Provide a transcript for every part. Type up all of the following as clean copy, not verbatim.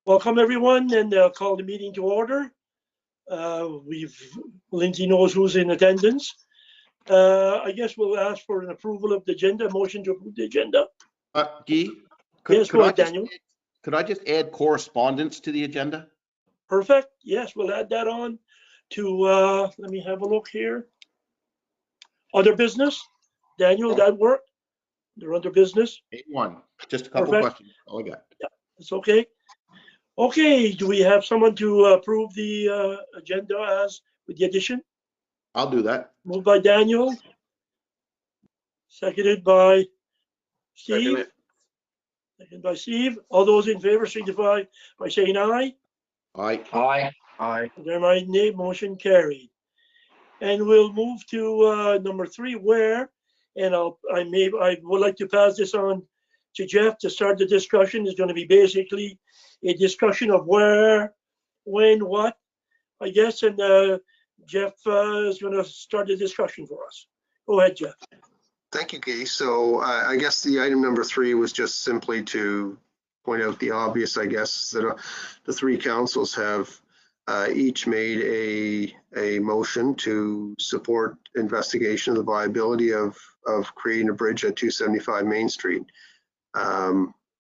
Welcome everyone, and I'll call the meeting to order. Lindsay knows who's in attendance. I guess we'll ask for an approval of the agenda, motion to approve the agenda. Guy, Yes, go ahead, Daniel. Could I just add correspondence to the agenda? Perfect. Yes, we'll add that on to, let me have a look here. Other business? Daniel, that work? They're under business? A1, just a couple Perfect. questions, all I got. Yeah, that's okay. Okay, do we have someone to approve the agenda as with the addition? I'll do that. Moved by Daniel. Seconded by Steve. Seconded by Steve. All those in favor signify by saying aye. Aye. Aye. Aye. There my name, motion carried. And we'll move to number 3, where, and I would like to pass this on to Jeff to start the discussion. It's going to be basically a discussion of where, when, what, I guess, and Jeff is going to start the discussion for us. Go ahead, Jeff. Thank you, Guy. So I guess the item number 3 was just simply to point out the obvious, I guess, that the 3 councils have each made a motion to support investigation of the viability of creating a bridge at 275 Main Street.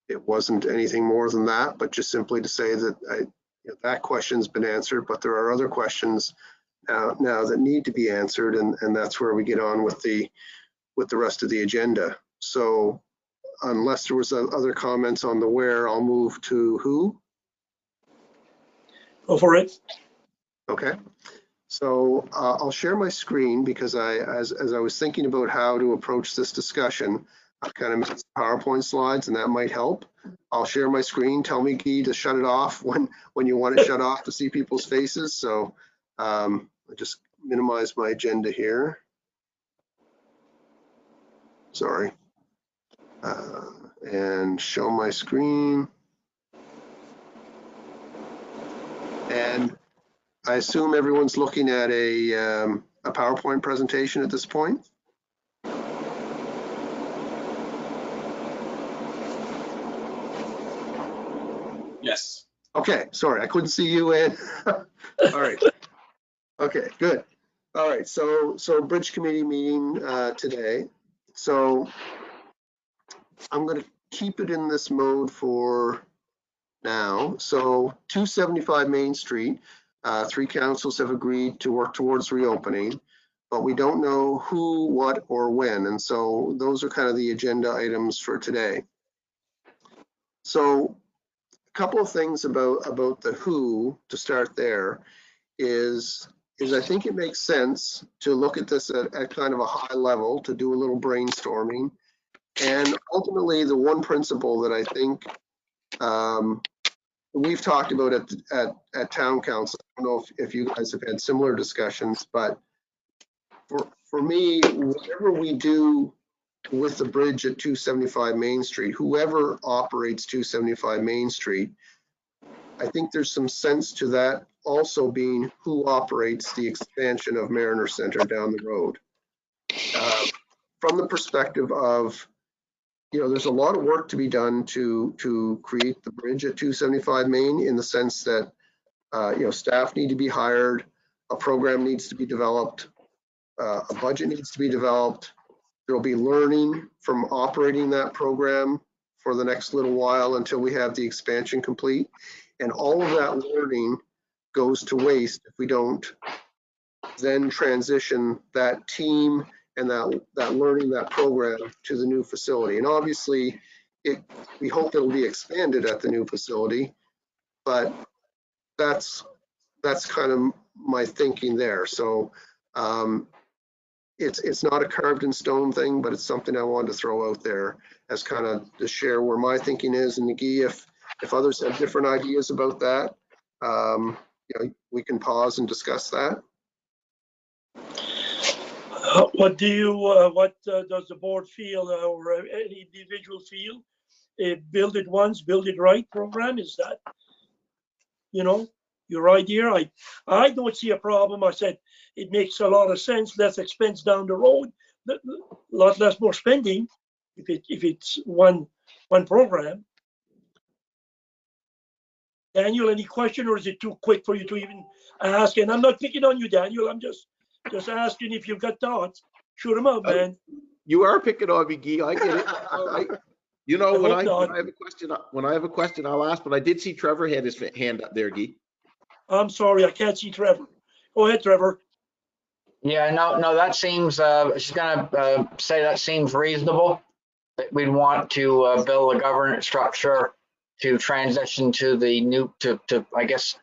It wasn't anything more than that, but just simply to say that that question's been answered, but there are other questions now that need to be answered, and that's where we get on with the rest of the agenda. So unless there was other comments on the where, I'll move to who? Go for it. Okay. So I'll share my screen because as I was thinking about how to approach this discussion, I kind of made some PowerPoint slides, and that might help. I'll share my screen. Tell me, Guy, to shut it off when you want it shut off to see people's faces. So I just minimize my agenda here. Sorry. And show my screen. And I assume everyone's looking at a PowerPoint presentation at this point. Yes. Okay, sorry, I couldn't see you in. All right. Okay, good. All right, so Bridge Committee meeting today. So I'm going to keep it in this mode for now. So 275 Main Street, 3 councils have agreed to work towards reopening, but we don't know who, what, or when. And so those are kind of the agenda items for today. So a couple of things about the who to start there is I think it makes sense to look at this at kind of a high level, to do a little brainstorming. And ultimately, the one principle that I think we've talked about at town council, I don't know if you guys have had similar discussions, but for me, whatever we do with the bridge at 275 Main Street, whoever operates 275 Main Street, I think there's some sense to that also being who operates the expansion of Mariner Center down the road. From the perspective of, there's a lot of work to be done to create the bridge at 275 Main, in the sense that, staff need to be hired, a program needs to be developed, a budget needs to be developed. There'll be learning from operating that program for the next little while until we have the expansion complete. And all of that learning goes to waste if we don't then transition that team and that learning, that program, to the new facility. And obviously, we hope it'll be expanded at the new facility, but that's kind of my thinking there. So it's not a carved in stone thing, but it's something I wanted to throw out there as kind of to share where my thinking is. And Guy, if others have different ideas about that, we can pause and discuss that. What does the board feel, or any individual feel? Build it once, build it right program, is that, your idea? I don't see a problem. I said it makes a lot of sense, less expense down the road, a lot less more spending if it's one program. Daniel, any question, or is it too quick for you to even ask? And I'm not picking on you, Daniel. I'm just asking if you've got thoughts. Shoot them out, man. You are picking on me, Guy. I get it. You know, I when hope I have a question, I'll ask. But I did see Trevor had his hand up there, Guy. I'm sorry, I can't see Trevor. Go ahead, Trevor. Yeah, no, that seems, she's gonna say that seems reasonable. That we'd want to build a governance structure to transition to the new, to I guess,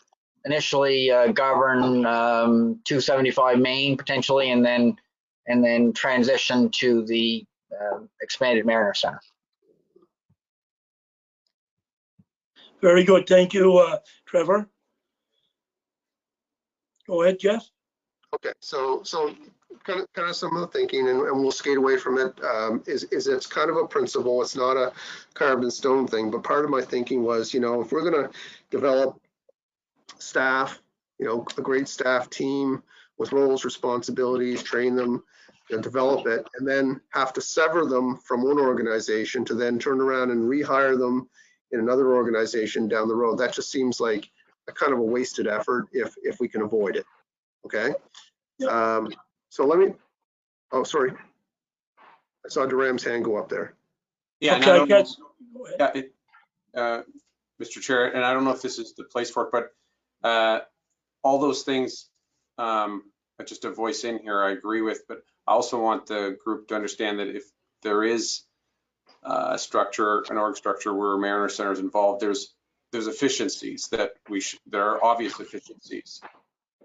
initially govern 275 Main potentially, and then transition to the expanded Mariner Center. Very good. Thank you, Trevor. Go ahead, Jeff. Okay, so kind of some of the thinking, and we'll skate away from it. Is it's kind of a principle. It's not a carved in stone thing. But part of my thinking was, you know, if we're going to develop staff, you know, a great staff team with roles, responsibilities, train them, you know, develop it, and then have to sever them from one organization to then turn around and rehire them in another organization down the road, that just seems like a kind of a wasted effort if we can avoid it. Okay. So let me, oh, sorry. I saw Durham's hand go up there. Yeah, Okay, and I don't go ahead. know, Mr. Chair, and I don't know if this is the place for it, but all those things, just a voice in here, I agree with, but I also want the group to understand that if there is a structure, an org structure where Mariner Center is involved, there's efficiencies that there are obvious efficiencies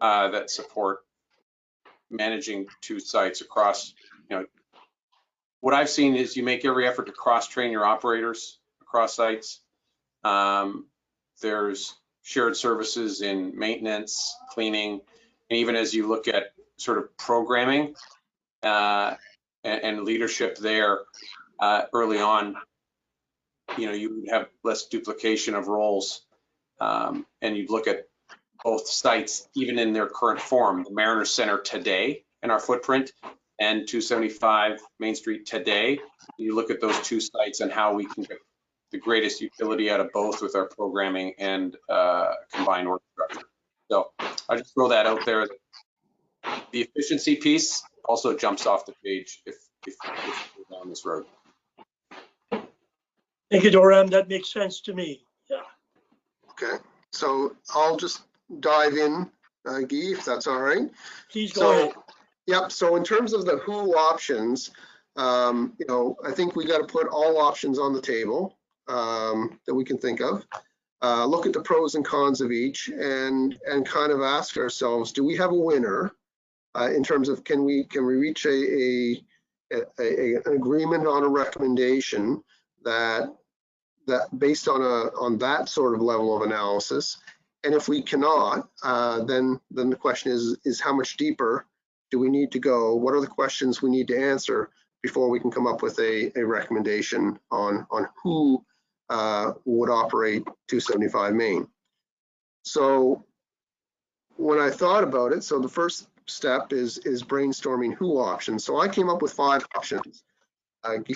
that support managing two sites across, you know, what I've seen is you make every effort to cross-train your operators across sites. There's shared services in maintenance, cleaning, and even as you look at sort of programming and leadership there early on, you know, you have less duplication of roles, and you'd look at both sites, even in their current form, the Mariner Center today in our footprint and 275 Main Street today. You look at those two sites and how we can get the greatest utility out of both with our programming and combined work structure. So I just throw that out there. The efficiency piece also jumps off the page if we're down this road. Thank you, Doram. That makes sense to me. Yeah. Okay, so I'll just dive in, Guy, if that's all right. Please go ahead. Yep, so in terms of the who options, you know, I think we got to put all options on the table that we can think of. Look at the pros and cons of each and kind of ask ourselves, do we have a winner in terms of can we reach an agreement on a recommendation that based on that sort of level of analysis? And if we cannot, then the question is how much deeper do we need to go? What are the questions we need to answer before we can come up with a recommendation on who would operate 275 Main? So when I thought about it, so the first step is brainstorming who options. So I came up with 5 options. And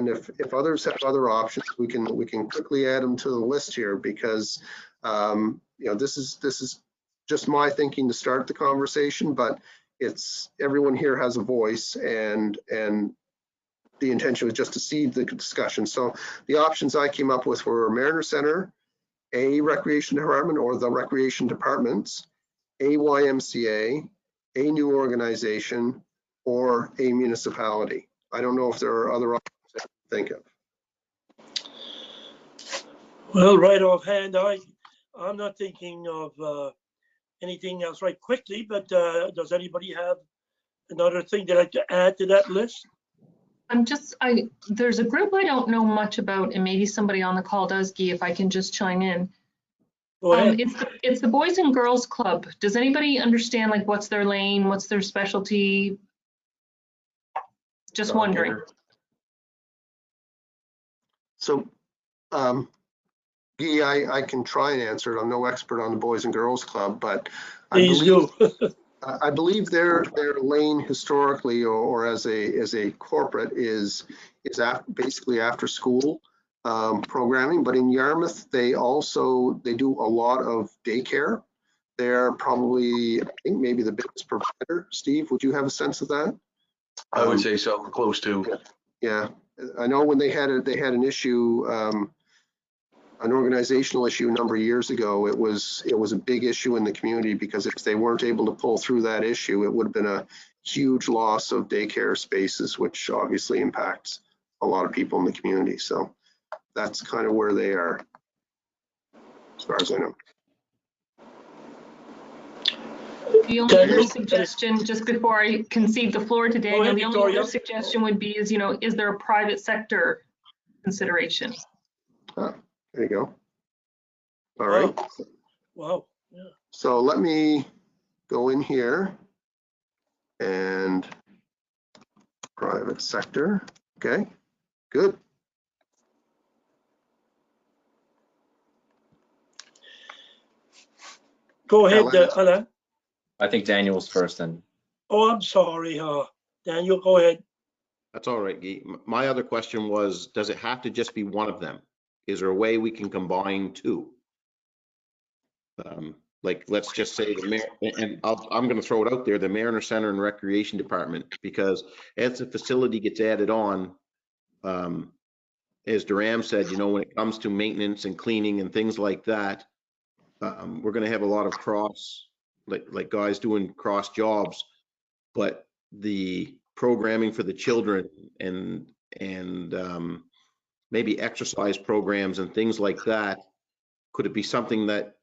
if others have other options, we can quickly add them to the list here, because you know, this is just my thinking to start the conversation, but it's everyone here has a voice, and the intention was just to seed the discussion. So the options I came up with were Mariner Center, a recreation department or the recreation departments, a YMCA, a new organization, or a municipality. I don't know if there are other options that you think of. Well, right offhand, I'm not thinking of anything else right quickly, but does anybody have another thing they'd like to add to that list? There's a group I don't know much about, and maybe somebody on the call does, Guy, if I can just chime in. Go ahead. It's the Boys and Girls Club. Does anybody understand, like, what's their lane, what's their specialty? Just wondering. So, Guy, I can try and answer it. I'm no expert on the Boys and Girls Club, but Please do. I believe their lane historically, or as a corporate, is basically after school. programming, but in Yarmouth, they do a lot of daycare. They're probably, I think, maybe the biggest provider. Steve, would you have a sense of that? I would say so, close to. Yeah, I know when they had an issue, an organizational issue a number of years ago, it was a big issue in the community, because if they weren't able to pull through that issue, it would have been a huge loss of daycare spaces, which obviously impacts a lot of people in the community. So that's kind of where they are, as far as I know. The only other suggestion, just before I concede the floor to Daniel, the only other suggestion would be is, is there a private sector consideration? There you go. All right. Wow. Yeah. So let me go in here and private sector. Okay, good. Go ahead, Alain. I think Daniel's first and. Oh, I'm sorry, Daniel, go ahead. That's all right, Guy. My other question was, does it have to just be one of them? Is there a way we can combine two? Like, let's just say the mayor, and I'm going to throw it out there, the Mariner Center and Recreation Department, because as the facility gets added on, as Durham said, when it comes to maintenance and cleaning and things like that, we're going to have a lot of like guys doing cross jobs, but the programming for the children and maybe exercise programs and things like that, could it be something that,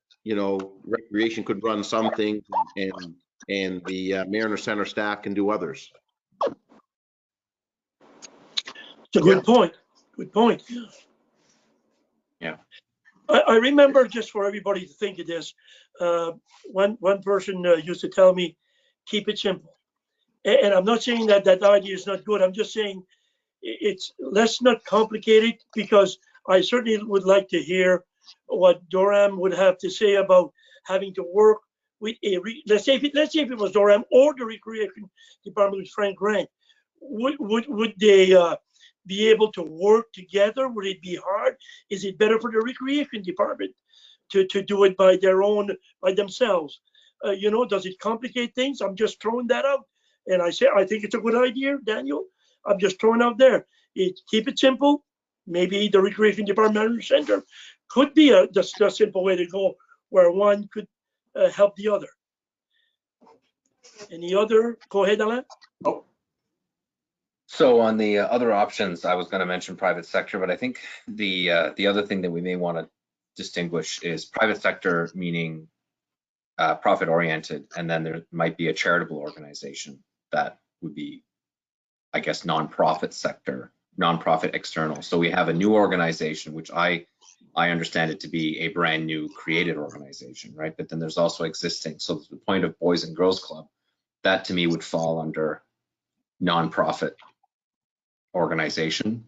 recreation could run some things and the Mariner Center staff can do others? It's a good point. Good point. Yeah. I remember, just for everybody to think of this, one person used to tell me, keep it simple. And I'm not saying that idea is not good. I'm just saying let's not complicate it, because I certainly would like to hear what Durham would have to say about having to work with let's say if it was Durham or the Recreation Department with Frank Grant, would they be able to work together? Would it be hard? Is it better for the Recreation Department to do it by themselves? Does it complicate things? I'm just throwing that out. And I think it's a good idea, Daniel. I'm just throwing out there. Keep it simple. Maybe the Recreation Department Center could be a simple way to go, where one could help the other. Any other? Go ahead, Alain. Oh, So on the other options, I was going to mention private sector, but I think the other thing that we may want to distinguish is private sector, meaning profit oriented, and then there might be a charitable organization that would be, I guess, nonprofit sector, nonprofit external. So we have a new organization, which I understand it to be a brand new created organization, right? But then there's also existing. So the point of Boys and Girls Club, that to me would fall under nonprofit organization.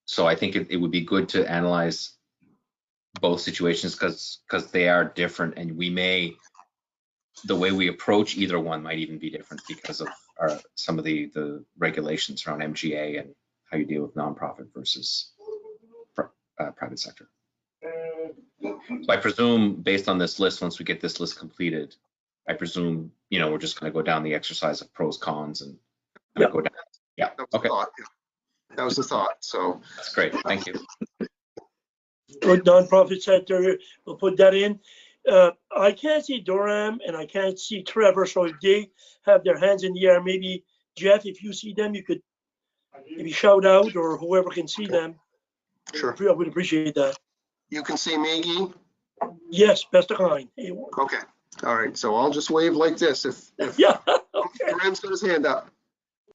So I think it would be good to analyze both situations, because they are different, and the way we approach either one might even be different because of some of the regulations around MGA and how you deal with nonprofit versus private sector. So I presume, based on this list, once we get this list completed, I presume, we're just going to go down the exercise of pros, cons, and go down. Yeah. Okay. That was the thought. So that's great. Thank you. Good nonprofit sector. We'll put that in. I can't see Durham and I can't see Trevor. So if they have their hands in the air, maybe Jeff, if you see them, you could maybe shout out, or whoever can see them. Sure. I would appreciate that. You can see me, Guy? Yes, best of kind. Okay. All right. So I'll just wave like this if Yeah. Okay. Graham's got his hand up.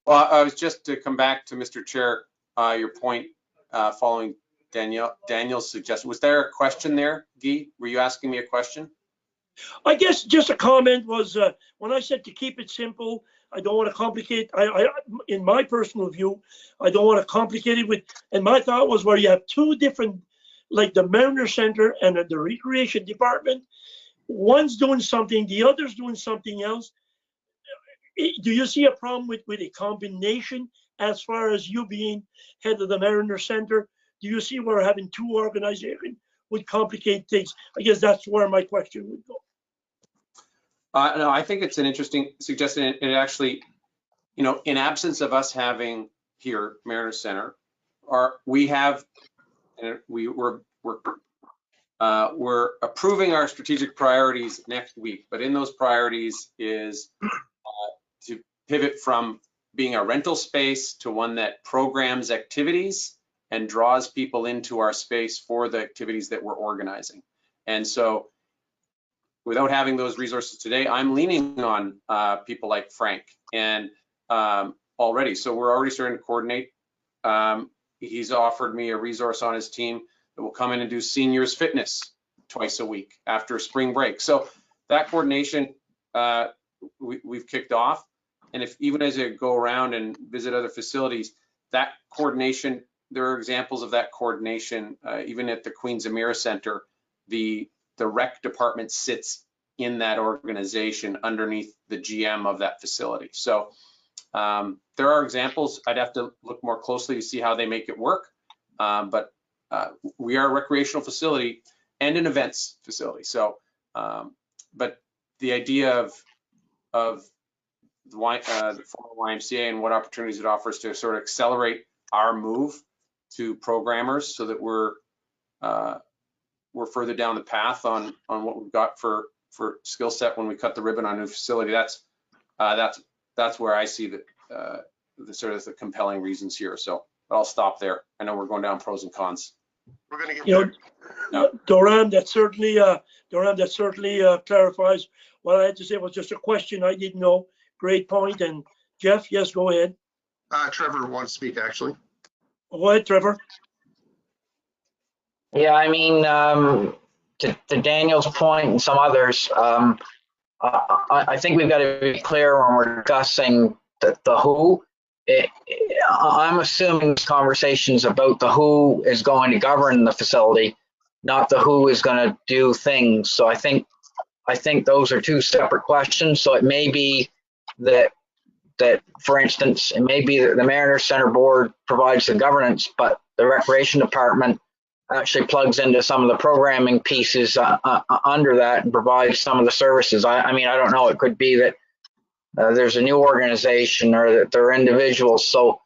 well, I was just to come back to Mr. Chair, your point following Daniel's suggestion. Was there a question there, Guy? Were you asking me a question? I guess just a comment was, when I said to keep it simple, I don't want to complicate. In my personal view, I don't want to complicate it with, and my thought was where you have two different, like the Mariner Center and the Recreation Department, one's doing something, the other's doing something else. Do you see a problem with a combination, as far as you being head of the Mariner Center, do you see where having two organizations would complicate things? I guess that's where my question would go. No, I think it's an interesting suggestion. It actually, you know, in absence of us having here Mariner Center, we're approving our strategic priorities next week. But in those priorities is to pivot from being a rental space to one that programs activities and draws people into our space for the activities that we're organizing. And so, without having those resources today, I'm leaning on people like Frank and already. So we're already starting to coordinate. He's offered me a resource on his team that will come in and do seniors fitness twice a week after spring break. So that coordination we've kicked off. And if even as you go around and visit other facilities, that coordination, there are examples of that coordination, even at the Queens Ymca Center, the rec department sits in that organization underneath the GM of that facility. So there are examples. I'd have to look more closely to see how they make it work. But we are a recreational facility and an events facility. So, but the idea of the former YMCA and what opportunities it offers to sort of accelerate our move to programmers so that we're further down the path on what we've got for skill set when we cut the ribbon on a new facility. That's where I see the sort of the compelling reasons here. So I'll stop there. I know we're going down pros and cons. We're going to get You know, Doran, that certainly clarifies what I had to say. Was just a question I didn't know. Great point. And Jeff, yes, go ahead. Trevor wants to speak, actually. Go ahead, Trevor. Yeah, I mean, to Daniel's point and some others, I think we've got to be clear when we're discussing the who. I'm assuming this conversation is about the who is going to govern the facility, not the who is going to do things. So I think those are two separate questions. So it may be that for instance, it may be that the Mariner Center board provides the governance, but the recreation department actually plugs into some of the programming pieces under that and provides some of the services. I mean, I don't know. It could be that there's a new organization or that there are individuals. So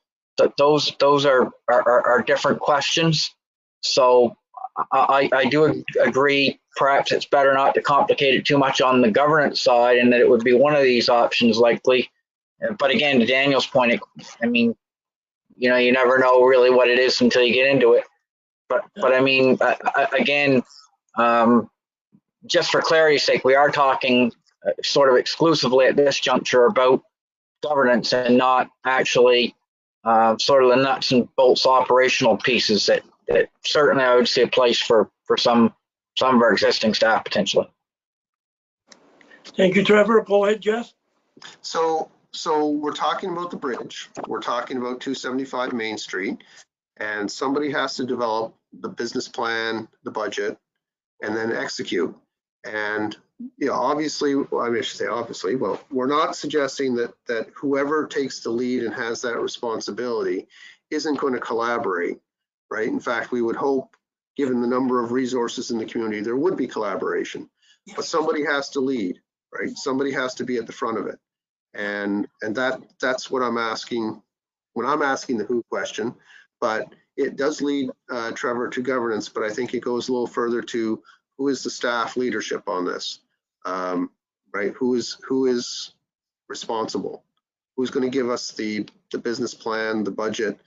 those are different questions. So I do agree. Perhaps it's better not to complicate it too much on the governance side, and that it would be one of these options likely. But again, to Daniel's point, I mean, you know, you never know really what it is until you get into it. But I mean, again, just for clarity's sake, we are talking sort of exclusively at this juncture about governance and not actually sort of the nuts and bolts operational pieces that certainly I would see a place for some of our existing staff potentially. Thank you, Trevor. Go ahead, Jeff. So we're talking about the bridge. We're talking about 275 Main Street, and somebody has to develop the business plan, the budget, and then execute. And you know, obviously, well, I mean, I should say obviously, well, we're not suggesting that whoever takes the lead and has that responsibility isn't going to collaborate, right? In fact, we would hope, given the number of resources in the community, there would be collaboration. But somebody has to lead, right? Somebody has to be at the front of it. And that's what I'm asking when I'm asking the who question. But it does lead, Trevor, to governance, but I think it goes a little further to who is the staff leadership on this, right? Who is responsible? Who's going to give us the business plan, the budget?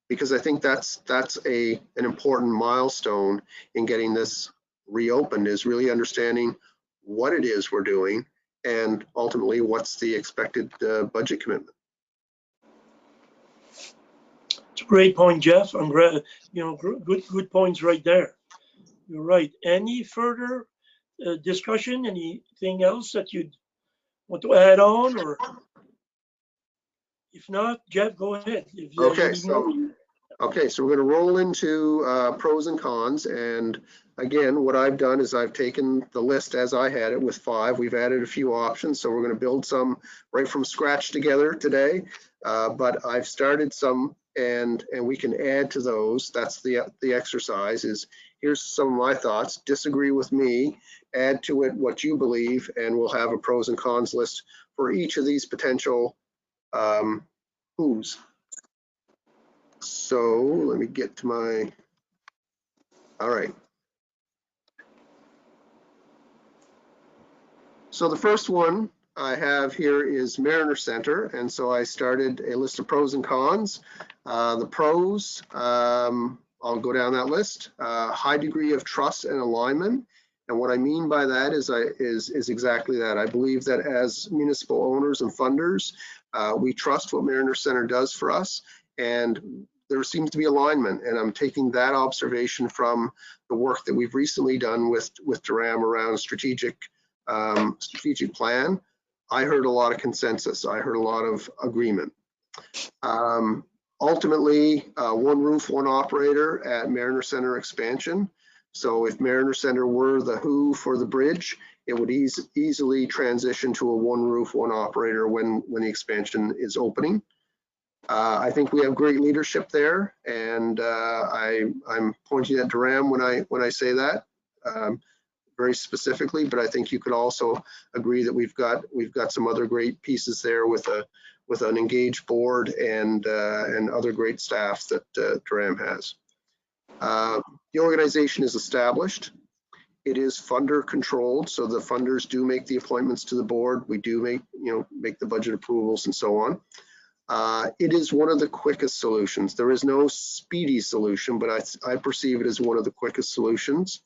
Because I think that's an important milestone in getting this reopened, is really understanding what it is we're doing and ultimately what's the expected budget commitment. It's a great point, Jeff. I'm glad, you know, good points right there. You're right. Any further discussion? Anything else that you'd want to add on, or if not, Jeff, go ahead. Okay, so we're going to roll into pros and cons. And again, what I've done is I've taken the list as I had it with 5. We've added a few options, so we're going to build some right from scratch together today. But I've started some and we can add to those. That's the exercise is, here's some of my thoughts, disagree with me, add to it what you believe, and we'll have a pros and cons list for each of these potential who's. So let me get to my, all right. So the first one I have here is Mariner Center, and so I started a list of pros and cons. The pros, I'll go down that list. High degree of trust and alignment, and what I mean by that is exactly that. I believe that as municipal owners and funders, we trust what Mariner Center does for us, and there seems to be alignment. And I'm taking that observation from the work that we've recently done with Durham around strategic plan. I heard a lot of consensus. I heard a lot of agreement. Ultimately, one roof, one operator at Mariner Center expansion. So if Mariner Center were the who for the bridge, it would easily transition to a one roof, one operator when the expansion is opening. I think we have great leadership there, and I'm pointing at Durham when I say that. Very specifically, but I think you could also agree that we've got some other great pieces there with an engaged board and other great staff that Durham has. The organization is established. It is funder controlled, so the funders do make the appointments to the board. We do make the budget approvals and so on. It is one of the quickest solutions. There is no speedy solution, but I perceive it as one of the quickest solutions.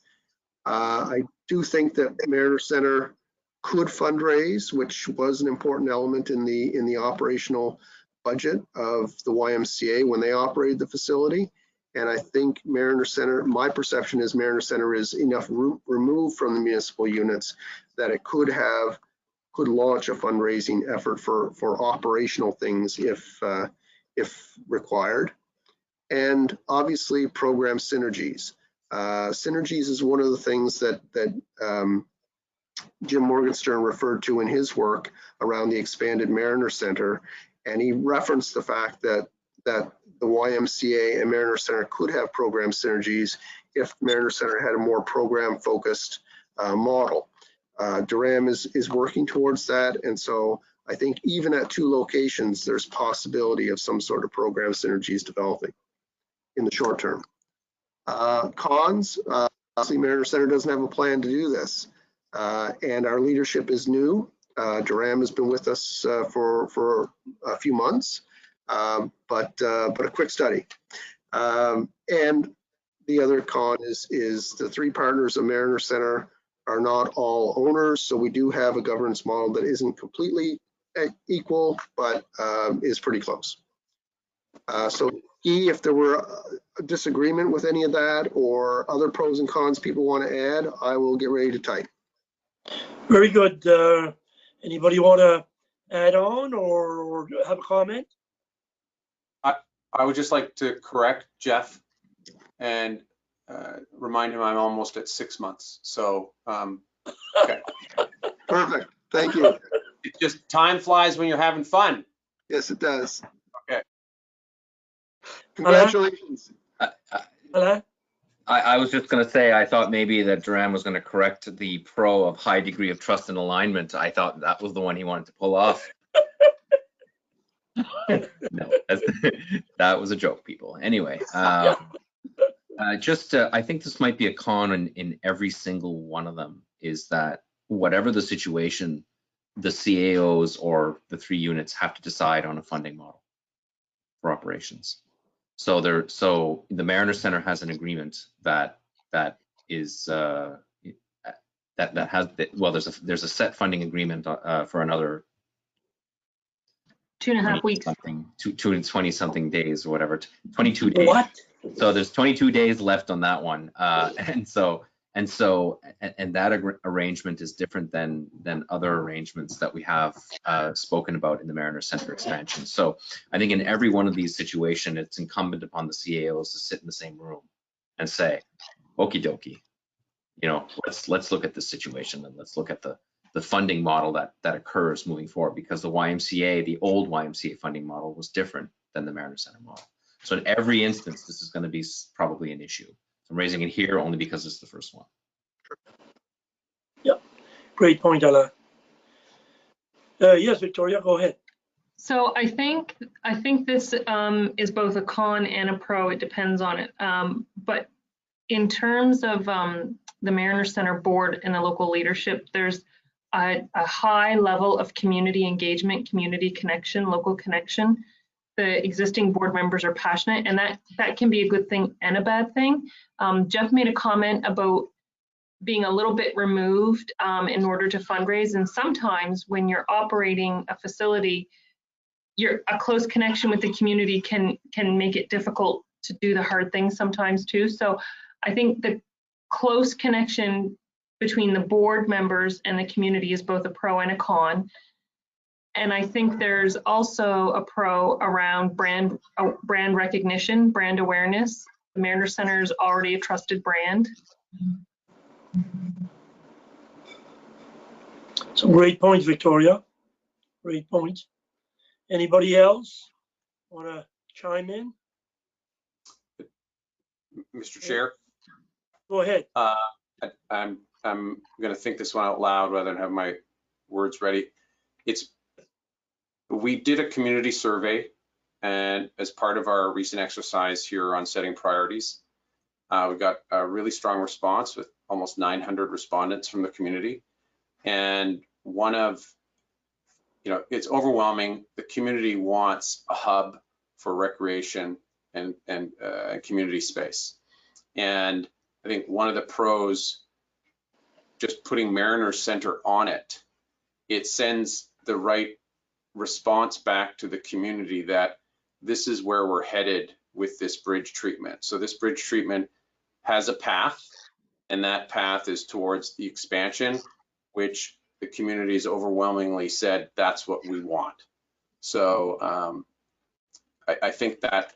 I do think that Mariner Center could fundraise, which was an important element in the operational budget of the YMCA when they operated the facility. And I think Mariner Center, my perception is Mariner Center is enough removed from the municipal units that it could launch a fundraising effort for operational things if required. And obviously program synergies. Synergies is one of the things that Jim Morgenstern referred to in his work around the expanded Mariner Center, and he referenced the fact that the YMCA and Mariner Center could have program synergies if Mariner Center had a more program-focused model. Durham is working towards that, and so I think even at two locations, there's possibility of some sort of program synergies developing in the short term. Cons, obviously Mariner Center doesn't have a plan to do this, and our leadership is new. Durham has been with us for a few months, but a quick study. And the other con is the three partners of Mariner Center are not all owners, so we do have a governance model that isn't completely equal, but is pretty close. So if there were a disagreement with any of that or other pros and cons people want to add, I will get ready to type. Very good. Anybody want to add on or have a comment? I would just like to correct Jeff and remind him I'm almost at 6 months. So, okay. Perfect. Thank you. It just time flies when you're having fun. Yes, it does. Okay. Congratulations. I was just going to say, I thought maybe that Durham was going to correct the pro of high degree of trust and alignment. I thought that was the one he wanted to pull off. No, that was a joke, people. Anyway, I think this might be a con in every single one of them, is that whatever the situation, the CAOs or the three units have to decide on a funding model for operations. So the Mariner Center has an agreement that is there's a set funding agreement for another 2.5 weeks. 20 something days or whatever, 22 days. What? So there's 22 days left on that one, and that arrangement is different than other arrangements that we have spoken about in the Mariner Center expansion. So I think in every one of these situations, it's incumbent upon the CAOs to sit in the same room and say, okie dokie, let's look at this situation and let's look at the funding model that occurs moving forward, because the old YMCA funding model was different than the Mariner Center model. So in every instance, this is going to be probably an issue. I'm raising it here only because it's the first one. Great point, Alain. Yes, Victoria, go ahead. So I think this is both a con and a pro. It depends on it. But in terms of the Mariner Center board and the local leadership, there's a high level of community engagement, community connection, local connection. The existing board members are passionate, and that can be a good thing and a bad thing. Jeff made a comment about being a little bit removed in order to fundraise. And sometimes when you're operating a facility, a close connection with the community can make it difficult to do the hard things sometimes too. So I think the close connection between the board members and the community is both a pro and a con. And I think there's also a pro around brand recognition, brand awareness. The Mariner Center is already a trusted brand. Some great points, Victoria. Great points. Anybody else want to chime in? Mr. Chair, Go ahead. I'm going to think this one out loud rather than have my words ready. We did a community survey, and as part of our recent exercise here on setting priorities, we got a really strong response with almost 900 respondents from the community. And one of, it's overwhelming. The community wants a hub for recreation and community space. And I think one of the pros, just putting Mariner Center on it, it sends the right response back to the community that this is where we're headed with this bridge treatment. So this bridge treatment has a path, and that path is towards the expansion, which the community has overwhelmingly said that's what we want. So I think that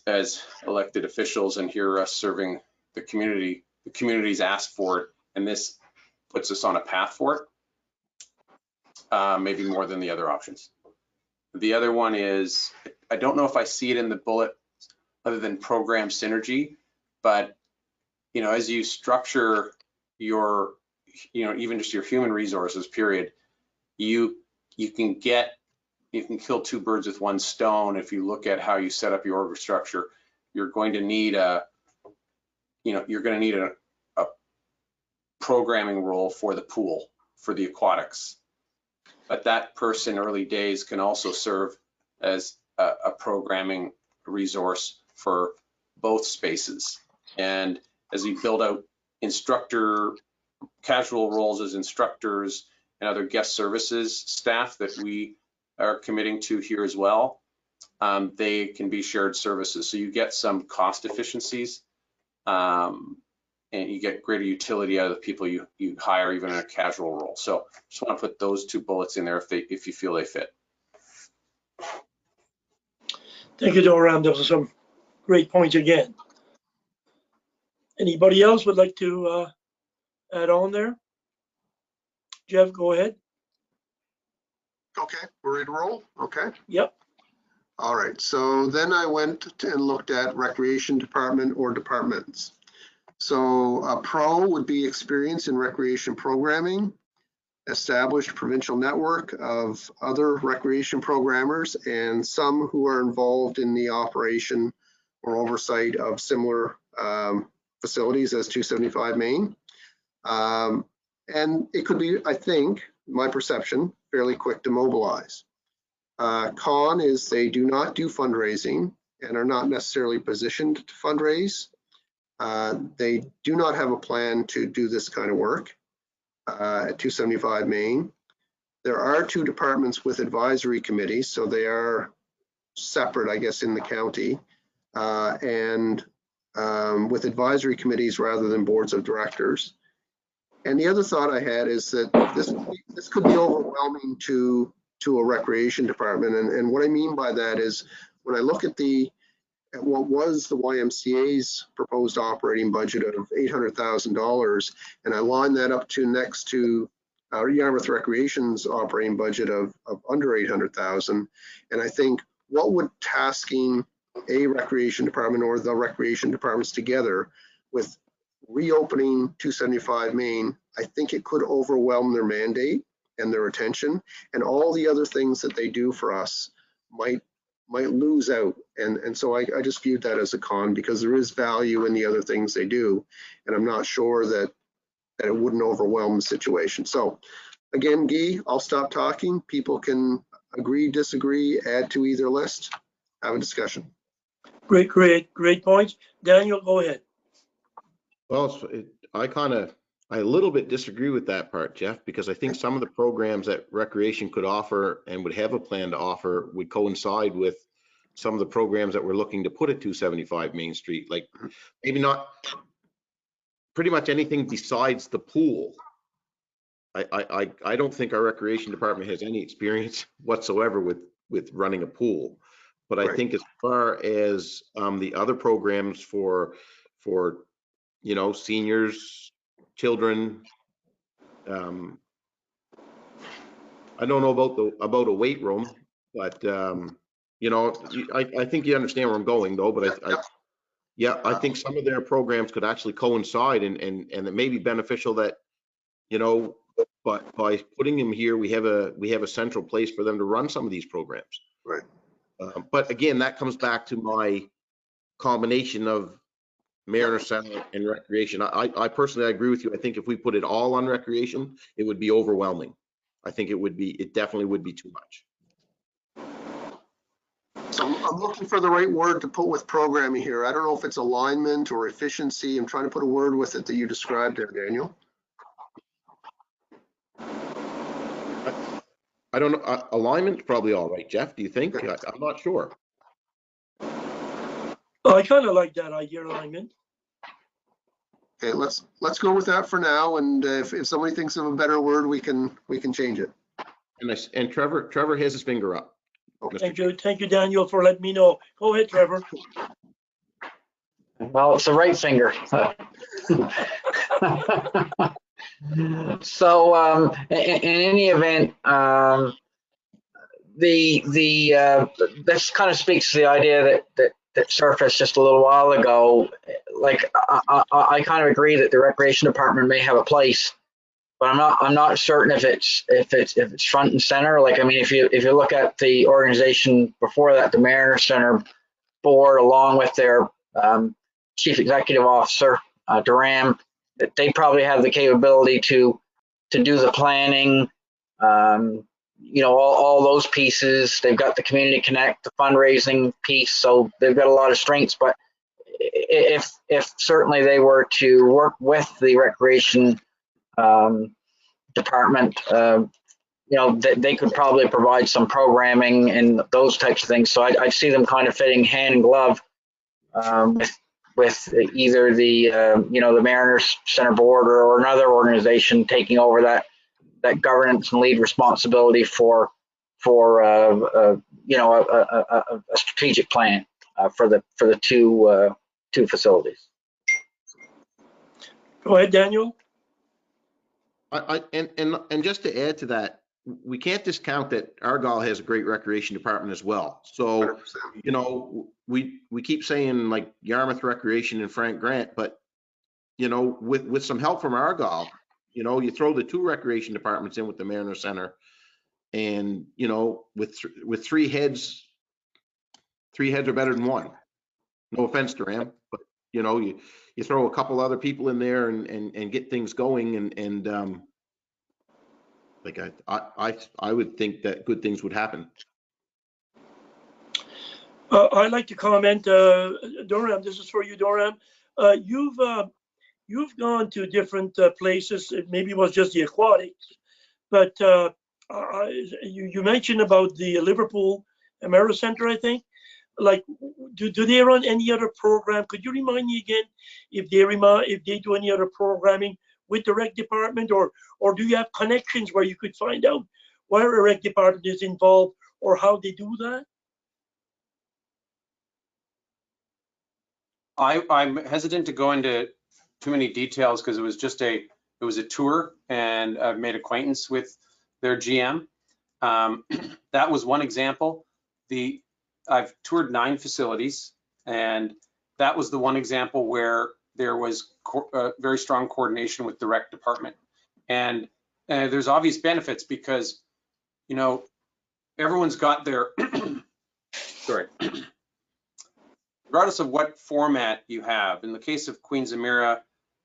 as elected officials and here us serving the community's asked for it, and this puts us on a path for it, maybe more than the other options. The other one is, I don't know if I see it in the bullet other than program synergy, but as you structure your, even just your human resources, period, you can kill two birds with one stone. If you look at how you set up your org structure, you're going to need a programming role for the pool, for the aquatics. But that person early days can also serve as a programming resource for both spaces. And as we build out casual roles as instructors and other guest services staff that we are committing to here as well, they can be shared services. So you get some cost efficiencies, and you get greater utility out of the people you hire even in a casual role. So just want to put those two bullets in there if you feel they fit. Thank you, Doran. Those are some great points again. Anybody else would like to add on there? Jeff, go ahead. Okay, we're ready to roll? Okay. Yep. All right, so then I went and looked at recreation department or departments. So a pro would be experience in recreation programming, established provincial network of other recreation programmers, and some who are involved in the operation or oversight of similar facilities as 275 Main. And it could be, I think, my perception, fairly quick to mobilize. Con is they do not do fundraising and are not necessarily positioned to fundraise. They do not have a plan to do this kind of work at 275 Main. There are two departments with advisory committees, so they are separate, I guess, in the county, and with advisory committees rather than boards of directors. And the other thought I had is that this could be overwhelming to a recreation department. And what I mean by that is when I look at what was the YMCA's proposed operating budget of $800,000, and I line that up next to Yarmouth Recreation's operating budget of under $800,000, and I think, what would tasking a recreation department or the recreation departments together with reopening 275 Main, I think it could overwhelm their mandate and their attention, and all the other things that they do for us might lose out. And so I just viewed that as a con, because there is value in the other things they do, and I'm not sure that it wouldn't overwhelm the situation. So again, Guy, I'll stop talking. People can agree, disagree, add to either list, have a discussion. Great points. Daniel, go ahead. Well, I a little bit disagree with that part, Jeff, because I think some of the programs that recreation could offer and would have a plan to offer would coincide with some of the programs that we're looking to put at 275 Main Street, like maybe not pretty much anything besides the pool. I don't think our recreation department has any experience whatsoever with running a pool. But I think as far as the other programs for seniors, children, I don't know about a weight room, but I think you understand where I'm going though. But I think some of their programs could actually coincide, and it may be beneficial that but by putting them here, we have a central place for them to run some of these programs. Right. But again, that comes back to my combination of Mariner Center and recreation. I personally agree with you. I think if we put it all on recreation, it would be overwhelming. I think it definitely would be too much. So I'm looking for the right word to put with programming here. I don't know if it's alignment or efficiency. I'm trying to put a word with it that you described there, Daniel. I don't know. Alignment's probably all right, Jeff. Do you think? I'm not sure. I kind of like that idea, alignment. Okay, let's go with that for now. And if somebody thinks of a better word, we can change it. And Trevor has his finger up. Thank you, Daniel, for letting me know. Go ahead, Trevor. Well, it's the right finger. So in any event, this kind of speaks to the idea that surfaced just a little while ago. Like I kind of agree that the recreation department may have a place, but I'm not certain if it's front and center. Like, I mean, if you look at the organization before that, the Mariner Center board, along with their chief executive officer, Duran, they probably have the capability to do the planning, all those pieces. They've got the community connect, the fundraising piece, so they've got a lot of strengths. But if certainly they were to work with the recreation department, they could probably provide some programming and those types of things. So I see them kind of fitting hand in glove with either the the Mariners Center board or another organization taking over that governance and lead responsibility for a strategic plan for the two facilities. Go ahead, Daniel. And just to add to that, we can't discount that Argyle has a great recreation department as well. So, 100%. We keep saying like Yarmouth Recreation and Frank Grant, but with some help from Argyle, you throw the two recreation departments in with the Mariner Center, and with three heads are better than one. No offense to Ram, but you throw a couple other people in there and get things going, and like I would think that good things would happen. I'd like to comment, Doram. This is for you, Doram. You've gone to different places. Maybe it was just the aquatics, but you mentioned about the Liverpool Mariner Center, I think. Like, do they run any other program? Could you remind me again if they do any other programming with the rec department, or do you have connections where you could find out where a rec department is involved or how they do that? I'm hesitant to go into too many details because it was a tour, and I've made acquaintance with their GM. That was one example. The I've toured 9 facilities, and that was the one example where there was very strong coordination with the rec department. And there's obvious benefits because, you know, everyone's got their, sorry, regardless of what format you have. In the case of Queens Ymca,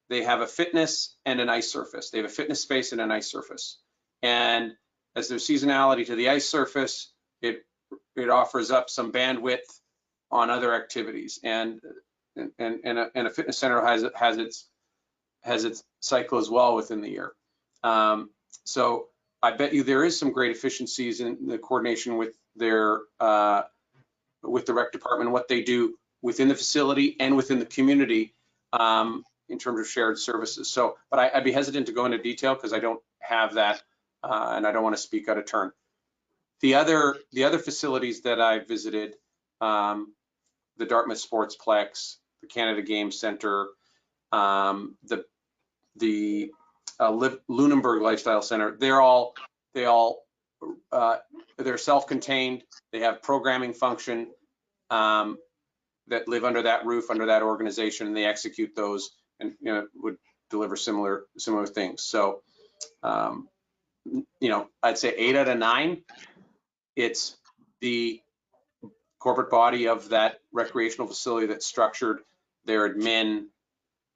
they have a fitness and an ice surface. They have a fitness space and an ice surface. And as there's seasonality to the ice surface, it offers up some bandwidth on other activities. And a fitness center has its cycle as well within the year. So I bet you there is some great efficiencies in the coordination with their with the rec department, what they do within the facility and within the community in terms of shared services. So, but I'd be hesitant to go into detail because I don't have that and I don't want to speak out of turn. The other facilities that I visited, the Dartmouth Sportsplex, the Canada Game Center, the Lunenburg Lifestyle Center, they're self-contained. They have programming function that live under that roof, under that organization, and they execute those and, you know, would deliver similar things. So, you know, I'd say 8 out of 9. It's the corporate body of that recreational facility that structured their admin,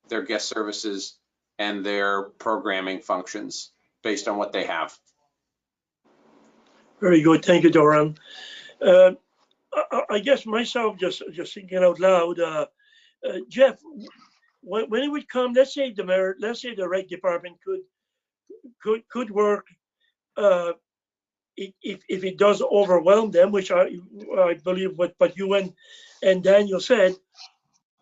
their guest services, and their programming functions based on what they have. Very good. Thank you, Doran. I guess myself, just thinking out loud, Jeff, when it would come, let's say the rec department could work if it does overwhelm them, which I believe what you and Daniel said.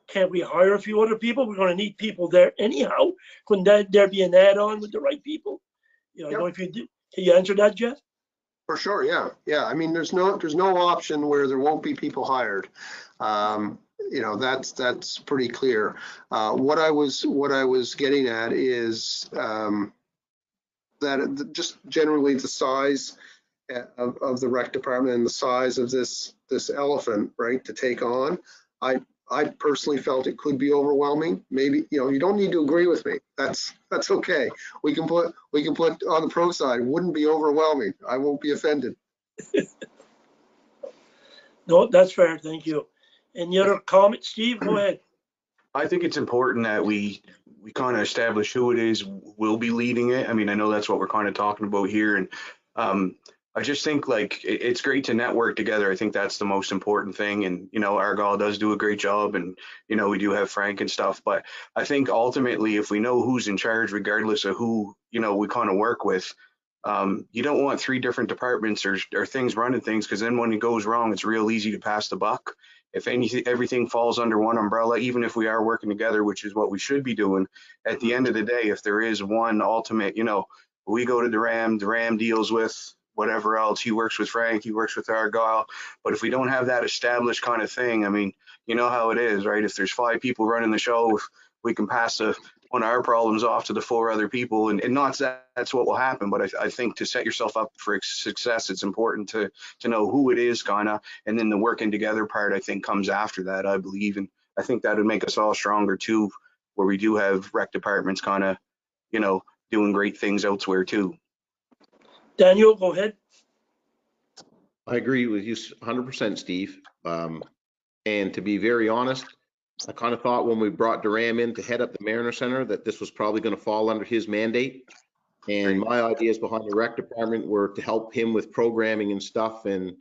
Can we hire a few other people? We're going to need people there anyhow. Couldn't there be an add-on with the right people? You know, I don't know if you did. Can you answer that, Jeff? For sure, yeah. I mean, there's no option where there won't be people hired. You know, that's pretty clear. What I was getting at is that just generally the size of the rec department and the size of this elephant, right, to take on. I personally felt it could be overwhelming. Maybe, you know, you don't need to agree with me. That's okay. We can put on the pro side, wouldn't be overwhelming. I won't be offended. No, that's fair. Thank you. Any other comments, Steve? Go ahead. I think it's important that we kind of establish who it is will be leading it. I mean, I know that's what we're kind of talking about here. And I just think like it's great to network together. I think that's the most important thing. And, you know, Argyle does do a great job and, you know, we do have Frank and stuff. But I think ultimately, if we know who's in charge, regardless of who, you know, we kind of work with, you don't want 3 different departments or things running things, because then when it goes wrong, it's real easy to pass the buck. If everything falls under one umbrella, even if we are working together, which is what we should be doing, at the end of the day, if there is one ultimate, you know, we go to the Ram deals with whatever else, he works with Frank, he works with Argyle. But if we don't have that established kind of thing, I mean, you know how it is, right? If there's 5 people running the show, if we can pass one of our problems off to the 4 other people, and not that's what will happen, but I think to set yourself up for success, it's important to know who it is kind of, and then the working together part, I think, comes after that, I believe. And I think that would make us all stronger too, where we do have rec departments kind of, you know, doing great things elsewhere too. Daniel, go ahead. I agree with you 100%, Steve. And to be very honest, I kind of thought when we brought Duram in to head up the Mariner Center that this was probably going to fall under his mandate. And my ideas behind the rec department were to help him with programming and stuff, and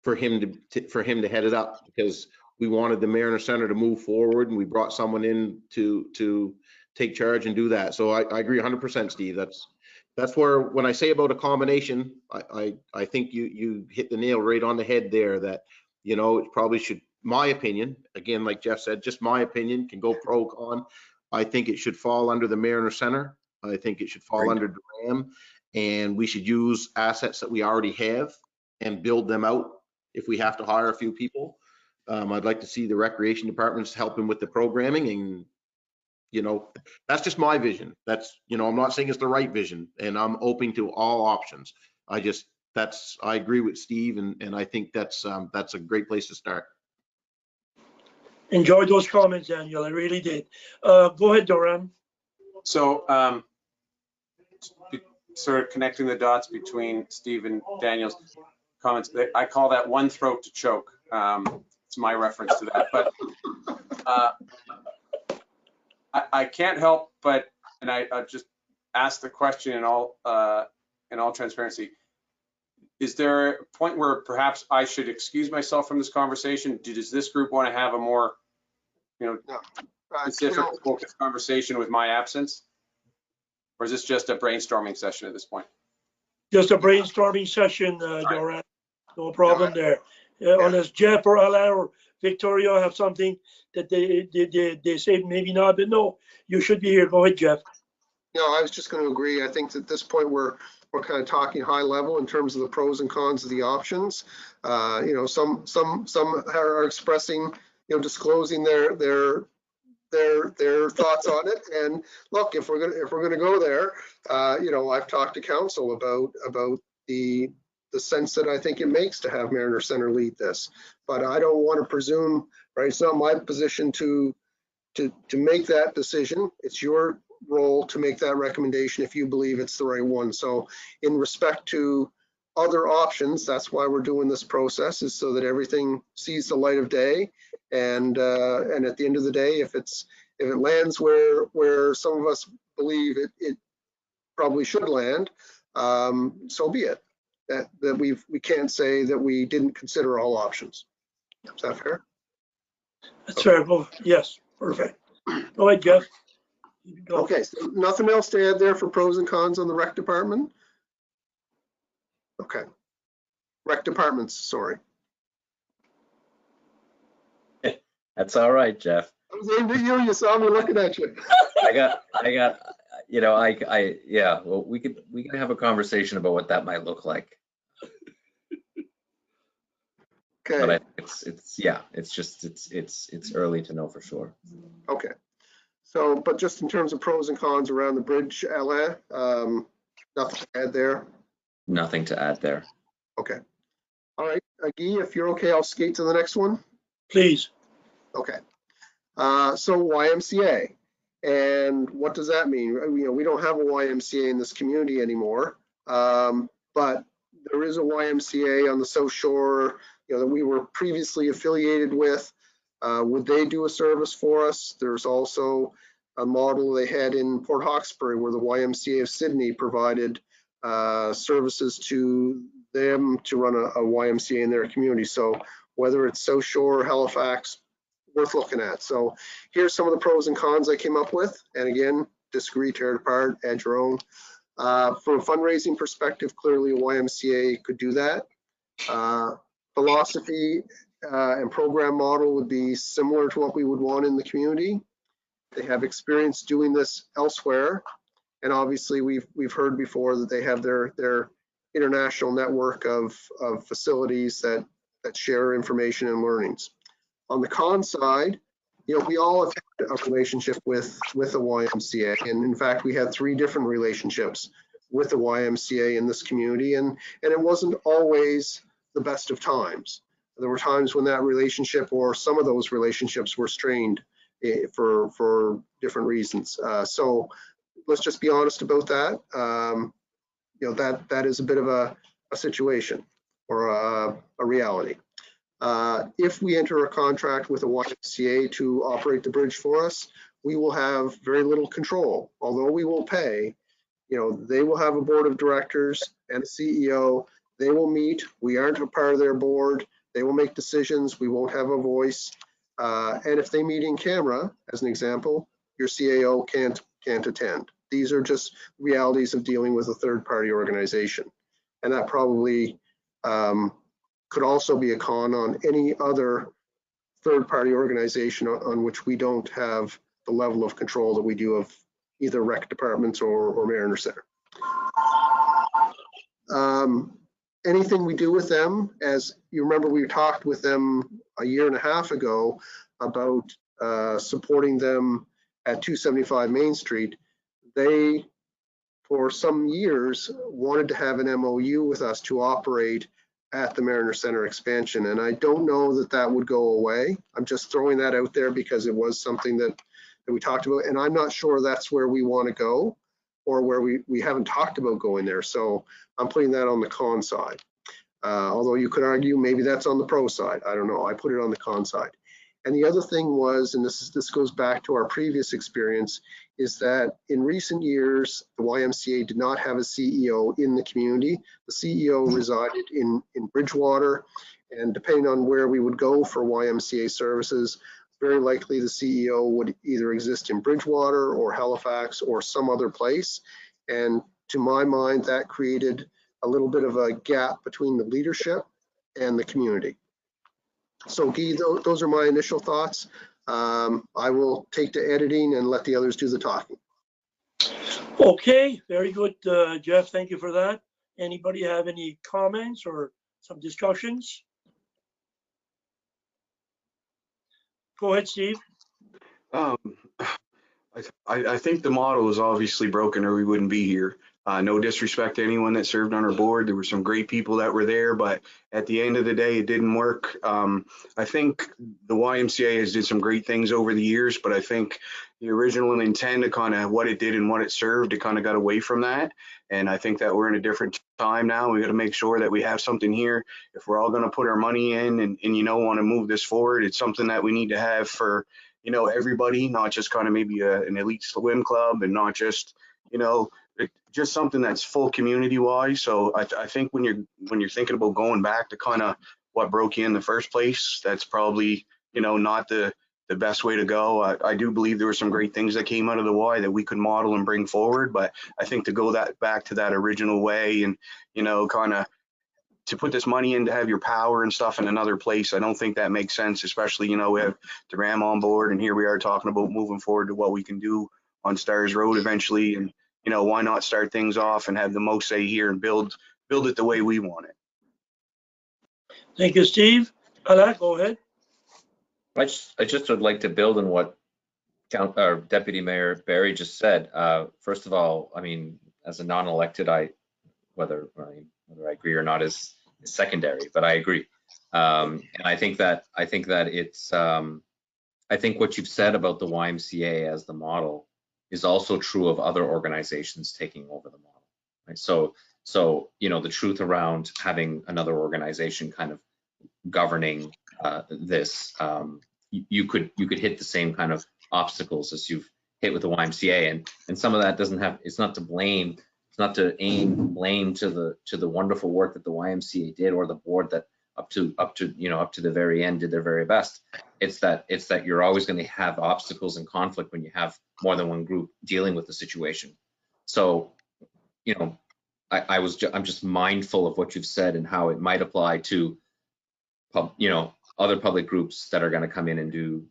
for him to head it up, because we wanted the Mariner Center to move forward, and we brought someone in to take charge and do that. So I agree 100%, Steve. That's where, when I say about a combination, I think you hit the nail right on the head there, that, you know, it probably should, my opinion, again, like Jeff said, just my opinion, can go pro con. I think it should fall under the Mariner Center. I think it should fall under Duram, and we should use assets that we already have and build them out if we have to hire a few people. I'd like to see the recreation departments helping with the programming, and, you know, that's just my vision. That's, you know, I'm not saying it's the right vision, and I'm open to all options. I just, I agree with Steve, and I think that's a great place to start. Enjoyed those comments, Daniel. I really did. Go ahead, Doran. So sort of connecting the dots between Steve and Daniel's comments, I call that one throat to choke. It's my reference to that. But I can't help but, and I just asked the question in all transparency, is there a point where perhaps I should excuse myself from this conversation? Does this group want to have a more, specific focused conversation with my absence? Or is this just a brainstorming session at this point? Just a brainstorming session, Doran. No problem there. Unless Jeff or Alain or Victoria have something that they say maybe not, but no, you should be here. Go ahead, Jeff. No, I was just going to agree. I think at this point we're kind of talking high level in terms of the pros and cons of the options. Some are expressing, disclosing their thoughts on it. And look, if we're gonna go there, I've talked to council about the sense that I think it makes to have Mariner Center lead this, but I don't want to presume, right? It's not my position to make that decision. It's your role to make that recommendation if you believe it's the right one. So in respect to other options, that's why we're doing this process, is so that everything sees the light of day. And at the end of the day, if it lands where some of us believe it probably should land, so be it. That we can't say that we didn't consider all options. Is that fair? That's fair. Yes, perfect. Go ahead, Jeff. Go. Okay, so nothing else to add there for pros and cons on the rec department? Okay. Rec departments, sorry. That's all right, Jeff. I was aimed at you, you saw me looking at you. Well, we could have a conversation about what that might look like. Okay. But it's early to know for sure. Okay. So, but just in terms of pros and cons around the bridge, Alain, nothing to add there? Nothing to add there. Okay. All right, Guy, if you're okay, I'll skate to the next one. Please. Okay. So YMCA, and what does that mean? We don't have a YMCA in this community anymore, but there is a YMCA on the South Shore, that we were previously affiliated with. Would they do a service for us? There's also a model they had in Port Hawkesbury where the YMCA of Sydney provided services to them to run a YMCA in their community. So whether it's South Shore or Halifax, worth looking at. So here's some of the pros and cons I came up with. And again, disagree, tear it apart, add your own. From a fundraising perspective, clearly a YMCA could do that. Philosophy and program model would be similar to what we would want in the community. They have experience doing this elsewhere. And obviously we've heard before that they have their international network of facilities that share information and learnings. On the con side, we all have had a relationship with a YMCA. And in fact, we had 3 different relationships with the YMCA in this community. And it wasn't always the best of times. There were times when that relationship or some of those relationships were strained for different reasons. So let's just be honest about that. That is a bit of a situation or a reality. If we enter a contract with a YMCA to operate the bridge for us, we will have very little control. Although we will pay, they will have a board of directors and a CEO. They will meet. We aren't a part of their board. They will make decisions. We won't have a voice. And if they meet in camera, as an example, your CAO can't attend. These are just realities of dealing with a third-party organization. And that probably could also be a con on any other third-party organization on which we don't have the level of control that we do of either rec departments or Mariner Center. Anything we do with them, as you remember, we talked with them a year and a half ago about supporting them at 275 Main Street. They for some years wanted to have an MOU with us to operate at the Mariner Center expansion. And I don't know that that would go away. I'm just throwing that out there because it was something that we talked about. And I'm not sure that's where we want to go, or where we haven't talked about going there. So I'm putting that on the con side. Although you could argue maybe that's on the pro side. I don't know. I put it on the con side. And the other thing was, and this goes back to our previous experience, is that in recent years, the YMCA did not have a CEO in the community. The CEO resided in Bridgewater, and depending on where we would go for YMCA services, very likely the CEO would either exist in Bridgewater or Halifax or some other place. And to my mind, that created a little bit of a gap between the leadership and the community. So Guy, those are my initial thoughts. I will take to editing and let the others do the talking. Okay, very good, Jeff. Thank you for that. Anybody have any comments or some discussions? Go ahead, Steve. I think the model is obviously broken, or we wouldn't be here. No disrespect to anyone that served on our board. There were some great people that were there, but at the end of the day, it didn't work. I think the YMCA has did some great things over the years, but I think the original intent of kind of what it did and what it served, it kind of got away from that. And I think that we're in a different time now. We got to make sure that we have something here. If we're all going to put our money in and want to move this forward, it's something that we need to have for everybody, not just kind of maybe an elite swim club, and not just just something that's full community wise. So I think when you're thinking about going back to kind of what broke you in the first place, that's probably not the best way to go. I do believe there were some great things that came out of the Y that we could model and bring forward, but I think to go back to that original way and kind of to put this money in to have your power and stuff in another place, I don't think that makes sense, especially we have DeGram on board, and here we are talking about moving forward to what we can do on Stars Road eventually. And why not start things off and have the most say here and build it the way we want it. Thank you, Steve. Alak, go ahead. I just would like to build on what Deputy Mayor Barry just said. First of all, I mean, as a non-elected, whether I agree or not is secondary, but I agree. And I think that it's I think what you've said about the YMCA as the model is also true of other organizations taking over the model, right? So the truth around having another organization kind of governing this, you could hit the same kind of obstacles as you've hit with the YMCA, and some of that it's not to blame. It's not to aim blame to the wonderful work that the YMCA did, or the board that up to the very end did their very best. It's that you're always going to have obstacles and conflict when you have more than one group dealing with the situation. So, I'm just mindful of what you've said and how it might apply to other public groups that are going to come in and do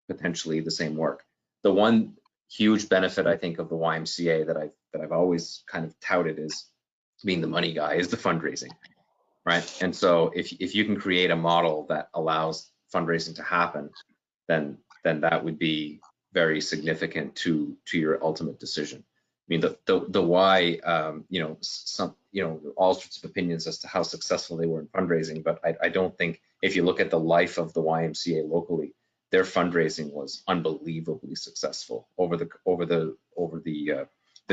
potentially the same work. The one huge benefit I think of the YMCA that I've always kind of touted is being the money guy is the fundraising, right? And so if you can create a model that allows fundraising to happen, then that would be very significant to your ultimate decision. I mean, the why, all sorts of opinions as to how successful they were in fundraising, but I don't think, if you look at the life of the YMCA locally, their fundraising was unbelievably successful over the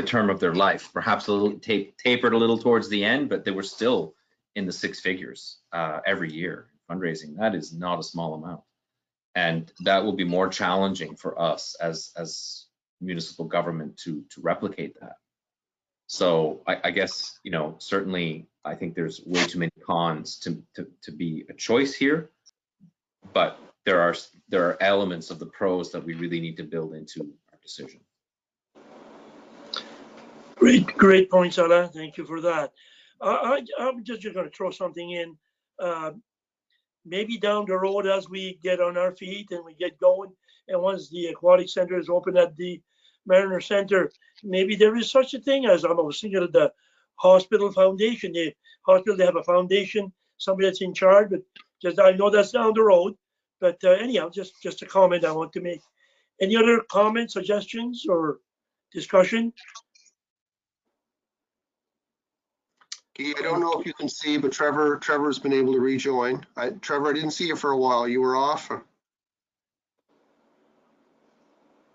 term of their life. Perhaps a little tapered a little towards the end, but they were still in the six figures every year fundraising. That is not a small amount, and that will be more challenging for us as municipal government to replicate that. So I guess certainly I think there's way too many cons to be a choice here, but there are elements of the pros that we really need to build into our decision. Great points, Alain. Thank you for that. I'm just going to throw something in. Maybe down the road, as we get on our feet and we get going, and once the aquatic center is open at the Mariner Center, maybe there is such a thing as, I was thinking of the hospital foundation. They have a foundation, somebody that's in charge, but just I know that's down the road. But anyhow, just a comment I want to make. Any other comments, suggestions, or discussion? I don't know if you can see, but Trevor's been able to rejoin. Trevor, I didn't see you for a while. You were off?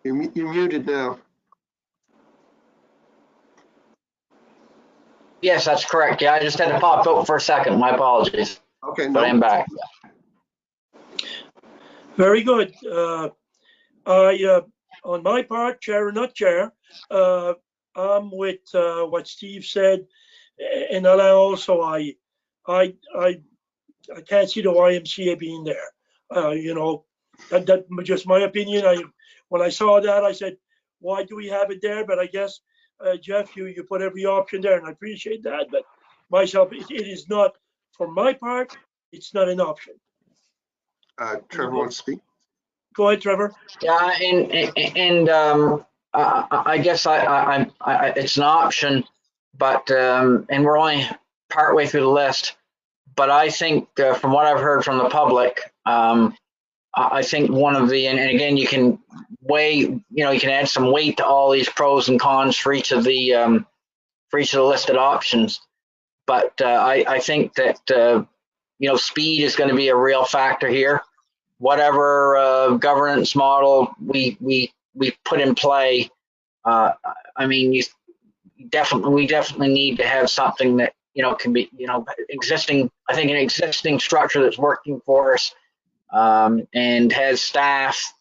You're muted now. Yes, that's correct. Yeah, I just had to pop out for a second. My apologies. Okay, But I'm no, back. Very good. On my part, chair or not chair, I'm with what Steve said, and also I can't see the YMCA being there. You know, that just my opinion. When I saw that, I said, why do we have it there? But I guess, Jeff, you put every option there, and I appreciate that. But myself, it is not, for my part, it's not an option. Trevor wants to speak. Go ahead, Trevor. Yeah, and I guess I it's an option, but and we're only partway through the list. But I think from what I've heard from the public, I think one of the, and again, you can weigh, you can add some weight to all these pros and cons for each of the listed options. But I think that speed is going to be a real factor here. Whatever governance model we put in play, I mean, we definitely need to have something that can be existing. I think an existing structure that's working for us, and has staff,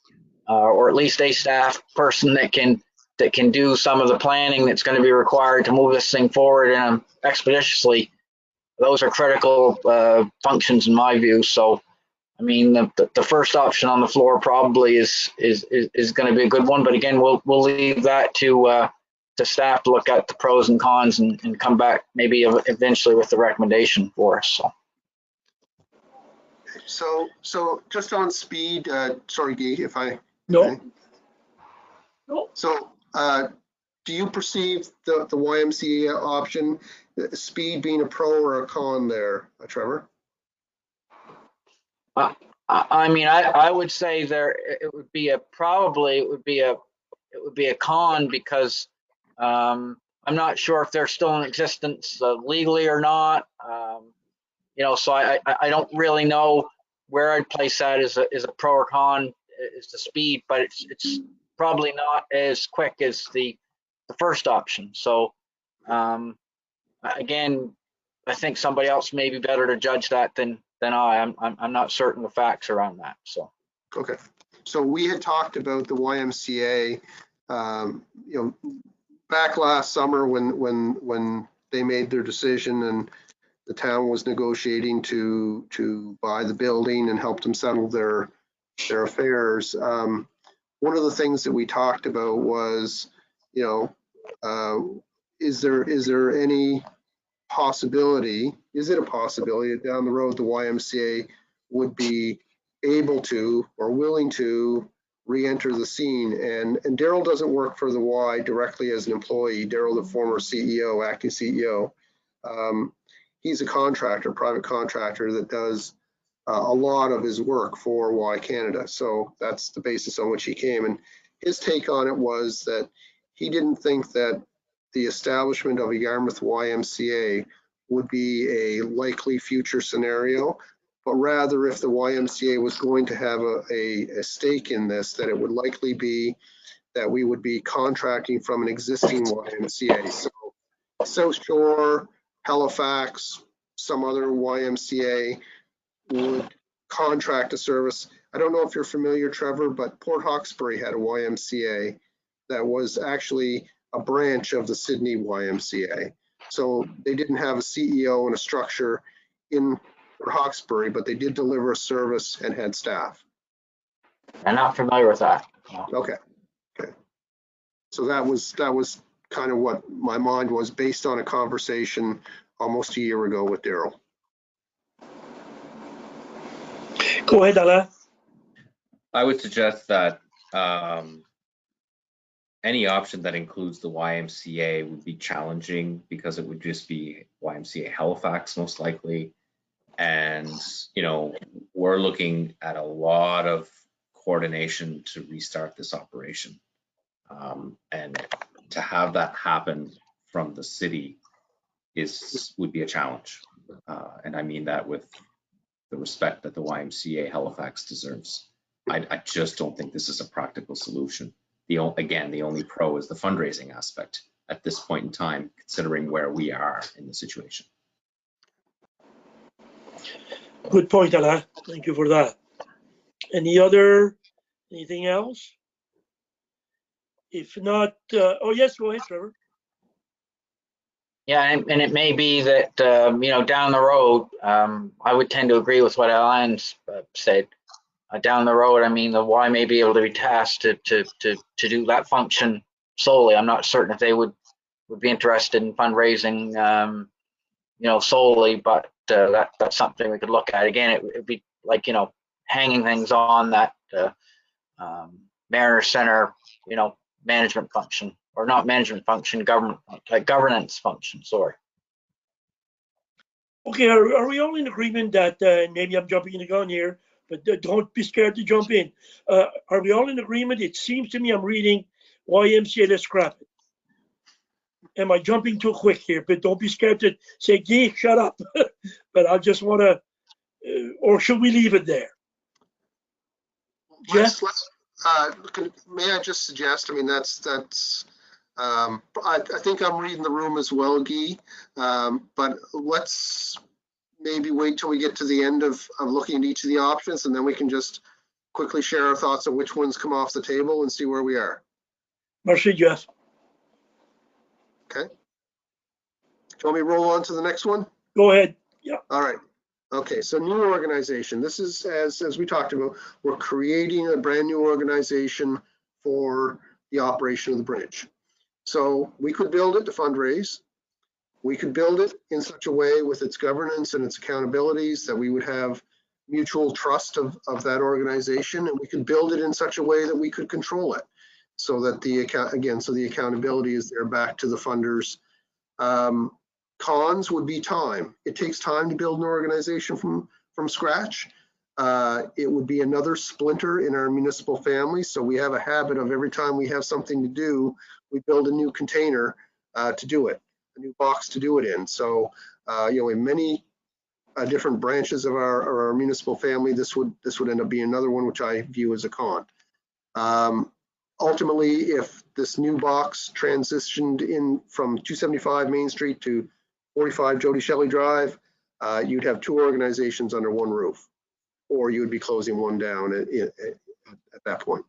or at least a staff person that can do some of the planning that's going to be required to move this thing forward expeditiously. Those are critical functions in my view. So, I mean, the first option on the floor probably is going to be a good one. But again, we'll leave that to staff to look at the pros and cons and come back maybe eventually with the recommendation for us. So just on speed, sorry, Guy, if I. No. Okay. No. So do you perceive the YMCA option, speed being a pro or a con there, Trevor? I mean, I would say it would be a con, because I'm not sure if they're still in existence legally or not. So I don't really know where I'd place that as a pro or con is the speed, but it's probably not as quick as the first option. So again, I think somebody else may be better to judge that than I. I'm not certain the facts around that. So okay, so we had talked about the YMCA, back last summer when they made their decision and the town was negotiating to buy the building and help them settle their affairs. One of the things that we talked about was, is there any possibility, is it a possibility that down the road the YMCA would be able to or willing to re-enter the scene? And Daryl doesn't work for the Y directly as an employee. Daryl, the former CEO, acting CEO, he's a contractor, private contractor that does a lot of his work for Y Canada. So that's the basis on which he came. And his take on it was that he didn't think that the establishment of a Yarmouth YMCA would be a likely future scenario, but rather if the YMCA was going to have a stake in this, that it would likely be that we would be contracting from an existing YMCA. So South Shore, Halifax, some other YMCA would contract a service. I don't know if you're familiar, Trevor, but Port Hawkesbury had a YMCA that was actually a branch of the Sydney YMCA. So they didn't have a CEO and a structure in Port Hawkesbury, but they did deliver a service and had staff. I'm not familiar with that. No. Okay. So that was kind of what my mind was based on a conversation almost a year ago with Daryl. Go ahead, Alain. I would suggest that any option that includes the YMCA would be challenging, because it would just be YMCA Halifax most likely. And, we're looking at a lot of coordination to restart this operation. And to have that happen from the city would be a challenge. And I mean that with the respect that the YMCA Halifax deserves. I just don't think this is a practical solution. Again, the only pro is the fundraising aspect at this point in time, considering where we are in the situation. Good point, Alain. Thank you for that. Anything else? If not, oh yes, go ahead, Trevor. Yeah, and it may be that, down the road, I would tend to agree with what Alain's said. Down the road, I mean, the Y may be able to be tasked to do that function solely. I'm not certain if they would be interested in fundraising, solely, but that's something we could look at. Again, it would be like, hanging things on that Mariner Center, management function, or not management function, governance function, sorry. Okay, are we all in agreement that, maybe I'm jumping the gun here, but don't be scared to jump in. Are we all in agreement? It seems to me I'm reading YMCA, let's scrap it. Am I jumping too quick here? But don't be scared to say, Guy, shut up. But I just want to, or should we leave it there? Jeff? May I just suggest, I mean, I think I'm reading the room as well, Guy, but let's maybe wait till we get to the end of looking at each of the options, and then we can just quickly share our thoughts on which ones come off the table and see where we are. Merci, Jeff. Okay. Do you want me to roll on to the next one? Go ahead. Yeah. All right. Okay, so new organization. This is, as we talked about, we're creating a brand new organization for the operation of the bridge. So we could build it to fundraise. We could build it in such a way with its governance and its accountabilities that we would have mutual trust of that organization, and we could build it in such a way that we could control it, so that the accountability is there back to the funders. Cons would be time. It takes time to build an organization from scratch. It would be another splinter in our municipal family. So we have a habit of every time we have something to do, we build a new container to do it, a new box to do it in. So, in many different branches of our municipal family, this would end up being another one, which I view as a con. Ultimately, if this new box transitioned in from 275 Main Street to 45 Jody Shelley Drive, you'd have two organizations under one roof, or you would be closing one down at that point.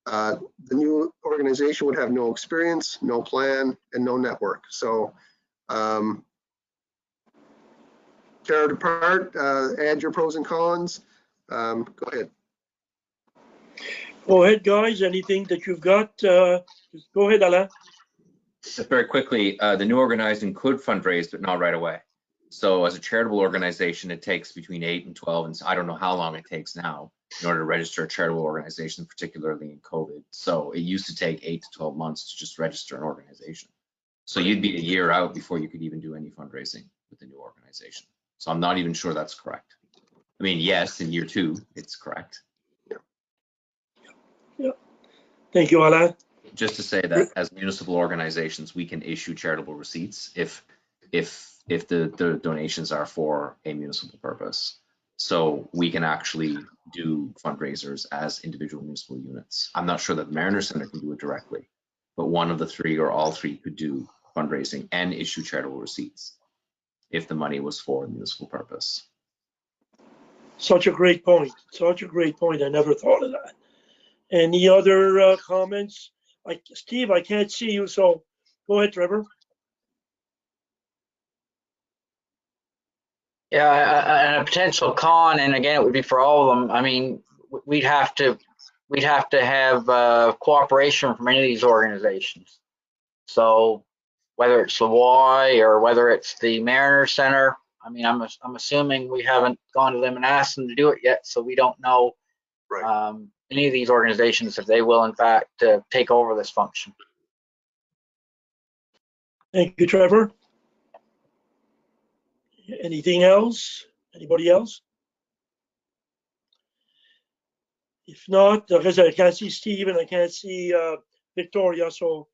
The new organization would have no experience, no plan, and no network. So, tear it apart, add your pros and cons. Go ahead. Go ahead, guys. Anything that you've got? Go ahead, Alain. Just very quickly, the new organizing could fundraise, but not right away. So as a charitable organization, it takes between 8 and 12, and I don't know how long it takes now in order to register a charitable organization, particularly in COVID. So it used to take 8 to 12 months to just register an organization. So you'd be a year out before you could even do any fundraising with the new organization. So I'm not even sure that's correct. I mean, yes, in year 2, it's correct. Yeah. Thank you, Alain. Just to say that as municipal organizations, we can issue charitable receipts if the donations are for a municipal purpose. So we can actually do fundraisers as individual municipal units. I'm not sure that the Mariner Center can do it directly, but one of the 3 or all 3 could do fundraising and issue charitable receipts if the money was for a municipal purpose. Such a great point. Such a great point. I never thought of that. Any other comments? Steve, I can't see you, so go ahead, Trevor. Yeah, and a potential con, and again, it would be for all of them. I mean, we'd have to have cooperation from any of these organizations. So whether it's the Y or whether it's the Mariner Center, I mean, I'm assuming we haven't gone to them and asked them to do it yet, so we don't know any of these organizations if they will in fact take over this function. Thank you, Trevor. Anything else? Anybody else? If not, because I can't see Steve and I can't see Victoria, so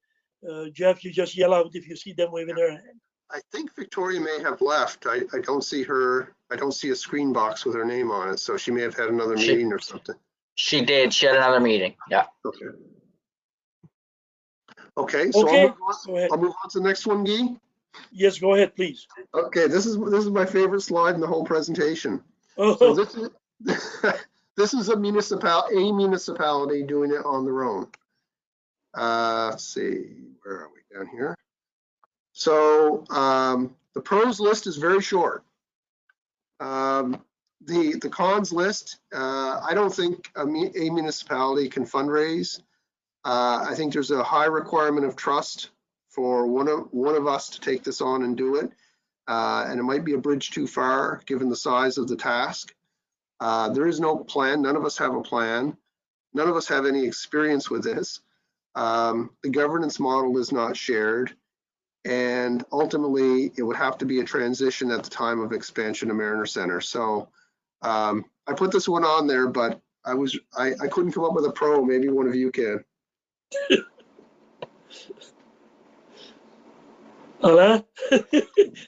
Jeff, you just yell out if you see them waving their hand. I think Victoria may have left. I don't see her. I don't see a screen box with her name on it, so she may have had another meeting or something. She did. She had another meeting. Yeah. Okay. Okay, so Okay, I'll go ahead. move on to the next one, Guy. Yes, go ahead, please. Okay, this is my favorite slide in the whole presentation. So Oh, this is this is a municipality doing it on their own. Let's see, where are we down here? So the pros list is very short. The cons list, I don't think a municipality can fundraise. I think there's a high requirement of trust for one of us to take this on and do it. And it might be a bridge too far given the size of the task. There is no plan. None of us have a plan. None of us have any experience with this. The governance model is not shared. And ultimately, it would have to be a transition at the time of expansion of Mariner Center. So I put this one on there, but I couldn't come up with a pro. Maybe one of you can. Alain?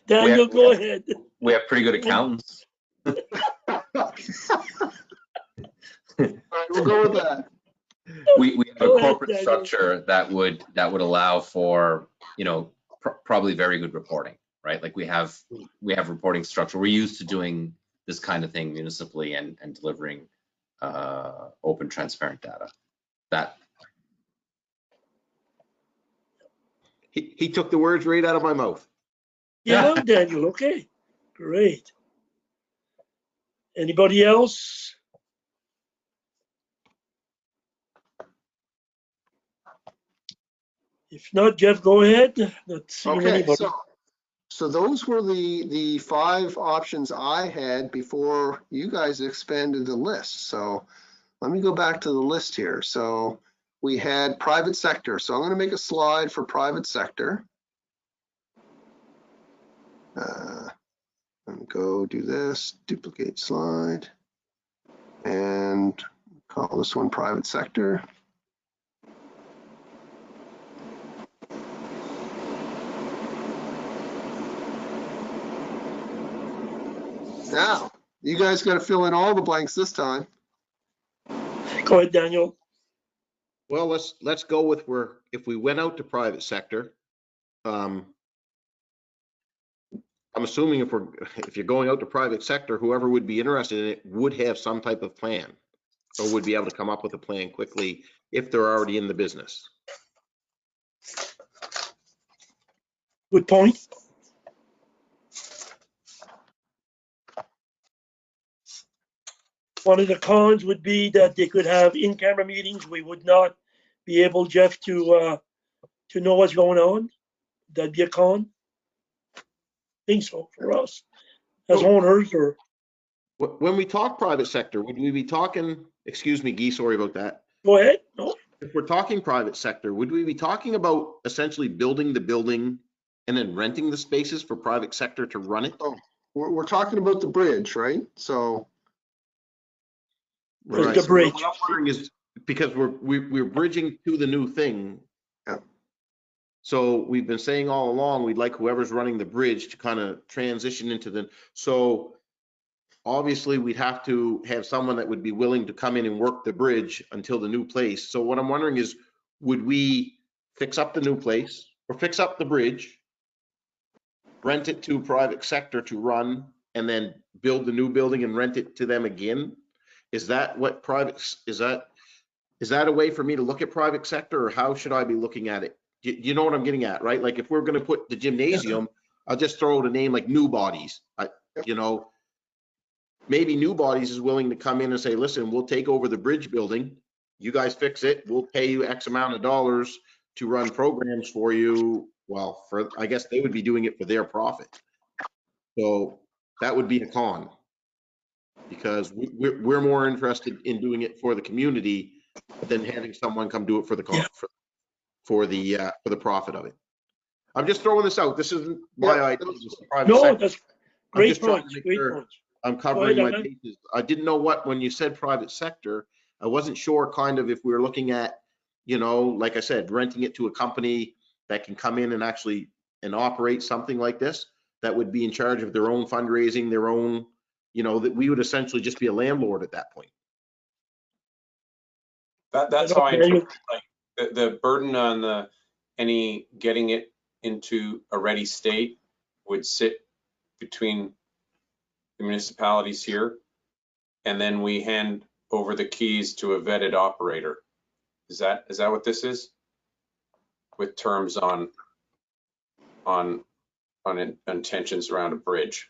Daniel, go ahead. We have pretty good accountants. All right, we'll go with that. We have Go a ahead, corporate Daniel. structure that would allow for, you know, probably very good reporting, right? Like we have reporting structure. We're used to doing this kind of thing municipally and delivering open, transparent data. That He took the words right out of my mouth. Yeah, Daniel, okay, great. Anybody else? If not, Jeff, go ahead. Not seeing Okay, anybody. so those were the 5 options I had before you guys expanded the list. So let me go back to the list here. So we had private sector. So I'm going to make a slide for private sector. And go do this, duplicate slide, and call this one private sector. Now, you guys got to fill in all the blanks this time. Go ahead, Daniel. Well, let's go with where, if we went out to private sector, I'm assuming if you're going out to private sector, whoever would be interested in it would have some type of plan or would be able to come up with a plan quickly if they're already in the business. Good point. One of the cons would be that they could have in-camera meetings. We would not be able, Jeff, to know what's going on. That'd be a con. Think so for us as owners, or When we talk private sector, would we be talking, excuse me, Guy, sorry about that. go ahead. No, If we're talking private sector, would we be talking about essentially building the building and then renting the spaces for private sector to run it? Oh, we're talking about the bridge, right? So Right. The bridge. What I'm wondering is, because we're bridging to the new thing. Yeah. So we've been saying all along, we'd like whoever's running the bridge to kind of transition into the, so obviously we'd have to have someone that would be willing to come in and work the bridge until the new place. So what I'm wondering is, would we fix up the new place or fix up the bridge, rent it to private sector to run, and then build the new building and rent it to them again? Is that what is that a way for me to look at private sector, or how should I be looking at it? You know what I'm getting at, right? Like if we're going to put the gymnasium, I'll just throw out a name like New Bodies. You know, maybe New Bodies is willing to come in and say, listen, we'll take over the bridge building. You guys fix it. We'll pay you X amount of dollars to run programs for you. Well, I guess they would be doing it for their profit. So that would be a con, because we're more interested in doing it for the community than having someone come do it for the for the profit of it. I'm just throwing this out. This isn't my idea. This is private No, sector. that's I'm great just trying to points. make Great sure points. I'm covering Go ahead, my Alan. bases. I didn't know when you said private sector, I wasn't sure kind of if we were looking at, you know, like I said, renting it to a company that can come in and actually and operate something like this, that would be in charge of their own fundraising, their own, you know, that we would essentially just be a landlord at that point. That's how I interpret, like, the burden on any getting it into a ready state would sit between the municipalities here, and then we hand over the keys to a vetted operator. Is that what this is? With terms on intentions around a bridge.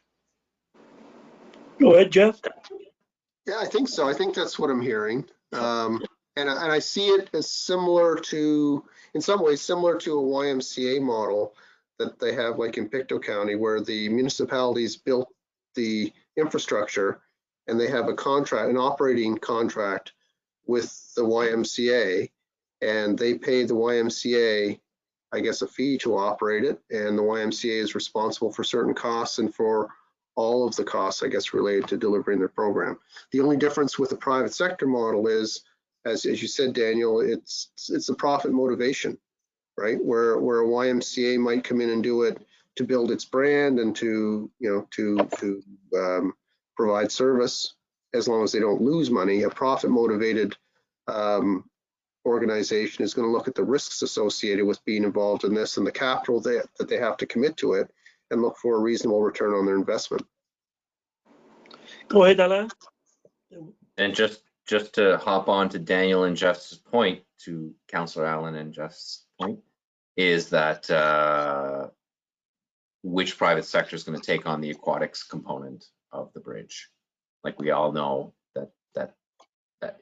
Go ahead, Jeff. Yeah, I think so. I think that's what I'm hearing. And I see it as similar to, in some ways, similar to a YMCA model that they have like in Pictou County, where the municipalities built the infrastructure and they have a contract, an operating contract with the YMCA, and they pay the YMCA, I guess, a fee to operate it, and the YMCA is responsible for certain costs and for all of the costs, I guess, related to delivering their program. The only difference with the private sector model is, as you said, Daniel, it's a profit motivation, right? Where a YMCA might come in and do it to build its brand and to, you know, to provide service, as long as they don't lose money. A profit motivated organization is going to look at the risks associated with being involved in this and the capital that they have to commit to it, and look for a reasonable return on their investment. Go ahead, Alain. And just to hop on to Daniel and Jeff's point, to Councillor Allen and Jeff's point, is that which private sector is going to take on the aquatics component of the bridge? Like, we all know that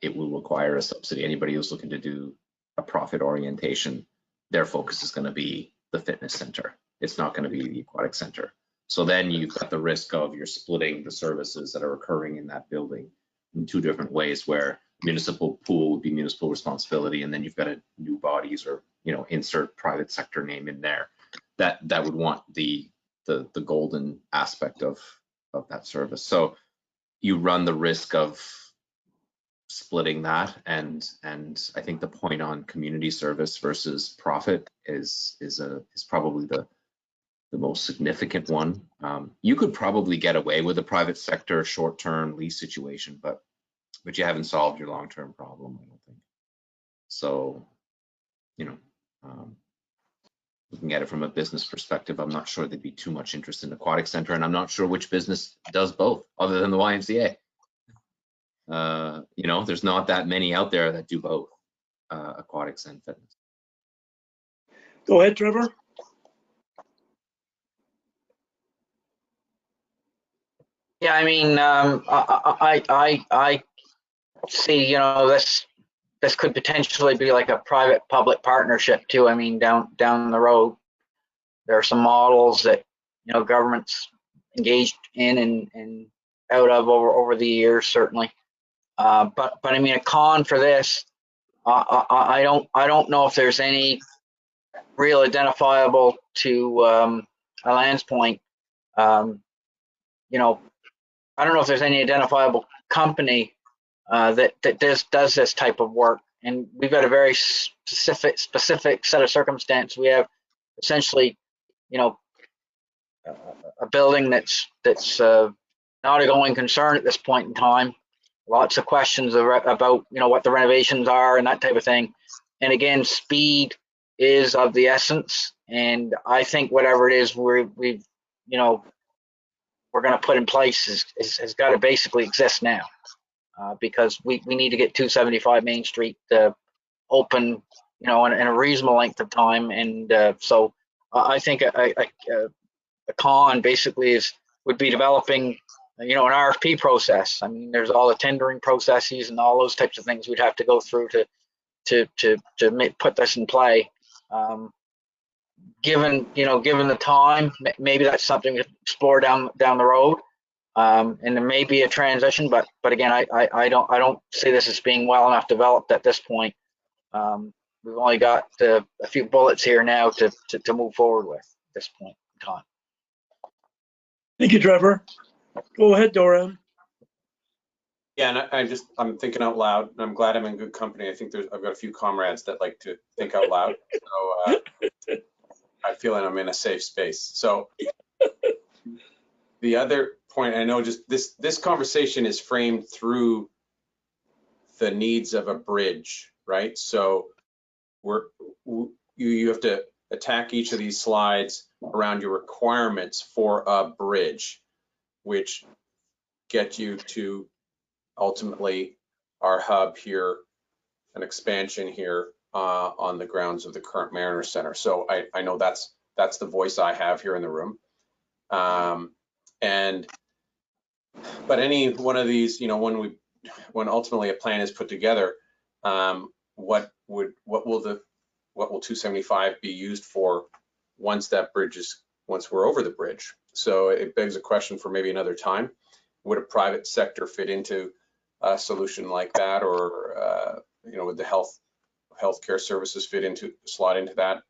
it will require a subsidy. Anybody who's looking to do a profit orientation, their focus is going to be the fitness center. It's not going to be the aquatic center. So then you've got the risk of you're splitting the services that are occurring in that building in two different ways, where municipal pool would be municipal responsibility, and then you've got a new bodies, or, you know, insert private sector name in there, that would want the golden aspect of that service. So you run the risk of splitting that, and I think the point on community service versus profit is probably the most significant one. You could probably get away with a private sector short-term lease situation, but you haven't solved your long-term problem, I don't think. So, you know, looking at it from a business perspective, I'm not sure there'd be too much interest in aquatic center, and I'm not sure which business does both other than the YMCA. You know, there's not that many out there that do both, aquatics and fitness. Go ahead, Trevor. Yeah, I mean, I see, you know, this could potentially be like a private-public partnership too. I mean, down the road, there are some models that, you know, governments engaged in and out of over the years, certainly. But I mean, a con for this, I don't know if there's any real identifiable, to Alain's point. You know, I don't know if there's any identifiable company that does this type of work, and we've got a very specific set of circumstances. We have essentially, you know, a building that's not a going concern at this point in time. Lots of questions about, you know, what the renovations are and that type of thing. And again, speed is of the essence. And I think whatever it is we're going to put in place has got to basically exist now, because we need to get 275 Main Street open, you know, in a reasonable length of time. And so I think a con basically would be developing, you know, an RFP process. I mean, there's all the tendering processes and all those types of things we'd have to go through to put this in play. Given the time, maybe that's something to explore down the road. And there may be a transition, but again, I don't see this as being well enough developed at this point. We've only got a few bullets here now to move forward with at this point in time. Thank you, Trevor. Go ahead, Doran. Yeah, and I'm thinking out loud, and I'm glad I'm in good company. I think I've got a few comrades that like to think out loud. So I feel like I'm in a safe space. So the other point, I know just this conversation is framed through the needs of a bridge, right? So you have to attack each of these slides around your requirements for a bridge, which get you to ultimately our hub here, an expansion here on the grounds of the current Mariner Center. So I know that's the voice I have here in the room. But any one of these, you know, when ultimately a plan is put together, what will 275 be used for once we're over the bridge? So it begs a question for maybe another time. Would a private sector fit into a solution like that, or you know, would the healthcare services slot into that,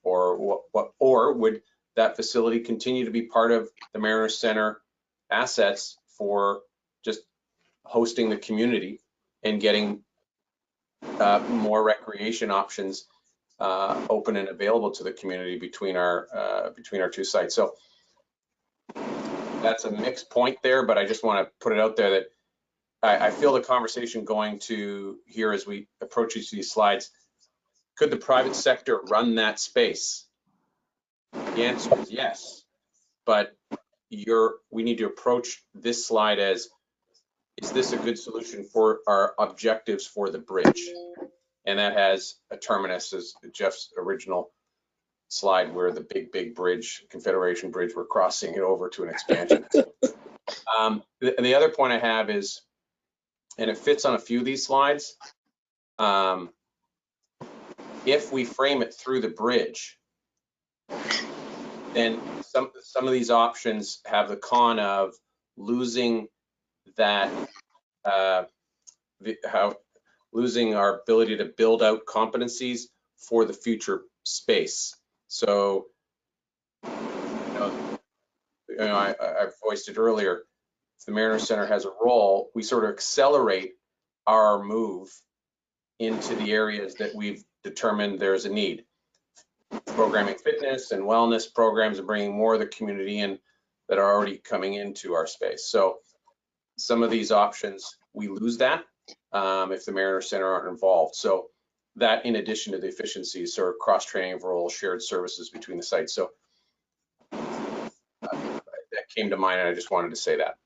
or or would that facility continue to be part of the Mariner Center assets for just hosting the community and getting more recreation options open and available to the community between our two sites? So that's a mixed point there, but I just want to put it out there that I feel the conversation going to here as we approach each of these slides. Could the private sector run that space? The answer is yes, but we need to approach this slide as, is this a good solution for our objectives for the bridge? And that has a terminus, as Jeff's original slide, where the big bridge, Confederation Bridge, we're crossing it over to an expansion. The other point I have is, and it fits on a few of these slides, if we frame it through the bridge, then some of these options have the con of losing that, losing our ability to build out competencies for the future space. So, I voiced it earlier. If the Mariner Center has a role, we sort of accelerate our move into the areas that we've determined there's a need. Programming fitness and wellness programs and bringing more of the community in that are already coming into our space. So some of these options, we lose that if the Mariner Center aren't involved. So that, in addition to the efficiencies, sort of cross-training of roles, shared services between the sites. So that came to mind, and I just wanted to say that.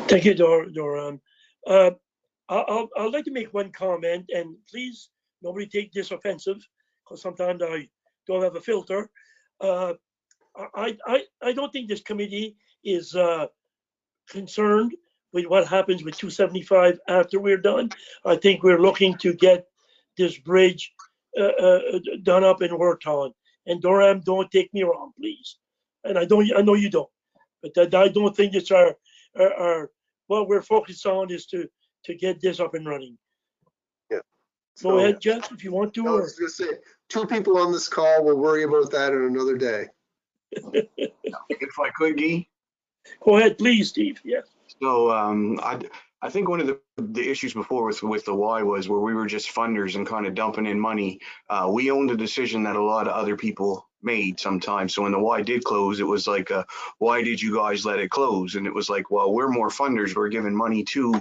Thank you, Doran. I'd like to make one comment, and please, nobody take this offensive, because sometimes I don't have a filter. I don't think this committee is concerned with what happens with 275 after we're done. I think we're looking to get this bridge done up and worked on. And Doran, don't take me wrong, please. And I know you don't, but I don't think it's our what we're focused on is to get this up and running. Yeah. Go ahead, Jeff, if you want to. I was going to say, 2 people on this call will worry about that in another day. If I could, Guy. Go ahead, please, Steve. Yes. So I think one of the issues before with the Y was where we were just funders and kind of dumping in money. We owned a decision that a lot of other people made sometimes. So when the Y did close, it was like, why did you guys let it close? And it was like, well, we're more funders. We're giving money to,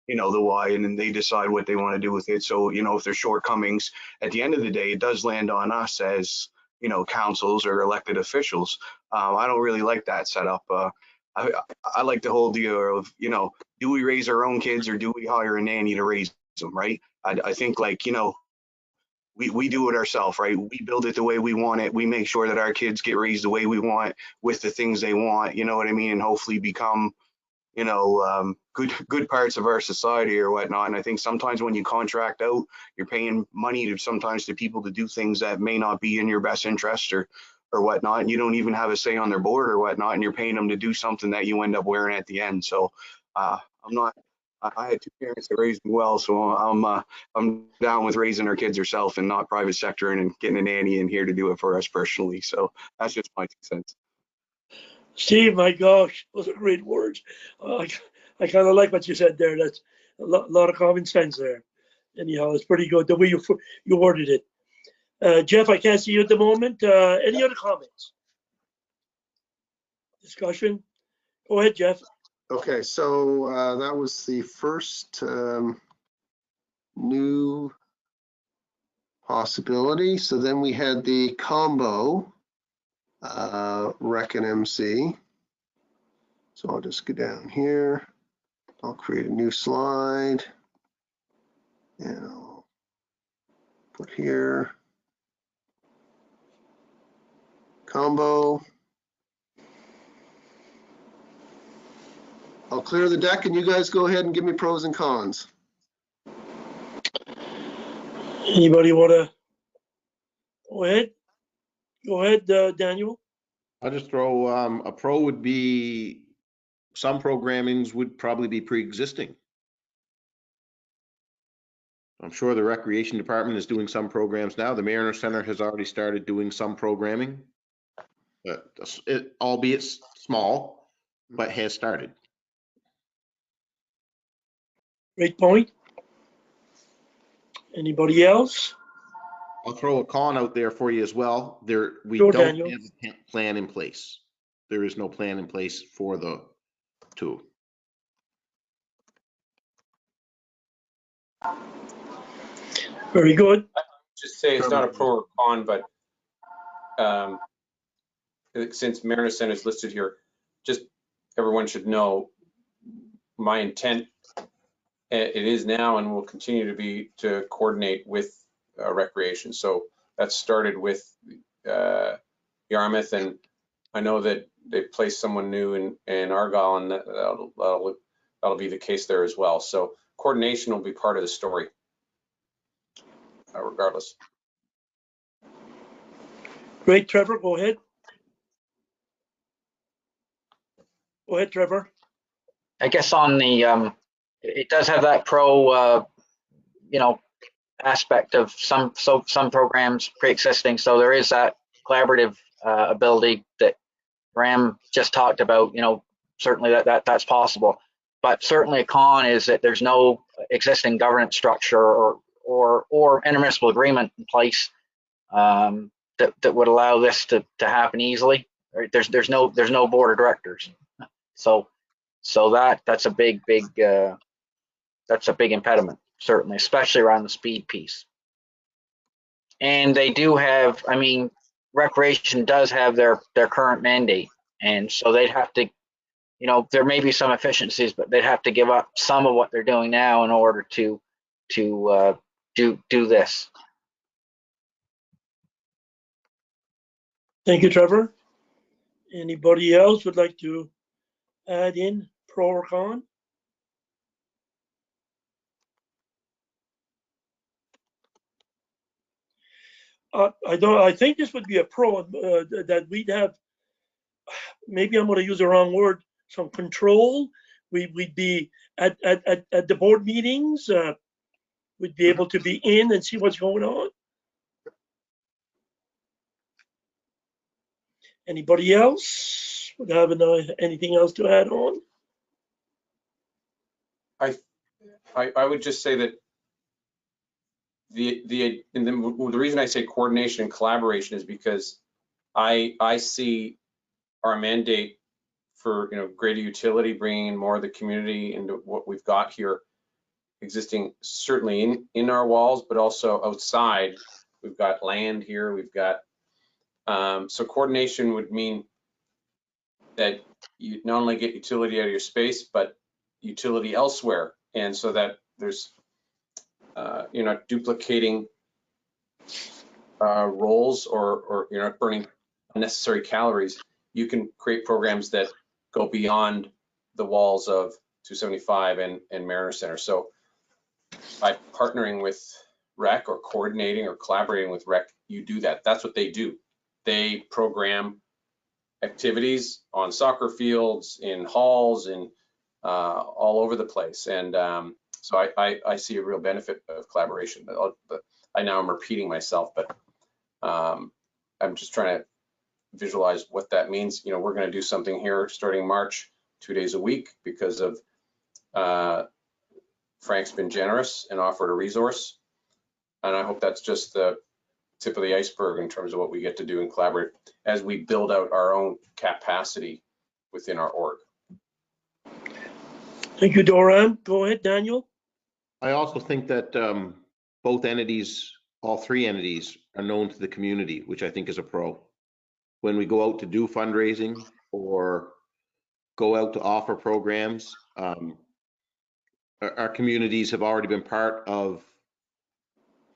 you know, the Y, and then they decide what they want to do with it. So, you know, if there's shortcomings, at the end of the day, it does land on us as, you know, councils or elected officials. I don't really like that setup. I like the whole deal of, you know, do we raise our own kids or do we hire a nanny to raise them, right? I think, like, you know, we do it ourselves, right? We build it the way we want it. We make sure that our kids get raised the way we want with the things they want, you know what I mean? And hopefully become, you know, good parts of our society or whatnot. And I think sometimes when you contract out, you're paying money to people to do things that may not be in your best interest or whatnot, and you don't even have a say on their board or whatnot, and you're paying them to do something that you end up wearing at the end. So I had 2 parents that raised me well, so I'm down with raising our kids ourselves and not private sector and getting a nanny in here to do it for us personally. So that's just my 2 cents. Steve, my gosh, those are great words. I kind of like what you said there. That's a lot of common sense there. Anyhow, it's pretty good the way you worded it. Jeff, I can't see you at the moment. Any other comments? Discussion? Go ahead, Jeff. Okay, so that was the first new possibility. So then we had the combo rec and MC. So I'll just go down here. I'll create a new slide and I'll put here combo. I'll clear the deck and you guys go ahead and give me pros and cons. Anybody want to go ahead? Go ahead, Daniel. I'll just throw, a pro would be, some programmings would probably be pre-existing. I'm sure the recreation department is doing some programs now. The Mariner Center has already started doing some programming. Albeit small, but has started. Great point. Anybody else? I'll throw a con out there for you as well. We Sure, don't Daniel. have a plan in place. There is no plan in place for the two. Very good. Just say it's not a pro or con, but since Mariner Center is listed here, just everyone should know my intent, it is now and will continue to be, to coordinate with recreation. So that started with Yarmouth, and I know that they've placed someone new in Argyle, and that'll be the case there as well. So coordination will be part of the story, regardless. Great, Trevor, go ahead. Go ahead, Trevor. I guess on the, it does have that pro, aspect of some programs pre-existing. So there is that collaborative ability that Graham just talked about. Certainly that's possible. But certainly a con is that there's no existing governance structure or intermunicipal agreement in place that would allow this to happen easily. Right? There's no board of directors. So that's a big impediment, certainly, especially around the speed piece. And they do have, recreation does have their current mandate, and so they'd have to, there may be some efficiencies, but they'd have to give up some of what they're doing now in order to do this. Thank you, Trevor. Anybody else would like to add in pro or con? I think this would be a pro, that we'd have, maybe I'm going to use the wrong word, some control. We'd be at the board meetings. We'd be able to be in and see what's going on. Anybody else would have anything else to add on? I would just say that the reason I say coordination and collaboration is because I see our mandate for greater utility, bringing in more of the community into what we've got here, existing certainly in our walls, but also outside. We've got land here. We've got so coordination would mean that you not only get utility out of your space, but utility elsewhere, and so that there's you're not duplicating roles or you're not burning unnecessary calories. You can create programs that go beyond the walls of 275 and Mariner Center. So by partnering with Rec or coordinating or collaborating with Rec, you do that. That's what they do. They program activities on soccer fields, in halls, and all over the place. And so I see a real benefit of collaboration. But I now am repeating myself, but I'm just trying to visualize what that means. We're going to do something here starting March, 2 days a week, because of Frank's been generous and offered a resource. And I hope that's just the tip of the iceberg in terms of what we get to do and collaborate as we build out our own capacity within our org. Thank you, Doran. Go ahead, Daniel. I also think that both entities, all three entities, are known to the community, which I think is a pro. When we go out to do fundraising or go out to offer programs, our communities have already been part of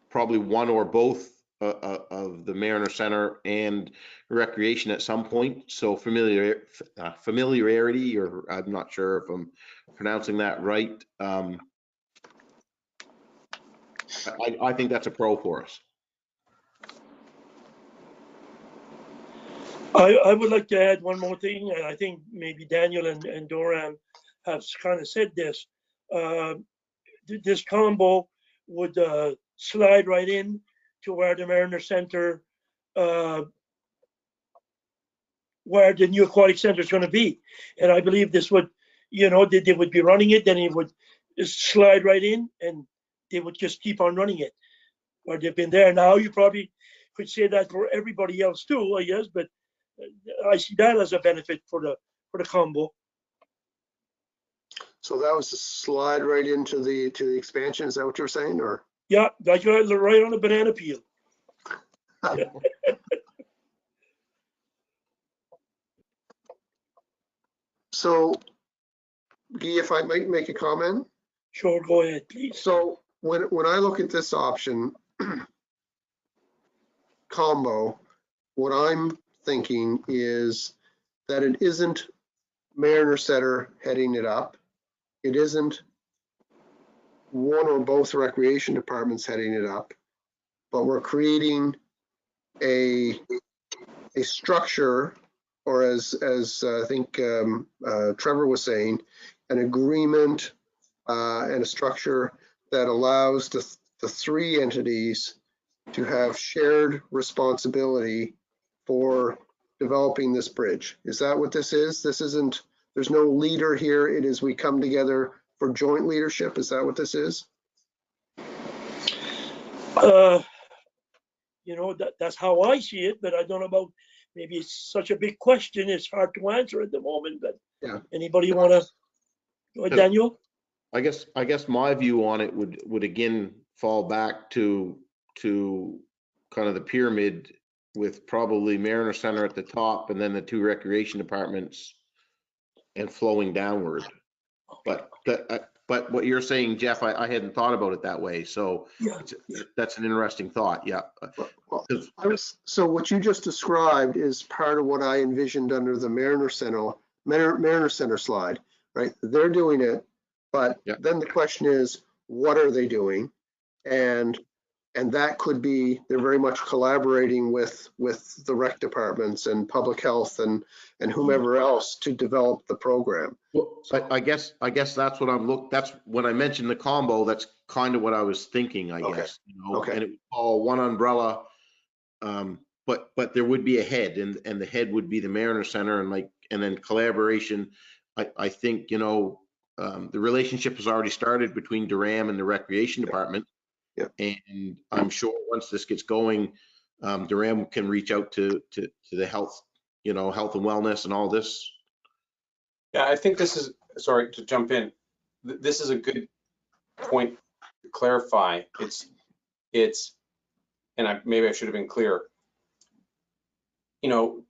probably one or both of the Mariner Center and recreation at some point. So familiarity, or I'm not sure if I'm pronouncing that right. I think that's a pro for us. I would like to add one more thing, and I think maybe Daniel and Doran have kind of said this. This combo would slide right in to where the Mariner Center, where the new aquatic center is going to be. And I believe this would, they would be running it, then it would just slide right in, and they would just keep on running it. Where they've been there now, you probably could say that for everybody else too, I guess, but I see that as a benefit for the combo. So that was to slide right into the expansion. Is that what you're saying, or? Yeah, like you're right on a banana peel. So, Guy, if I might make a comment? Sure, go ahead, please. So when I look at this option, combo, what I'm thinking is that it isn't Mariner Center heading it up. It isn't one or both recreation departments heading it up, but we're creating a structure, or as I think Trevor was saying, an agreement and a structure that allows the three entities to have shared responsibility for developing this bridge. Is that what this is? This isn't, there's no leader here. It is we come together for joint leadership. Is that what this is? That's how I see it, but I don't know about, maybe it's such a big question. It's hard to answer at the moment, but yeah. Anybody want to go ahead, Daniel? I guess my view on it would again fall back to kind of the pyramid, with probably Mariner Center at the top and then the two recreation departments and flowing downward. But what you're saying, Jeff, I hadn't thought about it that way. So Yeah. That's an interesting thought. Yeah. So what you just described is part of what I envisioned under the Mariner Center slide, right? They're doing it, but then the question is, what are they doing? And that could be, they're very much collaborating with the rec departments and public health and whomever else to develop the program. Well, I guess that's what that's when I mentioned the combo, that's kind of what I was thinking, I guess. Okay. And it would fall one umbrella, but there would be a head, and the head would be the Mariner Center, and then collaboration. I think, the relationship has already started between Durham and the recreation department. Yeah. And I'm sure once this gets going, Durham can reach out to the health, health and wellness and all this. Yeah, I think this is, sorry to jump in, this is a good point to clarify. And maybe I should have been clear. To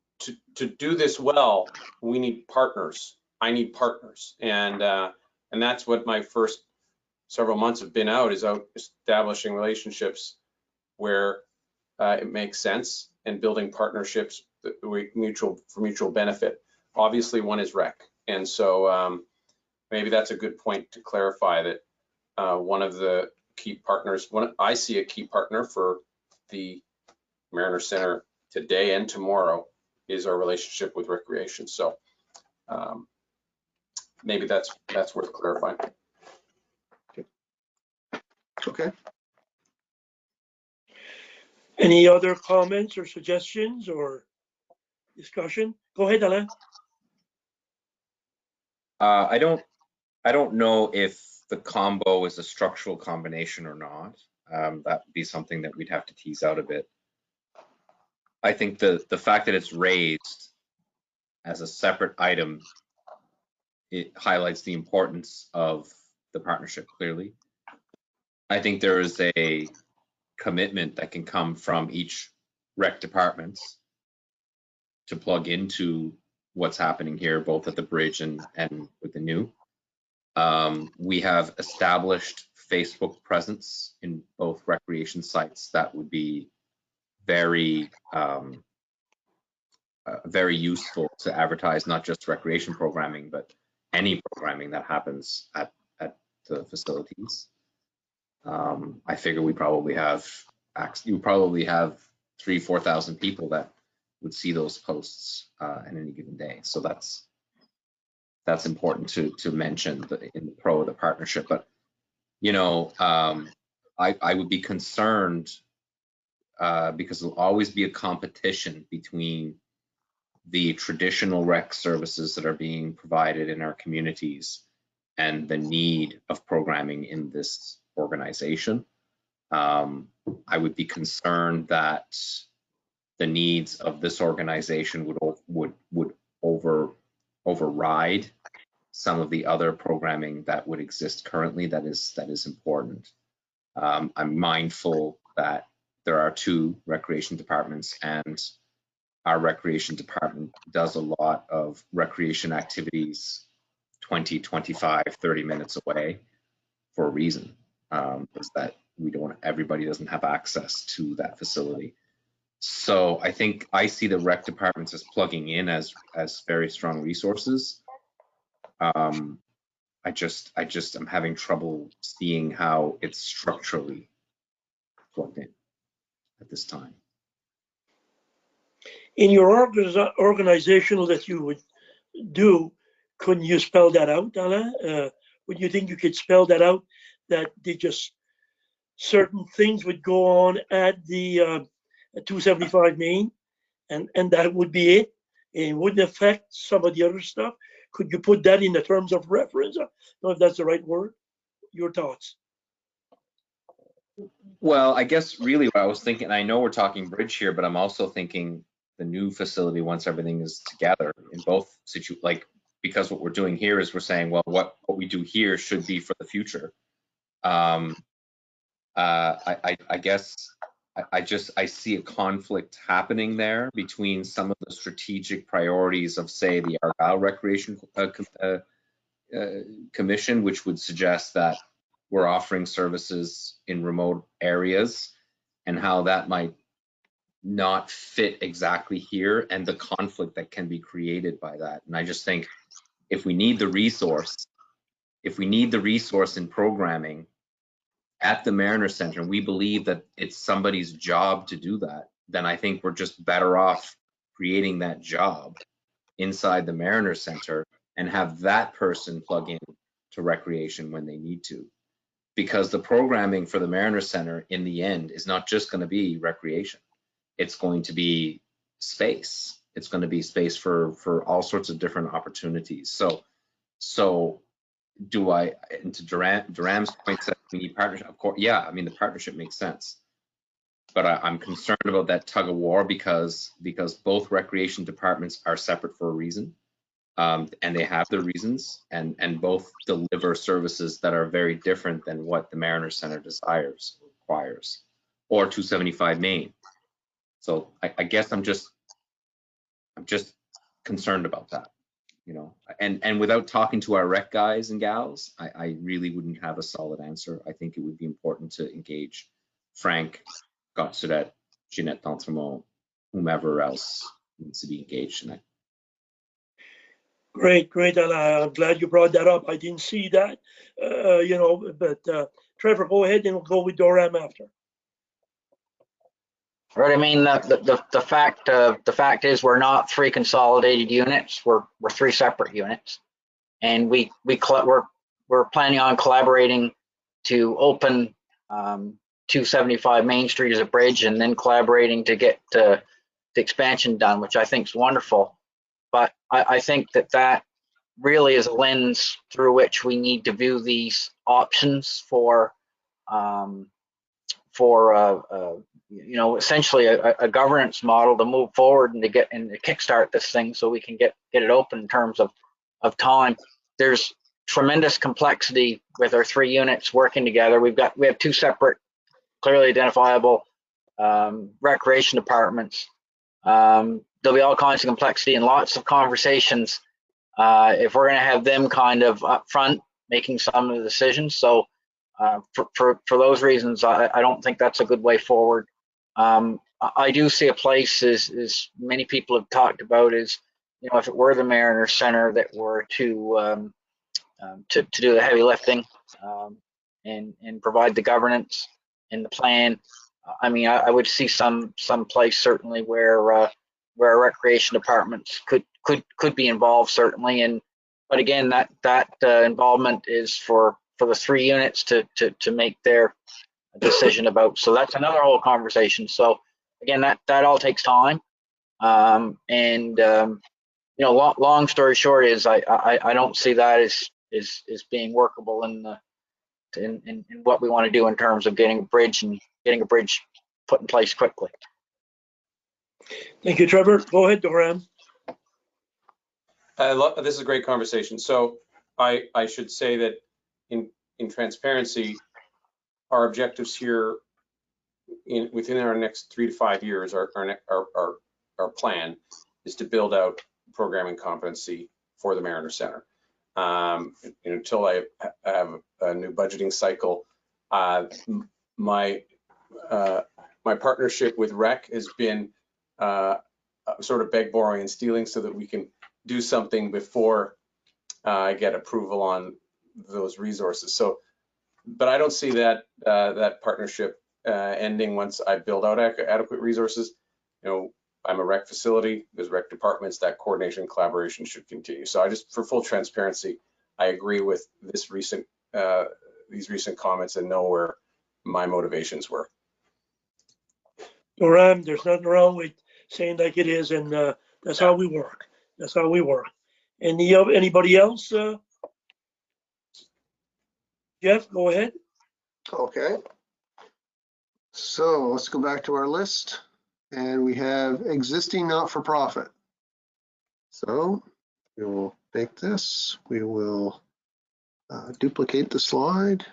do this well, we need partners. I need partners, and that's what my first several months have been out establishing relationships where it makes sense, and building partnerships for mutual benefit. Obviously, one is rec, and so maybe that's a good point to clarify that one of the key partners, I see a key partner for the Mariner Center today and tomorrow, is our relationship with recreation. So maybe that's worth clarifying. Okay. Any other comments or suggestions or discussion? Go ahead, Alain. I don't know if the combo is a structural combination or not. That would be something that we'd have to tease out a bit. I think the fact that it's raised as a separate item, it highlights the importance of the partnership clearly. I think there is a commitment that can come from each rec departments to plug into what's happening here, both at the bridge and with the new. We have established Facebook presence in both recreation sites that would be very, very useful to advertise not just recreation programming, but any programming that happens at the facilities. I figure we probably have, you probably have 3,000-4,000 people that would see those posts in any given day. So that's important to mention in the pro of the partnership. But you know, I would be concerned because there'll always be a competition between the traditional rec services that are being provided in our communities and the need of programming in this organization. I would be concerned that the needs of this organization would override some of the other programming that would exist currently that is important. I'm mindful that there are 2 recreation departments, and our recreation department does a lot of recreation activities 20, 25, 30 minutes away for a reason. Is that everybody doesn't have access to that facility. So I think I see the rec departments as plugging in as very strong resources. I just am having trouble seeing how it's structurally plugged in at this time. In your organizational that you would do, couldn't you spell that out, Alain? Would you think you could spell that out, that they just certain things would go on at the 275 Main, and that would be it? It wouldn't affect some of the other stuff? Could you put that in the terms of reference? I don't know if that's the right word. Your thoughts? Well, I guess really what I was thinking, I know we're talking bridge here, but I'm also thinking the new facility once everything is together in both because what we're doing here is we're saying, well, what we do here should be for the future. I guess I see a conflict happening there between some of the strategic priorities of, say, the Argyle Recreation Commission, which would suggest that we're offering services in remote areas, and how that might not fit exactly here, and the conflict that can be created by that. And I just think if we need the resource in programming at the Mariner Center, and we believe that it's somebody's job to do that, then I think we're just better off creating that job inside the Mariner Center and have that person plug in to recreation when they need to. Because the programming for the Mariner Center in the end is not just going to be recreation. It's going to be space. It's going to be space for all sorts of different opportunities. So do I, and to Duram's point, that we need partnership, of course, yeah, I mean, the partnership makes sense. But I'm concerned about that tug of war because both recreation departments are separate for a reason. And they have the reasons, and both deliver services that are very different than what the Mariner Center requires, or 275 Main. So I guess I'm just concerned about that, you know. And without talking to our rec guys and gals, I really wouldn't have a solid answer. I think it would be important to engage Frank, Scott Sudet, Jeanette D'Entremont, whomever else needs to be engaged in it. Great, and I'm glad you brought that up. I didn't see that, you know, but Trevor, go ahead and we'll go with Doram after. Right. I mean, the fact is we're not 3 consolidated units. We're 3 separate units, and we're planning on collaborating to open 275 Main Street as a bridge, and then collaborating to get the expansion done, which I think is wonderful. But I think that really is a lens through which we need to view these options for essentially a governance model to move forward and to kickstart this thing so we can get it open in terms of time. There's tremendous complexity with our 3 units working together. We have 2 separate, clearly identifiable recreation departments. There'll be all kinds of complexity and lots of conversations if we're going to have them kind of up front making some of the decisions. So for those reasons, I don't think that's a good way forward. I do see a place, as many people have talked about, is, if it were the Mariner Center that were to do the heavy lifting and provide the governance and the plan. I would see some place certainly where our recreation departments could be involved, certainly. But again, that involvement is for the 3 units to make their decision about. So that's another whole conversation. So again, that all takes time. Long story short is I don't see that as being workable in what we want to do in terms of getting a bridge put in place quickly. Thank you, Trevor. Go ahead, Doran. This is a great conversation. So I should say that in transparency, our objectives here within our next 3 to 5 years, our plan is to build out programming competency for the Mariner Center. Until I have a new budgeting cycle, my partnership with REC has been sort of beg, borrowing, and stealing so that we can do something before I get approval on those resources. So, but I don't see that partnership ending once I build out adequate resources. I'm a REC facility, there's REC departments, that coordination and collaboration should continue. So for full transparency, I agree with these recent comments and know where my motivations were. Doran, there's nothing wrong with saying like it is, and that's how we work. That's how we work. Anybody else? Jeff, go ahead. Okay. So let's go back to our list, and we have existing not-for-profit. So we will take this, we will duplicate the slide,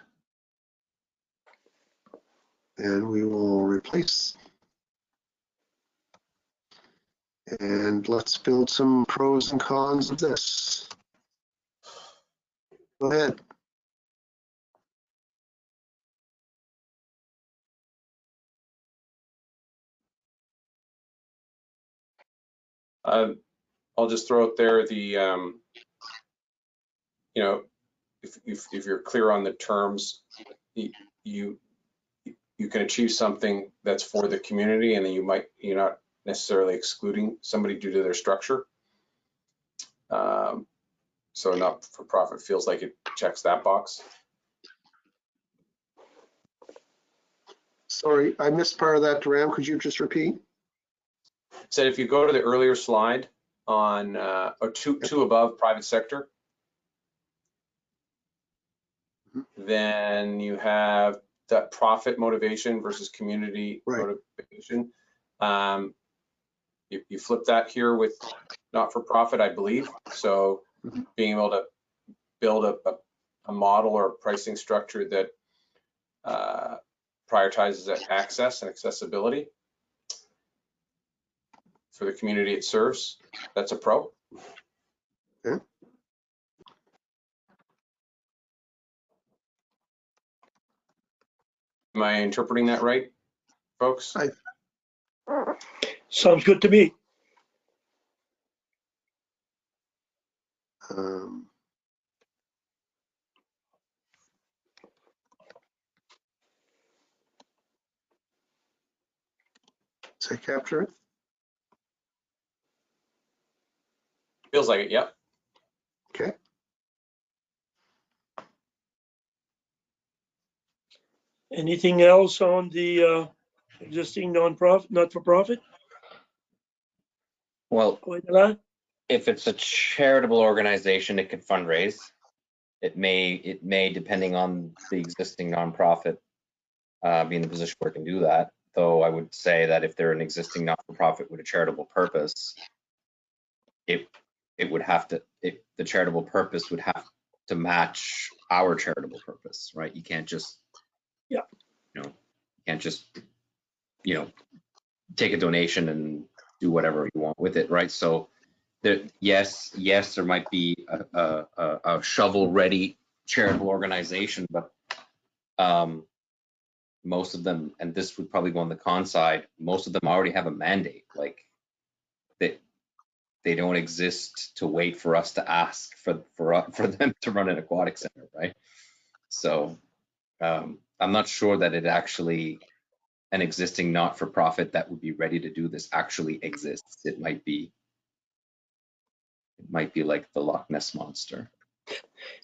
and we will replace. And let's build some pros and cons of this. Go ahead. I'll just throw out there if you're clear on the terms, you can achieve something that's for the community, and then you're not necessarily excluding somebody due to their structure. So not-for-profit feels like it checks that box. Sorry, I missed part of that, Duran. Could you just repeat? Said if you go to the earlier slide on or two above private sector, then you have that profit motivation versus community motivation. You flip that here with not-for-profit, I believe. So being able to build a model or a pricing structure that prioritizes access and accessibility for the community it serves, that's a pro. Okay. Am I interpreting that right, folks? Sounds good to me. Does that capture it? Feels like it, yep. Okay. Anything else on the existing not-for-profit? Well, Go ahead, Alain. if it's a charitable organization, it could fundraise. It may, depending on the existing nonprofit, be in the position where it can do that. Though I would say that if they're an existing not-for-profit with a charitable purpose, the charitable purpose would have to match our charitable purpose, right? You can't just, Yeah. Take a donation and do whatever you want with it, right? So yes, there might be a shovel-ready charitable organization, but most of them, and this would probably go on the con side, most of them already have a mandate. Like they don't exist to wait for us to ask for them to run an aquatic center, right? So I'm not sure that it actually, an existing not-for-profit that would be ready to do this actually exists. It might be like the Loch Ness Monster.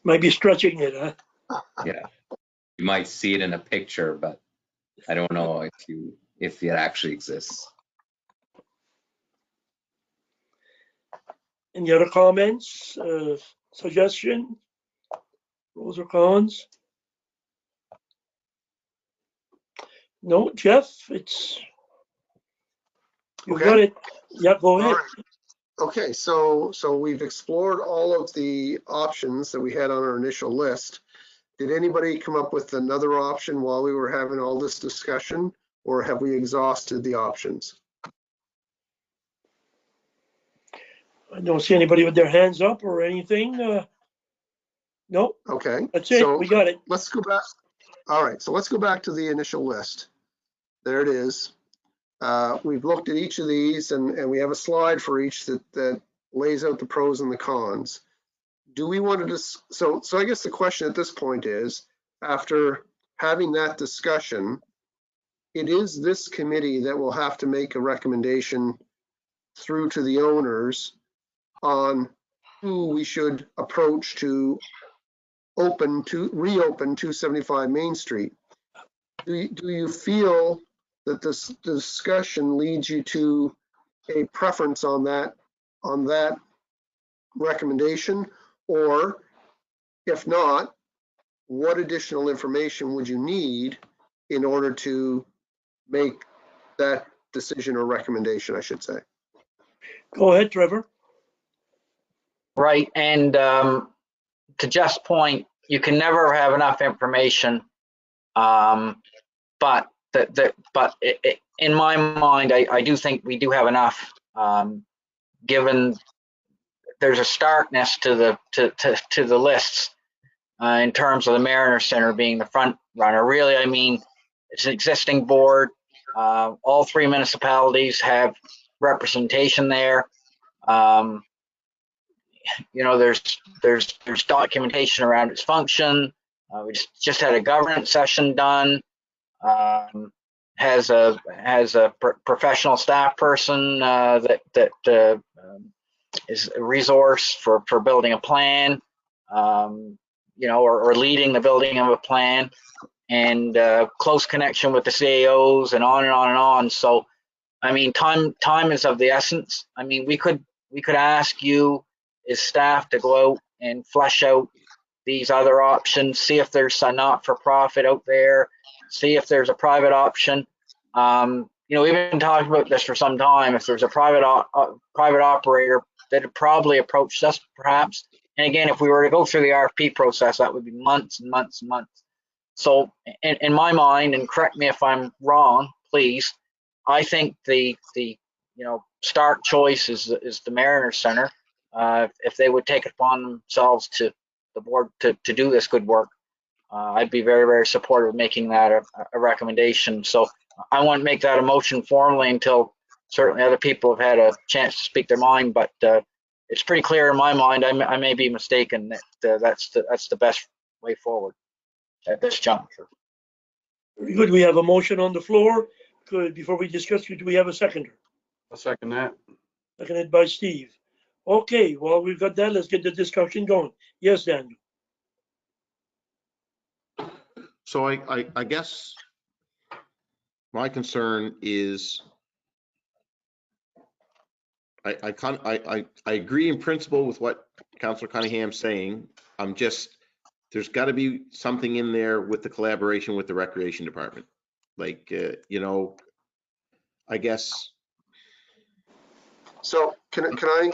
Might be stretching it, huh? Yeah, you might see it in a picture, but I don't know if it actually exists. Any other comments, suggestion, pros or cons? No, Jeff, you Okay. got it. Yeah, go All ahead. right. Okay, so we've explored all of the options that we had on our initial list. Did anybody come up with another option while we were having all this discussion, or have we exhausted the options? I don't see anybody with their hands up or anything. No, Okay. that's it. So We got it. let's go back. All right, so let's go back to the initial list. There it is. We've looked at each of these and we have a slide for each that lays out the pros and the cons. Do we want to so I guess the question at this point is, after having that discussion, it is this committee that will have to make a recommendation through to the owners on who we should approach to reopen 275 Main Street. Do you feel that this discussion leads you to a preference on that recommendation? Or if not, what additional information would you need in order to make that decision or recommendation, I should say? Go ahead, Trevor. Right, and to Jeff's point, you can never have enough information, but in my mind, I do think we do have enough, given there's a starkness to the lists in terms of the Mariner Center being the front runner. Really, I mean, it's an existing board. All three municipalities have representation there. There's documentation around its function. We just had a governance session done. Has a professional staff person that is a resource for building a plan, or leading the building of a plan, and close connection with the CAOs, and on and on and on. So, I mean, time is of the essence. I mean, we could ask you as staff to go out and flesh out these other options, see if there's a not-for-profit out there, see if there's a private option. We've been talking about this for some time. If there's a private operator that had probably approached us, perhaps. And again, if we were to go through the RFP process, that would be months and months and months. So in my mind, and correct me if I'm wrong, please, I think the start choice is the Mariner Center. If they would take it upon themselves to the board to do this good work, I'd be very, very supportive of making that a recommendation. So I won't make that a motion formally until certainly other people have had a chance to speak their mind, but it's pretty clear in my mind. I may be mistaken that that's the best way forward at this juncture. Very good. We have a motion on the floor. Good. Before we discuss, do we have a seconder? I'll second that. Seconded by Steve. Okay, well, we've got that. Let's get the discussion going. Yes, Daniel. So I guess my concern is I agree in principle with what Councillor Cunningham's saying. There's got to be something in there with the collaboration with the Recreation Department. Like, you know, I guess, So can I,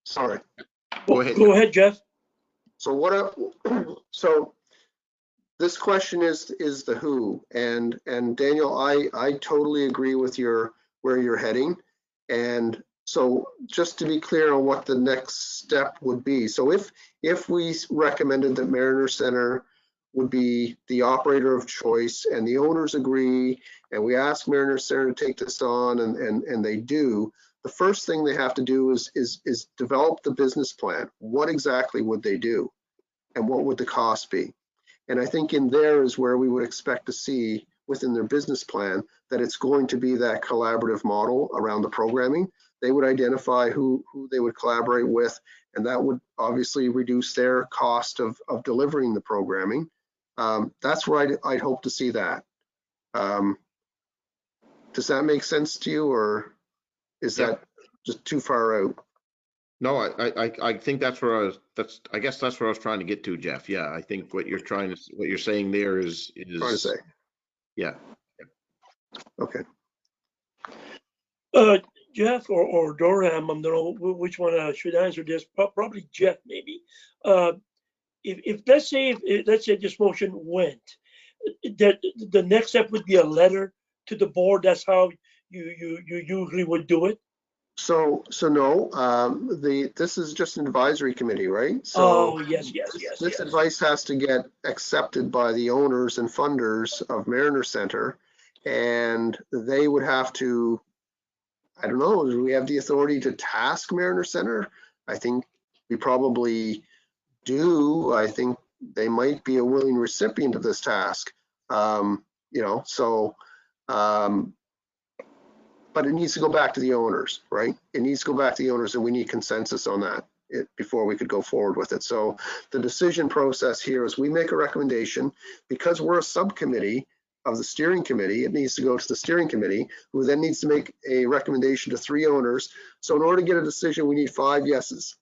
sorry. go ahead. Go ahead, Jeff. So so this question is the who, and Daniel, I totally agree with where you're heading. And so just to be clear on what the next step would be. So if we recommended that Mariner Center would be the operator of choice and the owners agree, and we ask Mariner Center to take this on and they do, the first thing they have to do is develop the business plan. What exactly would they do? And what would the cost be? And I think in there is where we would expect to see within their business plan that it's going to be that collaborative model around the programming. They would identify who they would collaborate with, and that would obviously reduce their cost of delivering the programming. That's where I'd hope to see that. Does that make sense to you, or is that just too far out? No, I think that's where I guess that's where I was trying to get to, Jeff. Yeah, I think what you're saying there is Trying to say. Yeah. Okay. Jeff or Dorham, I don't know which one should answer this. Probably Jeff, maybe. If let's say this motion went, that the next step would be a letter to the board. That's how you usually would do it. So no, this is just an advisory committee, right? So, oh, yes. This advice has to get accepted by the owners and funders of Mariner Center, and they would have to, I don't know, do we have the authority to task Mariner Center? I think we probably do. I think they might be a willing recipient of this task. But it needs to go back to the owners, right? It needs to go back to the owners, and we need consensus on that before we could go forward with it. So the decision process here is we make a recommendation. Because we're a subcommittee of the steering committee, it needs to go to the steering committee, who then needs to make a recommendation to 3 owners. So in order to get a decision, we need 5 yeses.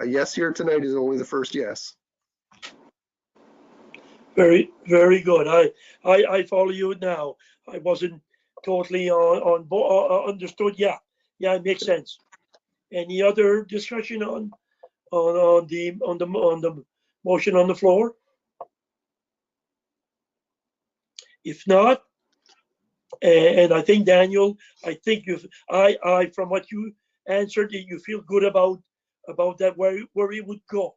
A yes here tonight is only the first yes. Very, very good. I follow you now. I wasn't totally understood. Yeah, it makes sense. Any other discussion on the motion on the floor? If not, and I think Daniel, I think from what you answered, you feel good about that where it would go.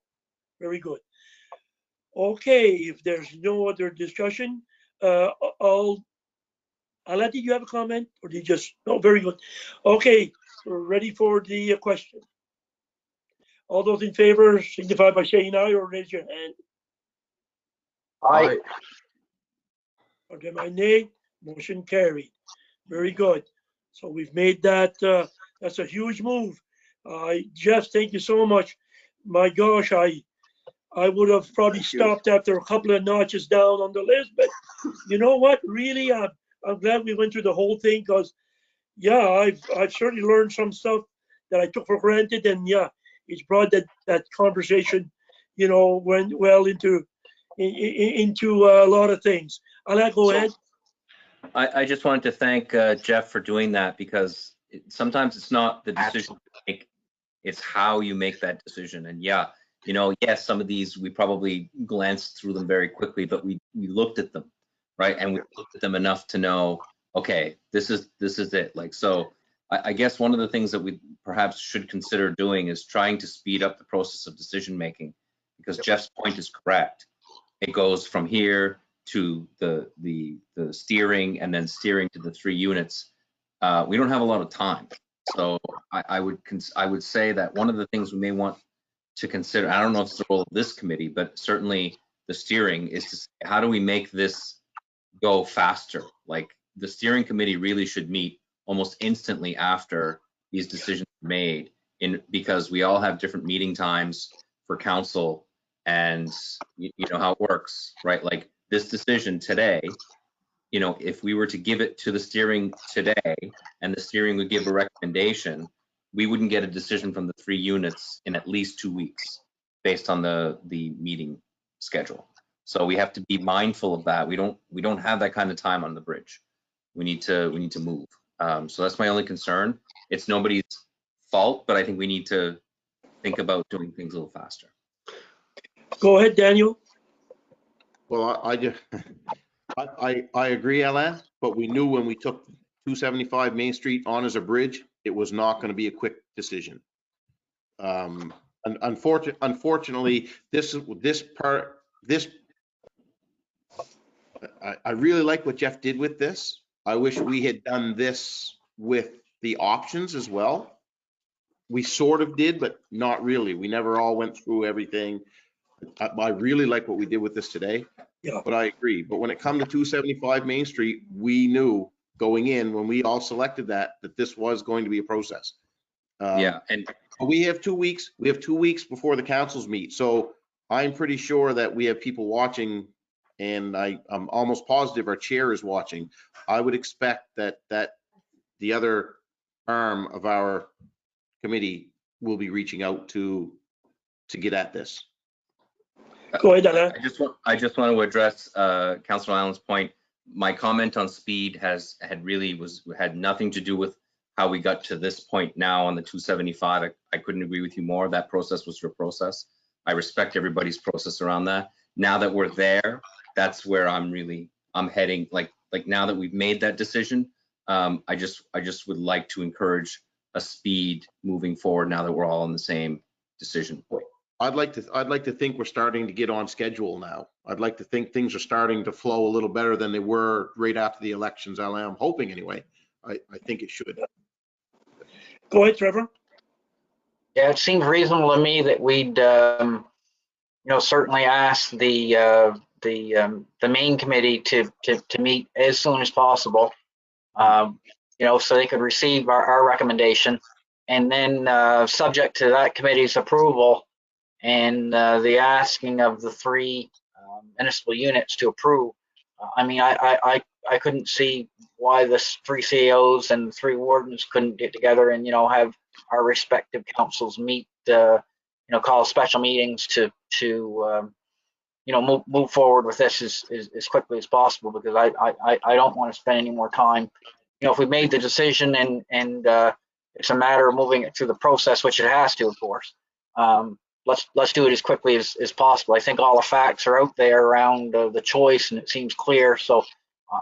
Very good. Okay, if there's no other discussion, Alain, did you have a comment, or did you just? No, very good. Okay, we're ready for the question. All those in favor signify by saying aye or raise your hand. Aye. Okay, my nay. Motion carried. Very good. So we've made that. That's a huge move. Jeff, thank you so much. My gosh, I would have probably stopped after a couple of notches down on the list, but you know what? Really, I'm glad we went through the whole thing, because, yeah, I've certainly learned some stuff that I took for granted, and yeah, it's brought that conversation, went well into a lot of things. Alain, go ahead. I just wanted to thank Jeff for doing that, because sometimes it's not the decision you make, it's how you make that decision. And yeah, yes, some of these we probably glanced through them very quickly, but we looked at them, right? And we looked at them enough to know, okay, this is it. Like, so I guess one of the things that we perhaps should consider doing is trying to speed up the process of decision making, because Jeff's point is correct. It goes from here to the steering, and then steering to the 3 units. We don't have a lot of time. So I would say that one of the things we may want to consider, I don't know if it's the role of this committee, but certainly the steering, is to say, how do we make this go faster? Like, the steering committee really should meet almost instantly after these decisions are made, because we all have different meeting times for council, and you know how it works, right? Like, this decision today, if we were to give it to the steering today, and the steering would give a recommendation, we wouldn't get a decision from the 3 units in at least 2 weeks, based on the meeting schedule. So we have to be mindful of that. We don't have that kind of time on the bridge. We need to move. So that's my only concern. It's nobody's fault, but I think we need to think about doing things a little faster. Go ahead, Daniel. Well, I agree, Alain, but we knew when we took 275 Main Street on as a bridge, it was not going to be a quick decision. Unfortunately, I really like what Jeff did with this. I wish we had done this with the options as well. We sort of did, but not really. We never all went through everything. I really like what we did with this today. Yeah. But I agree. But when it comes to 275 Main Street, we knew going in when we all selected that this was going to be a process. Yeah, and we have 2 weeks. We have 2 weeks before the councils meet. So I'm pretty sure that we have people watching, and I'm almost positive our chair is watching. I would expect that the other arm of our committee will be reaching out to get at this. Go ahead, Alain. I just want to address Councilor Allen's point. My comment on speed had nothing to do with how we got to this point now on the 275. I couldn't agree with you more. That process was your process. I respect everybody's process around that. Now that we're there, that's where I'm heading. Like now that we've made that decision, I just would like to encourage a speed moving forward now that we're all on the same decision point. I'd like to think we're starting to get on schedule now. I'd like to think things are starting to flow a little better than they were right after the elections. I'm hoping anyway. I think it should. Go ahead, Trevor. Yeah, it seems reasonable to me that we'd, certainly ask the main committee to meet as soon as possible, so they could receive our recommendation, and then subject to that committee's approval and the asking of the 3 municipal units to approve. I couldn't see why the 3 CAOs and 3 wardens couldn't get together and have our respective councils meet, call special meetings to move forward with this as quickly as possible, because I don't want to spend any more time. If we made the decision and it's a matter of moving it through the process, which it has to, of course. Let's do it as quickly as possible. I think all the facts are out there around the choice, and it seems clear. So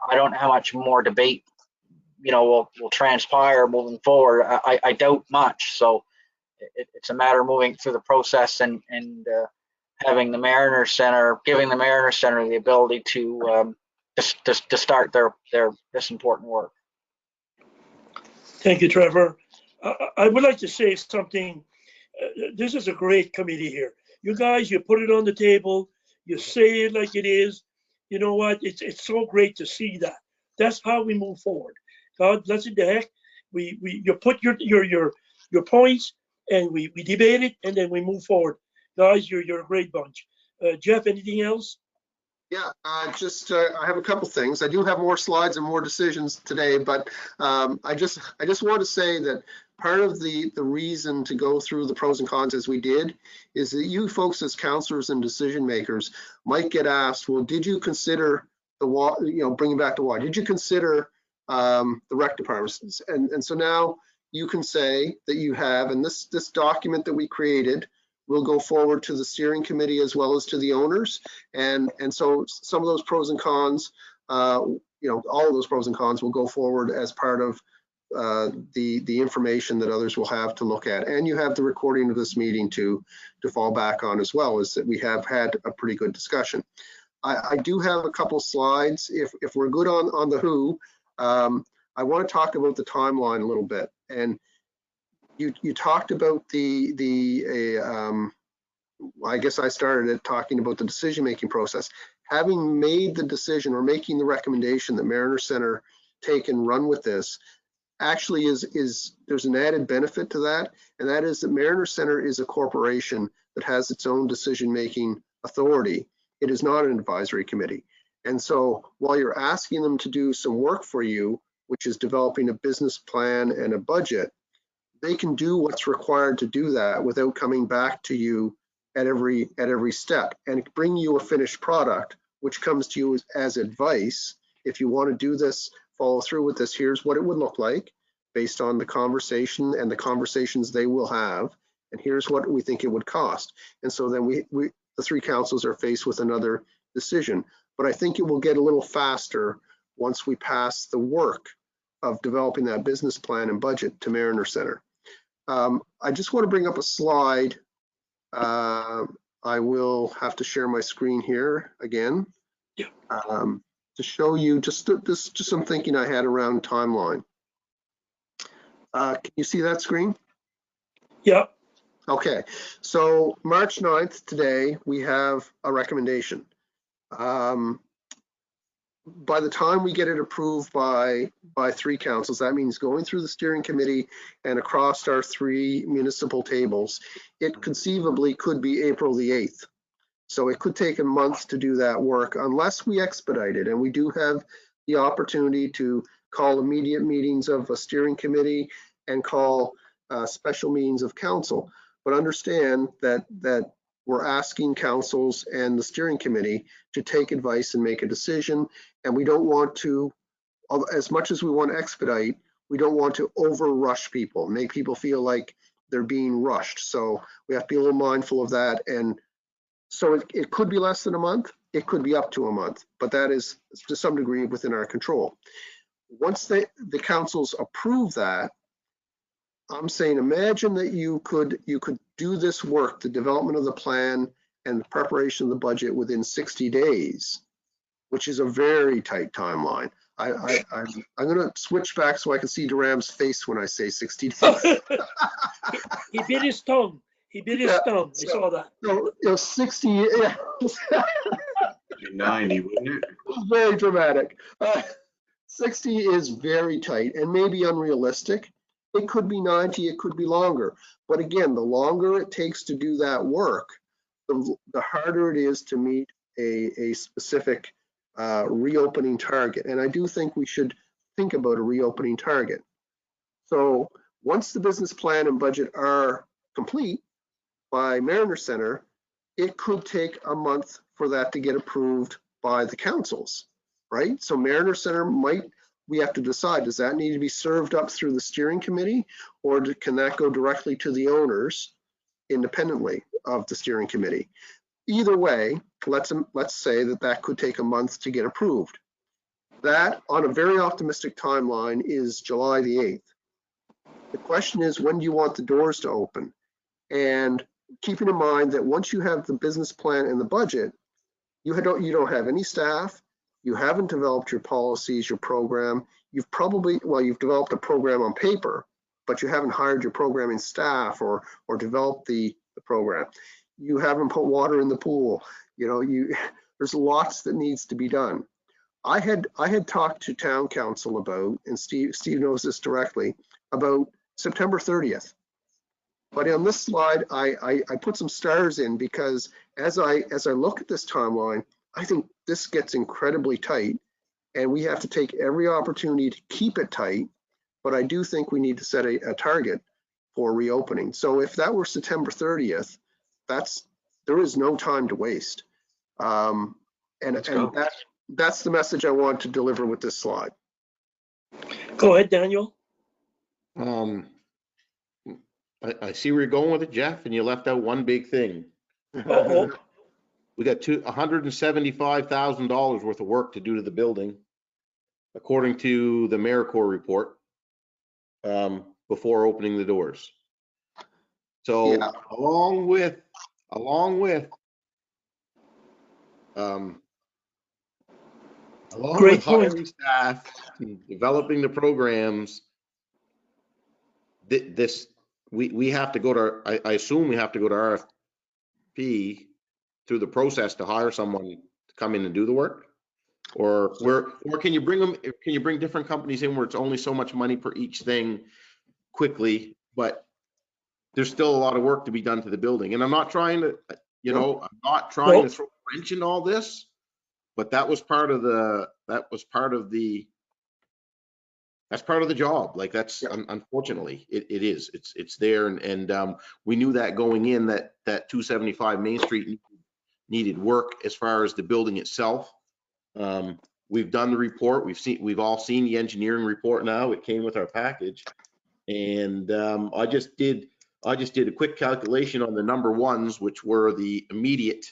I don't know how much more debate, will transpire moving forward. I doubt much. So it's a matter of moving through the process and having the Mariner Center, giving the Mariner Center the ability to start this important work. Thank you, Trevor. I would like to say something. This is a great committee here. You guys, you put it on the table, you say it like it is. You know what? It's so great to see that. That's how we move forward. God bless it, the heck. You put your points, and we debate it, and then we move forward. Guys, you're a great bunch. Jeff, anything else? Yeah, I have a couple things. I do have more slides and more decisions today, but I just want to say that part of the reason to go through the pros and cons as we did is that you folks as counselors and decision makers might get asked, well, did you consider bringing back the water? Did you consider the rec departments? And so now you can say that you have, and this document that we created will go forward to the steering committee as well as to the owners. And so some of those pros and cons, all of those pros and cons will go forward as part of the information that others will have to look at. And you have the recording of this meeting to fall back on as well, is that we have had a pretty good discussion. I do have a couple slides. If we're good on the who, I want to talk about the timeline a little bit. And you talked about I guess I started it talking about the decision-making process. Having made the decision or making the recommendation that Mariner Center take and run with this, actually there's an added benefit to that, and that is that Mariner Center is a corporation that has its own decision-making authority. It is not an advisory committee. And so while you're asking them to do some work for you, which is developing a business plan and a budget, they can do what's required to do that without coming back to you at every step and bring you a finished product, which comes to you as advice. If you want to do this, follow through with this, here's what it would look like based on the conversation and the conversations they will have. And here's what we think it would cost. And so then the three councils are faced with another decision. But I think it will get a little faster once we pass the work of developing that business plan and budget to Mariner Center. I just want to bring up a slide. I will have to share my screen here again. Yeah. To show you just some thinking I had around timeline. Can you see that screen? Yeah. Okay, so March 9th today, we have a recommendation. By the time we get it approved by three councils, that means going through the steering committee and across our three municipal tables, it conceivably could be April the 8th. So it could take a month to do that work unless we expedite it. And we do have the opportunity to call immediate meetings of a steering committee and call special meetings of council. But understand that we're asking councils and the steering committee to take advice and make a decision. And we don't want to, as much as we want to expedite, we don't want to over rush people, make people feel like they're being rushed. So we have to be a little mindful of that. And so it could be less than a month, it could be up to a month, but that is to some degree within our control. Once the councils approve that, I'm saying, imagine that you could do this work, the development of the plan and the preparation of the budget within 60 days, which is a very tight timeline. I'm going to switch back so I can see Durham's face when I say 60 days. He bit his tongue. He bit his tongue. I saw that. So 60, yeah. 90, wouldn't it? Very dramatic. 60 is very tight and maybe unrealistic. It could be 90, it could be longer. But again, the longer it takes to do that work, the harder it is to meet a specific reopening target. And I do think we should think about a reopening target. So once the business plan and budget are complete by Mariner Center, it could take a month for that to get approved by the councils, right? So Mariner Center we have to decide, does that need to be served up through the steering committee, or can that go directly to the owners independently of the steering committee? Either way, let's say that could take a month to get approved. That, on a very optimistic timeline, is July the 8th. The question is, when do you want the doors to open? And keeping in mind that once you have the business plan and the budget, you don't have any staff, you haven't developed your policies, your program. You've developed a program on paper, but you haven't hired your programming staff or developed the program. You haven't put water in the pool. There's lots that needs to be done. I had talked to town council about, and Steve knows this directly, about September 30th. But on this slide, I put some stars in because as I look at this timeline, I think this gets incredibly tight, and we have to take every opportunity to keep it tight. But I do think we need to set a target for reopening. So if that were September 30th, there is no time to waste. And that's the message I want to deliver with this slide. Go ahead, Daniel. I see where you're going with it, Jeff, and you left out one big thing. Uh-oh. We got $175,000 worth of work to do to the building, according to the AmeriCorps report, before opening the doors. So Yeah. along with Great point. hiring staff, developing the programs, we have to go to, I assume we have to go to RFP through the process to hire someone to come in and do the work? Or can you bring different companies in where it's only so much money per each thing quickly, but there's still a lot of work to be done to the building? And I'm not trying to, to throw a wrench in all this, but that was part of the that's part of the job. Like that's unfortunately it is. It's there, and we knew that going in that 275 Main Street needed work as far as the building itself. We've done the report. We've all seen the engineering report now. It came with our package, and I just did a quick calculation on the number ones, which were the immediate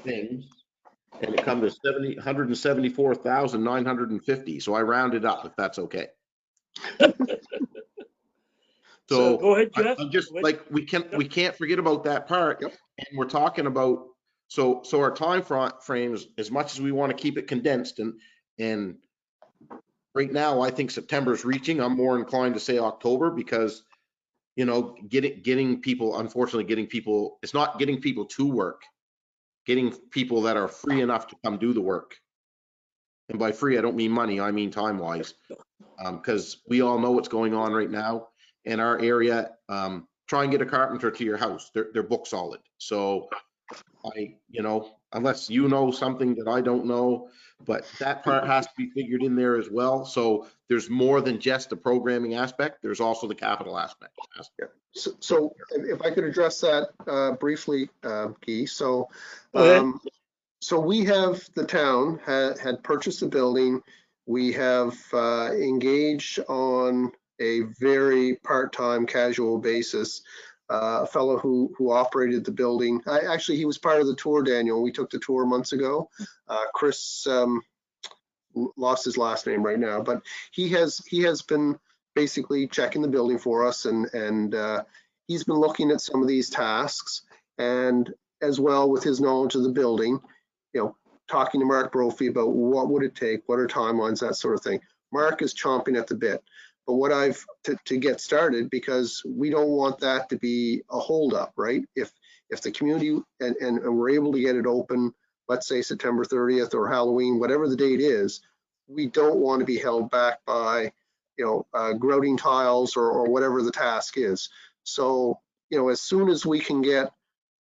things. And it comes to 174,950. So I rounded up, if that's okay. So go ahead, Jeff. I'm just like, we can't forget about that part. Yep. And we're talking about, so our time frames, as much as we want to keep it condensed, and right now I think September is reaching. I'm more inclined to say October because, you know, getting people, unfortunately, it's not getting people to work. Getting people that are free enough to come do the work. And by free, I don't mean money, I mean time-wise. Because we all know what's going on right now in our area. Try and get a carpenter to your house. They're book solid. So unless you know something that I don't know, but that part has to be figured in there as well. So there's more than just the programming aspect. There's also the capital aspect. Yeah. So if I could address that briefly, Guy. So, so we have, the town had purchased the building. We have engaged on a very part-time casual basis, a fellow who operated the building. Actually, he was part of the tour, Daniel. We took the tour months ago. Chris, lost his last name right now, but he has been basically checking the building for us, and he's been looking at some of these tasks, and as well with his knowledge of the building, talking to Mark Brophy about what would it take, what are timelines, that sort of thing. Mark is chomping at the bit, but what to get started, because we don't want that to be a holdup, right? If the community and we're able to get it open, let's say September 30th or Halloween, whatever the date is, we don't want to be held back by grouting tiles or whatever the task is. So, as soon as we can get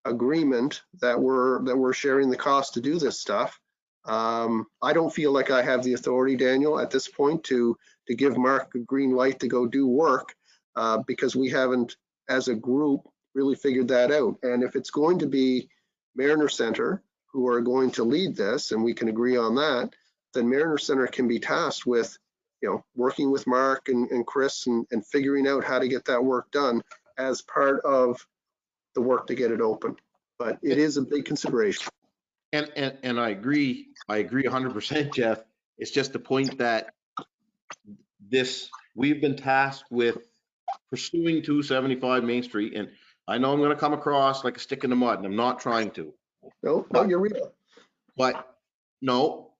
agreement that we're sharing the cost to do this stuff, I don't feel like I have the authority, Daniel, at this point to give Mark a green light to go do work, because we haven't, as a group, really figured that out. And if it's going to be Mariner Center who are going to lead this, and we can agree on that, then Mariner Center can be tasked with working with Mark and Chris and figuring out how to get that work done as part of the work to get it open. But it is a big consideration. And I agree 100%, Jeff. It's just the point that we've been tasked with pursuing 275 Main Street, and I know I'm going to come across like a stick in the mud, and I'm not trying to. No, you're real. But no,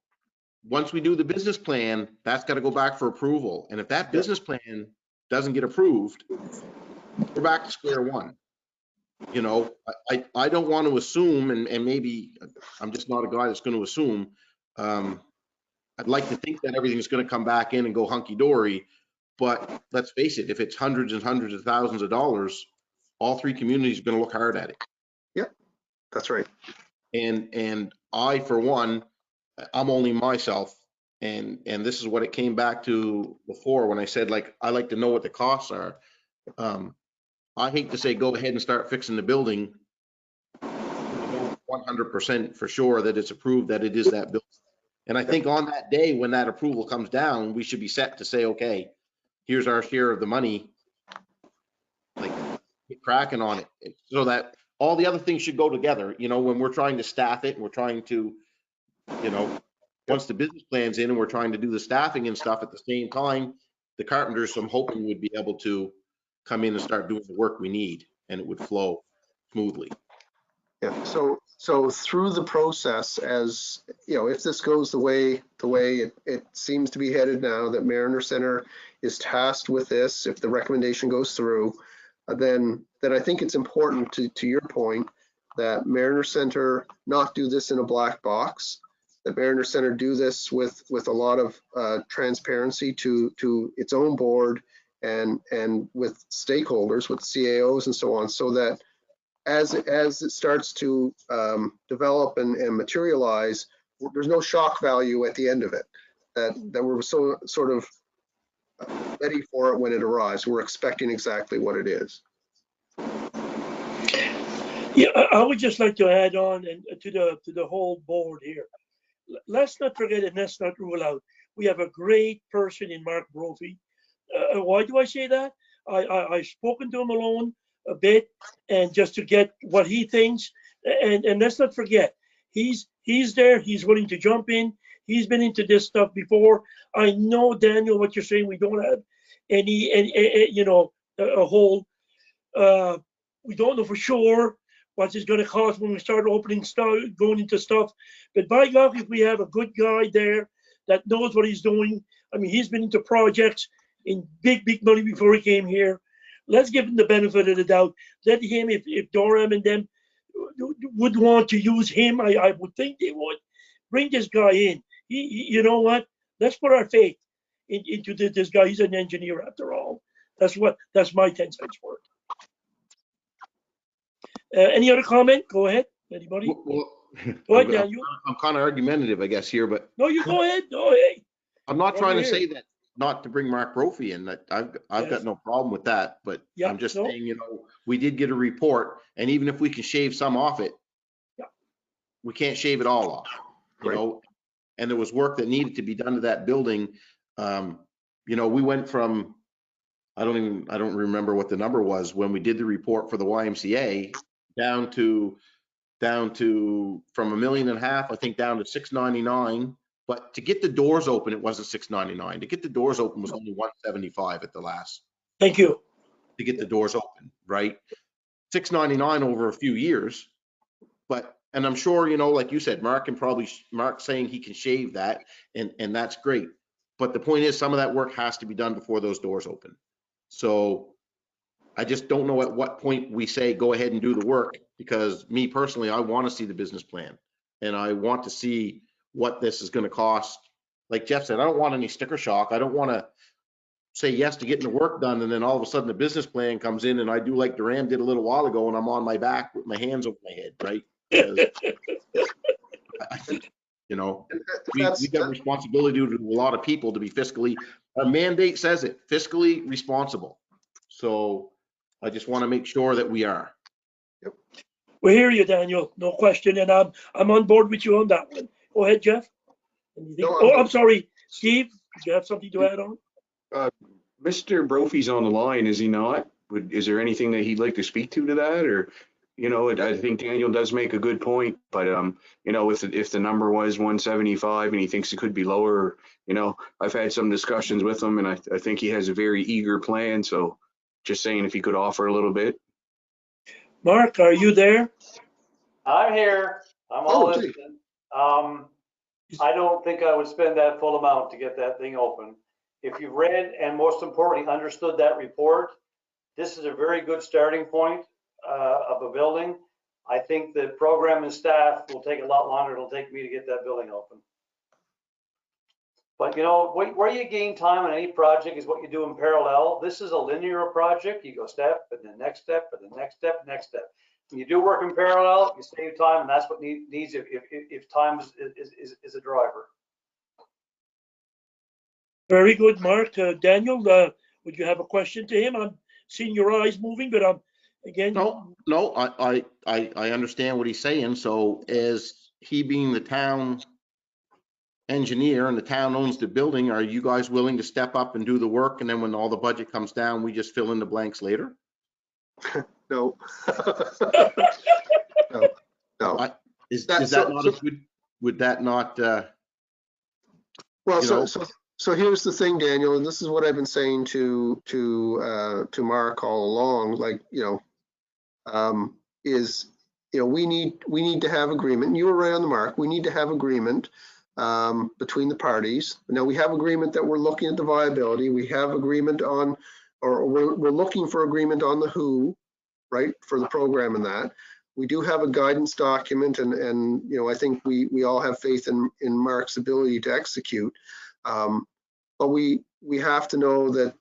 once we do the business plan, that's got to go back for approval. And if that business plan doesn't get approved, we're back to square one. I don't want to assume, and maybe I'm just not a guy that's going to assume. I'd like to think that everything's going to come back in and go hunky-dory, but let's face it, if it's hundreds and hundreds of thousands of dollars, all three communities are going to look hard at it. Yep, that's right. And I, for one, I'm only myself, and this is what it came back to before when I said, like, I like to know what the costs are. I hate to say go ahead and start fixing the building 100% for sure that it's approved, that it is that building. And I think on that day when that approval comes down, we should be set to say, okay, here's our share of the money, like get cracking on it, so that all the other things should go together. When we're trying to staff it and we're trying to, once the business plan's in and we're trying to do the staffing and stuff at the same time, the carpenters, I'm hoping, would be able to come in and start doing the work we need, and it would flow smoothly. Yeah. So through the process, as if this goes the way it seems to be headed now, that Mariner Center is tasked with this, if the recommendation goes through, then I think it's important to your point that Mariner Center not do this in a black box, that Mariner Center do this with a lot of transparency to its own board and with stakeholders, with CAOs and so on, so that as it starts to develop and materialize, there's no shock value at the end of it. that we're so sort of ready for it when it arrives. We're expecting exactly what it is. Yeah, I would just like to add on and to the whole board here. Let's not forget and let's not rule out. We have a great person in Mark Brophy. Why do I say that? I've spoken to him alone a bit, and just to get what he thinks. And let's not forget, he's there. He's willing to jump in. He's been into this stuff before. I know, Daniel, what you're saying. We don't have any you know, a whole. We don't know for sure what it's going to cost when we start opening stuff, going into stuff. But by God, if we have a good guy there that knows what he's doing, I mean, he's been into projects in big money before he came here. Let's give him the benefit of the doubt. Let him, if Durham and them would want to use him, I would think they would. Bring this guy in. You know what? Let's put our faith into this guy. He's an engineer after all. That's my 10 cents worth. Any other comment? Go ahead. Anybody? Well, Go ahead, Daniel. I'm kind of argumentative, I guess, here, but No, you go ahead. No, hey. I'm not trying to Over say here. that not to bring Mark Brophy in. That I've Yes. got no problem with that, but Yeah, I'm just no. saying, you know, we did get a report, and even if we can shave some off it, Yeah. we can't shave it all off, you Right. know. And there was work that needed to be done to that building. You know, we went from I don't remember what the number was when we did the report for the YMCA down to from $1.5 million, I think, down to 699. But to get the doors open, it wasn't 699. To get the doors open was only 175 at the last. Thank you. To get the doors open, right? 699 over a few years. But, and I'm sure, you know, like you said, Mark's saying he can shave that, and that's great. But the point is, some of that work has to be done before those doors open. So I just don't know at what point we say, go ahead and do the work, because me personally, I want to see the business plan and I want to see what this is going to cost. Like Jeff said, I don't want any sticker shock. I don't want to say yes to getting the work done, and then all of a sudden the business plan comes in and I do like Duran did a little while ago, and I'm on my back with my hands over my head, right? Because I think, you know, we got responsibility to a lot of people to be fiscally, our mandate says it, fiscally responsible. So I just want to make sure that we are. We hear you, Daniel. No question. And I'm on board with you on that one. Go ahead, Jeff. Anything? No, I'm sorry. Steve, do you have something to add on? Mr. Brophy's on the line, is he not? Is there anything that he'd like to speak to that? Or, you know, I think Daniel does make a good point, but, you know, if the number was 175 and he thinks it could be lower, you know, I've had some discussions with him, and I think he has a very eager plan. So just saying, if he could offer a little bit. Mark, are you there? I'm here. I'm all listening. I don't think I would spend that full amount to get that thing open. If you've read and most importantly understood that report, this is a very good starting point of a building. I think the program and staff will take a lot longer than it'll take me to get that building open. But you know, where you gain time on any project is what you do in parallel. This is a linear project. You go step and the next step and the next step, next step. When you do work in parallel, you save time, and that's what needs if time is a driver. Very good, Mark. Daniel, would you have a question to him? I'm seeing your eyes moving, but again. No, I understand what he's saying. So as he being the town engineer and the town owns the building, are you guys willing to step up and do the work? And then when all the budget comes down, we just fill in the blanks later? No. No. Is that not a good, would that not, well, so here's the thing, Daniel, and this is what I've been saying to Mark all along, like, you know, is, you know, we need to have agreement. And you were right on the mark. We need to have agreement between the parties. Now we have agreement that we're looking at the viability. We have agreement on, or we're looking for agreement on the who, right, for the program and that. We do have a guidance document, and you know, I think we all have faith in Mark's ability to execute. But we have to know that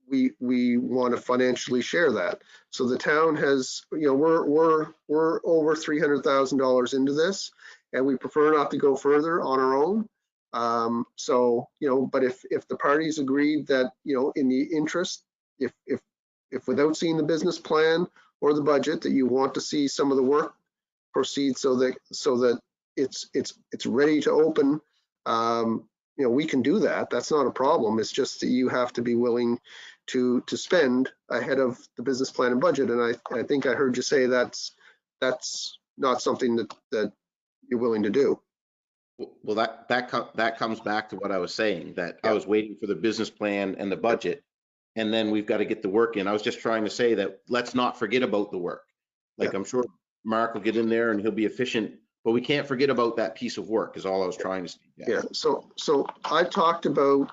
we want to financially share that. So the town has, you know, we're over $300,000 into this, and we prefer not to go further on our own. So, but if the parties agreed that, in the interest, if without seeing the business plan or the budget, that you want to see some of the work proceed so that it's ready to open, we can do that. That's not a problem. It's just that you have to be willing to spend ahead of the business plan and budget. And I think I heard you say that's not something that you're willing to do. Well, that comes back to what I was saying, that I was waiting for the business plan and the budget, and then we've got to get the work in. I was just trying to say that let's not forget about the work. Like, I'm sure Mark will get in there and he'll be efficient, but we can't forget about that piece of work is all I was trying to say. Yeah. So I talked about,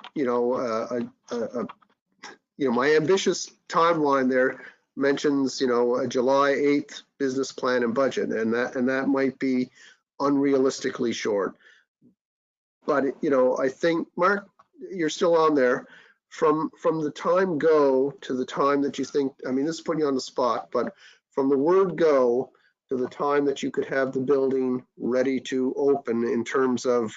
my ambitious timeline there mentions, a July 8th business plan and budget, and that might be unrealistically short. But, I think, Mark, you're still on there. From the time go to the time that you think, I mean, this is putting you on the spot, but from the word go to the time that you could have the building ready to open in terms of,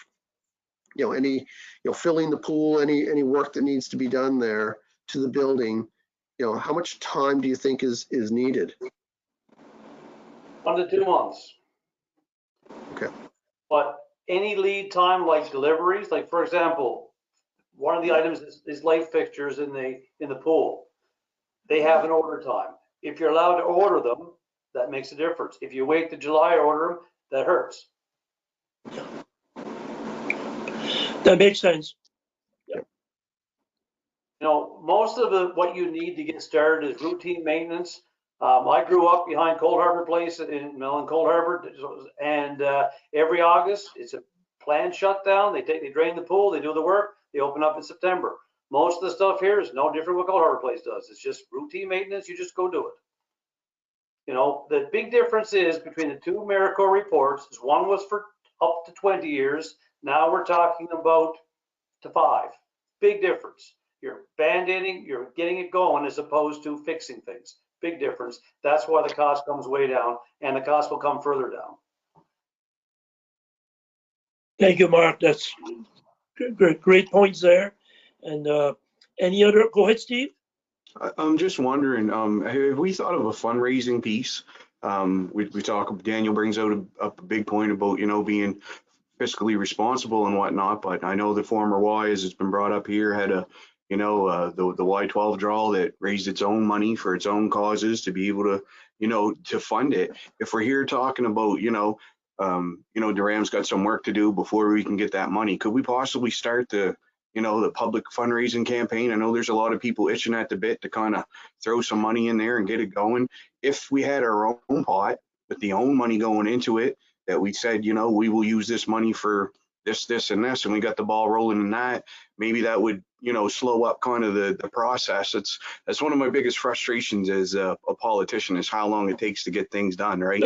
any, filling the pool, any work that needs to be done there to the building, how much time do you think is needed? 1 to 2 months. Okay. But any lead time like deliveries, like for example, one of the items is light fixtures in the pool. They have an order time. If you're allowed to order them, that makes a difference. If you wait to July or order them, that hurts. That makes sense. Most of what you need to get started is routine maintenance. I grew up behind Cold Harbor Place in Cold Harbor, and every August it's a planned shutdown. They drain the pool, they do the work, they open up in September. Most of the stuff here is no different what Cold Harbor Place does. It's just routine maintenance. You just go do it. The big difference is between the two AmeriCorps reports is one was for up to 20 years. Now we're talking about to 5. Big difference. You're band-aiding, you're getting it going as opposed to fixing things. Big difference. That's why the cost comes way down, and the cost will come further down. Thank you, Mark. That's great points there. And any other? Go ahead, Steve. I'm just wondering, have we thought of a fundraising piece? We talk, Daniel brings out a big point about, being fiscally responsible and whatnot, but I know the former Y, as it's been brought up here, had the Y12 draw that raised its own money for its own causes to be able to, to fund it. If we're here talking about, Durham's got some work to do before we can get that money, could we possibly start the public fundraising campaign? I know there's a lot of people itching at the bit to kind of throw some money in there and get it going. If we had our own pot with the own money going into it, that we said, we will use this money for this, and this, and we got the ball rolling in that, maybe that would, slow up kind of the process. That's one of my biggest frustrations as a politician, is how long it takes to get things done, right?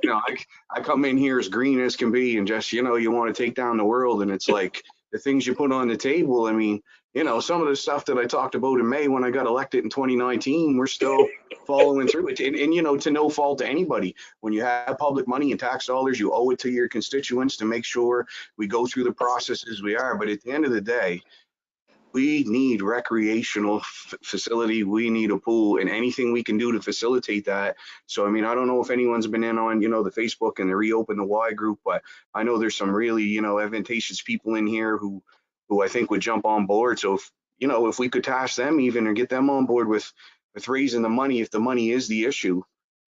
I come in here as green as can be and just, you want to take down the world, and it's like the things you put on the table. I mean, some of the stuff that I talked about in May when I got elected in 2019, we're still following through it. And to no fault to anybody, when you have public money and tax dollars, you owe it to your constituents to make sure we go through the processes we are. But at the end of the day, we need recreational facility. We need a pool, and anything we can do to facilitate that. So, I mean, I don't know if anyone's been in on, the Facebook and the Reopen the Y group, but I know there's some really, advantageous people in here who I think would jump on board. So if we could task them even or get them on board with raising the money, if the money is the issue,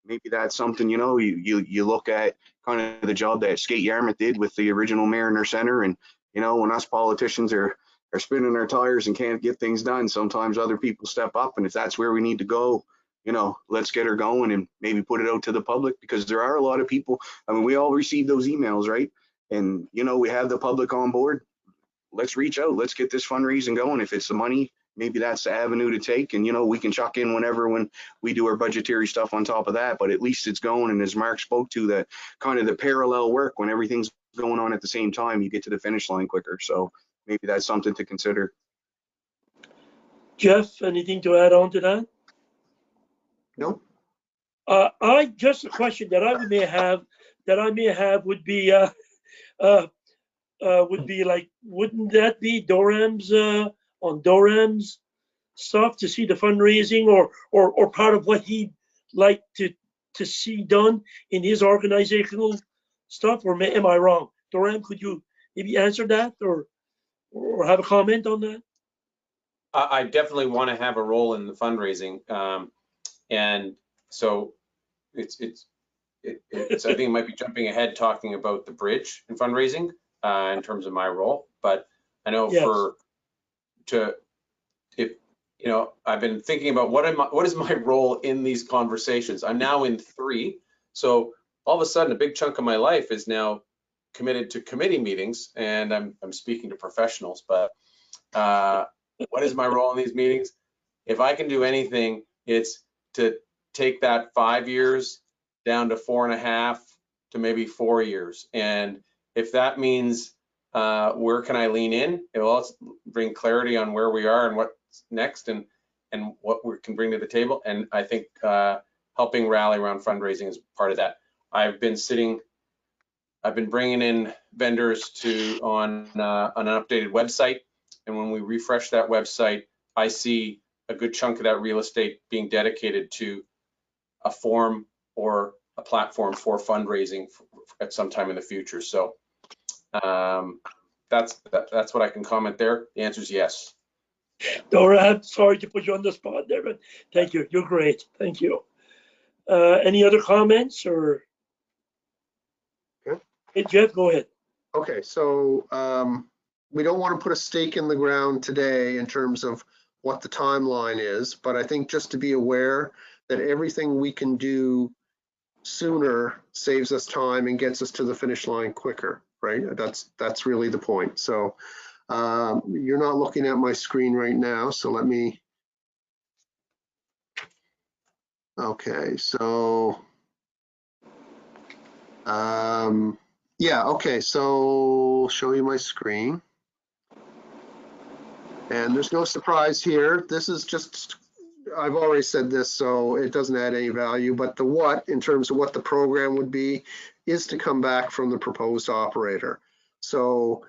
maybe that's something, you look at kind of the job that Skate Yarmouth did with the original Mariner Center. And, when us politicians are spinning our tires and can't get things done, sometimes other people step up. And if that's where we need to go, let's get her going and maybe put it out to the public, because there are a lot of people. I mean, we all receive those emails, right? And, we have the public on board. Let's reach out. Let's get this fundraising going. If it's the money, maybe that's the avenue to take. And, we can chuck in when we do our budgetary stuff on top of that, but at least it's going. And as Mark spoke to, that kind of the parallel work, when everything's going on at the same time, you get to the finish line quicker. So maybe that's something to consider. Jeff, anything to add on to that? No. Just a question that I may have would be, would be like, wouldn't that be Doram's, on Doram's stuff to see the fundraising or part of what he'd like to see done in his organizational stuff, or am I wrong? Doram, could you maybe answer that or have a comment on that? I definitely want to have a role in the fundraising. And so it's I think it might be jumping ahead talking about the bridge and fundraising in terms of my role. But I know Yes. if you know, I've been thinking about what is my role in these conversations. I'm now in 3. So all of a sudden a big chunk of my life is now committed to committee meetings, and I'm speaking to professionals, but what is my role in these meetings? If I can do anything, it's to take that 5 years down to 4.5 to maybe 4 years. And if that means where can I lean in, it will also bring clarity on where we are and what's next and what we can bring to the table. And I think helping rally around fundraising is part of that. I've been bringing in vendors on an updated website. And when we refresh that website, I see a good chunk of that real estate being dedicated to a forum or a platform for fundraising at some time in the future. So that's what I can comment there. The answer is yes. Dora, I'm sorry to put you on the spot there, but thank you. You're great. Thank you. Any other comments or? Okay. Hey, Jeff, go ahead. Okay, so we don't want to put a stake in the ground today in terms of what the timeline is, but I think just to be aware that everything we can do sooner saves us time and gets us to the finish line quicker, right? That's really the point. So you're not looking at my screen right now, so let me. Okay, so yeah, okay, so show you my screen. And there's no surprise here. This is just, I've already said this, so it doesn't add any value, but the what, in terms of what the program would be, is to come back from the proposed operator. So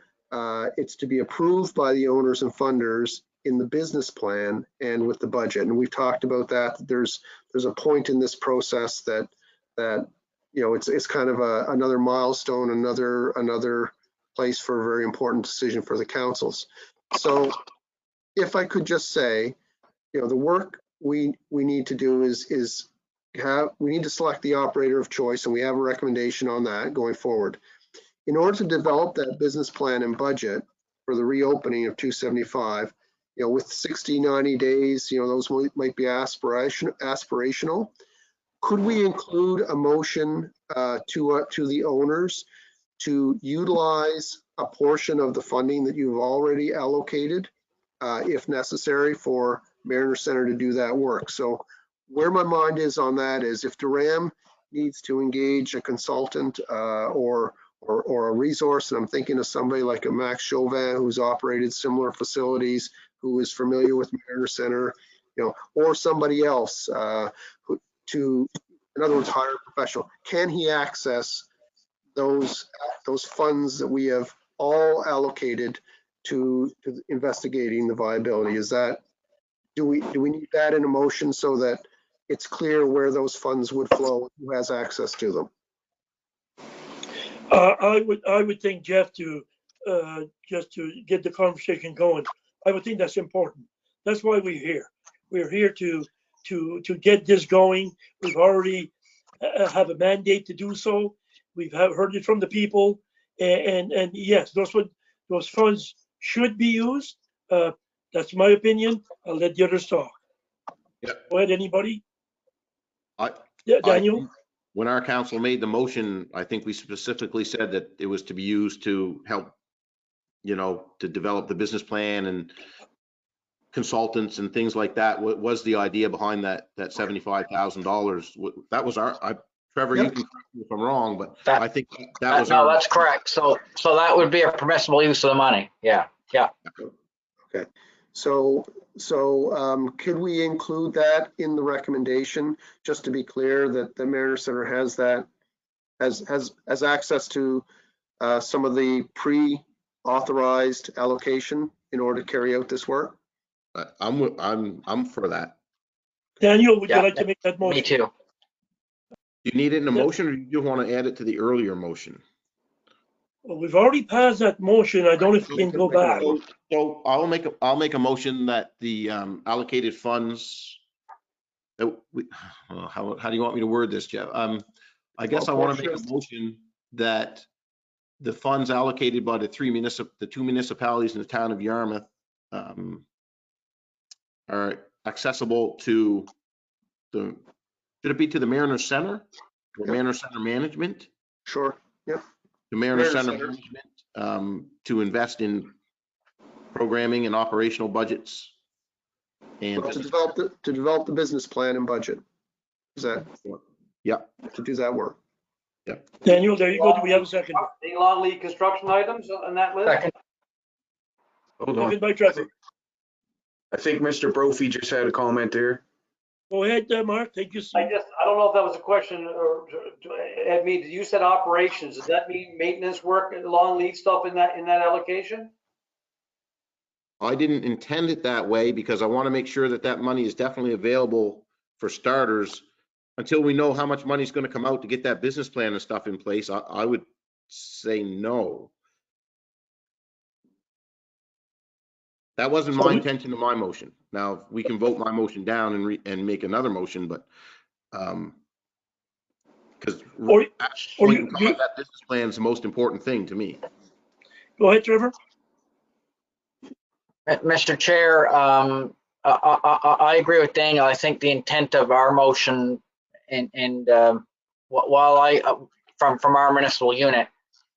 it's to be approved by the owners and funders in the business plan and with the budget. And we've talked about that. There's a point in this process that you know, it's kind of another milestone, another place for a very important decision for the councils. So if I could just say, you know, the work we need to do is we need to select the operator of choice, and we have a recommendation on that going forward. In order to develop that business plan and budget for the reopening of 275, you know, with 60, 90 days, you know, those might be aspirational. Could we include a motion to the owners to utilize a portion of the funding that you've already allocated, if necessary, for Mariner Center to do that work? So where my mind is on that is if Durham needs to engage a consultant or a resource, and I'm thinking of somebody like a Max Chauvin who's operated similar facilities, who is familiar with Mariner Center, you know, or somebody else to, in other words, hire a professional. Can he access those funds that we have all allocated to investigating the viability? Is that, do we need that in a motion so that it's clear where those funds would flow, who has access to them? I would think, Jeff, just to get the conversation going, I would think that's important. That's why we're here. We're here to get this going. We've already have a mandate to do so. We've heard it from the people, and yes, those funds should be used. That's my opinion. I'll let the others talk. Yeah. Go ahead, anybody? Daniel? When our council made the motion, I think we specifically said that it was to be used to help, you know, to develop the business plan and consultants and things like that. What was the idea behind that $75,000? That was Trevor, you can correct me if I'm wrong, but I think that was no, that's correct. So that would be a permissible use of the money. Yeah. Okay. So could we include that in the recommendation, just to be clear that the Mariner Center has that, has access to some of the authorized allocation in order to carry out this work? I'm for that. Daniel, would you Yeah, like to make that motion? Me too. Do you need it in a motion, or do you want to add it to the earlier motion? Well, we've already passed that motion. I don't know if we can go back. So I'll make a motion that the allocated funds that we, how do you want me to word this, Jeff? I guess I want to make a motion that the funds allocated by the two municipalities in the town of Yarmouth are accessible to should it be to the Mariner Center or Mariner Center Management? Sure, yep. The Mariner Center Center. Management to invest in programming and operational budgets. And Well, to develop the business plan and budget. Is that? Yeah. To do that work. Yeah. Daniel, there you go. Do we have a second? Any long lead construction items on that list? Second. Hold on. Second by Trevor. I think Mr. Brophy just had a comment there. Go ahead, Mark. Take your I seat. don't know if that was a question or, Ed, you said operations. Does that mean maintenance work, long lead stuff in that allocation? I didn't intend it that way because I want to make sure that that money is definitely available for starters. Until we know how much money is going to come out to get that business plan and stuff in place, I would say no. That wasn't my intention of my motion. Now, we can vote my motion down and make another motion, but because that business plan is the most important thing to me. Go ahead, Trevor. Mr. Chair, I agree with Daniel. I think the intent of our motion and while from our municipal unit,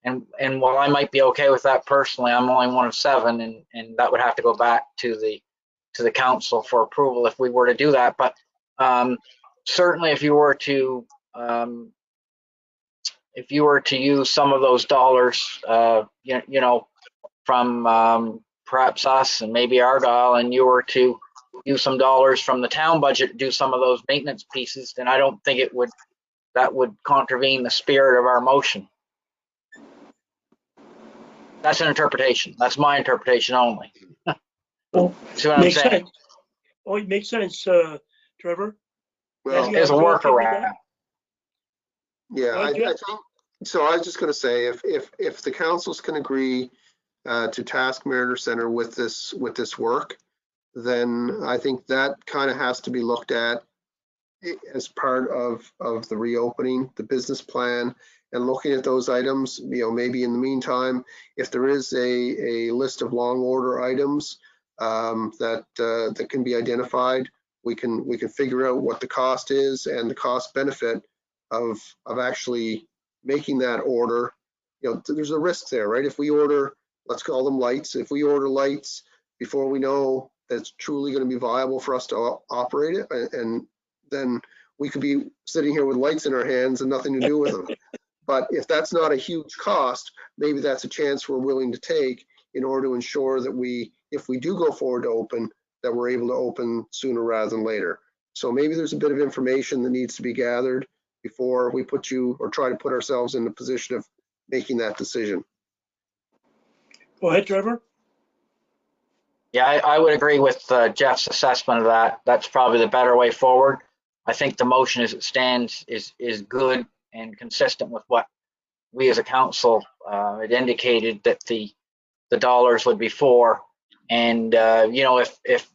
and while I might be okay with that personally, I'm only one of 7, and that would have to go back to the council for approval if we were to do that. But certainly, if you were to use some of those dollars, you know, from perhaps us and maybe Argyle, and you were to use some dollars from the town budget to do some of those maintenance pieces, then I don't think that would contravene the spirit of our motion. That's an interpretation. That's my interpretation only. Well, see what I'm saying? Sense. Oh, it makes sense, Trevor. Well, There's a workaround. Yeah, I think so. I was just going to say, if the councils can agree to task Mariner Center with this work, then I think that kind of has to be looked at as part of the reopening, the business plan, and looking at those items. You know, maybe in the meantime, if there is a list of long order items that can be identified, we can figure out what the cost is and the cost benefit of actually making that order. You know, there's a risk there, right? If we order, let's call them lights, if we order lights before we know that it's truly going to be viable for us to operate it, and then we could be sitting here with lights in our hands and nothing to do with them. But if that's not a huge cost, maybe that's a chance we're willing to take in order to ensure that if we do go forward to open, that we're able to open sooner rather than later. So maybe there's a bit of information that needs to be gathered before we try to put ourselves in the position of making that decision. Go ahead, Trevor. Yeah, I would agree with Jeff's assessment of that. That's probably the better way forward. I think the motion as it stands is good and consistent with what we as a council had indicated that the dollars would be for. And you know, if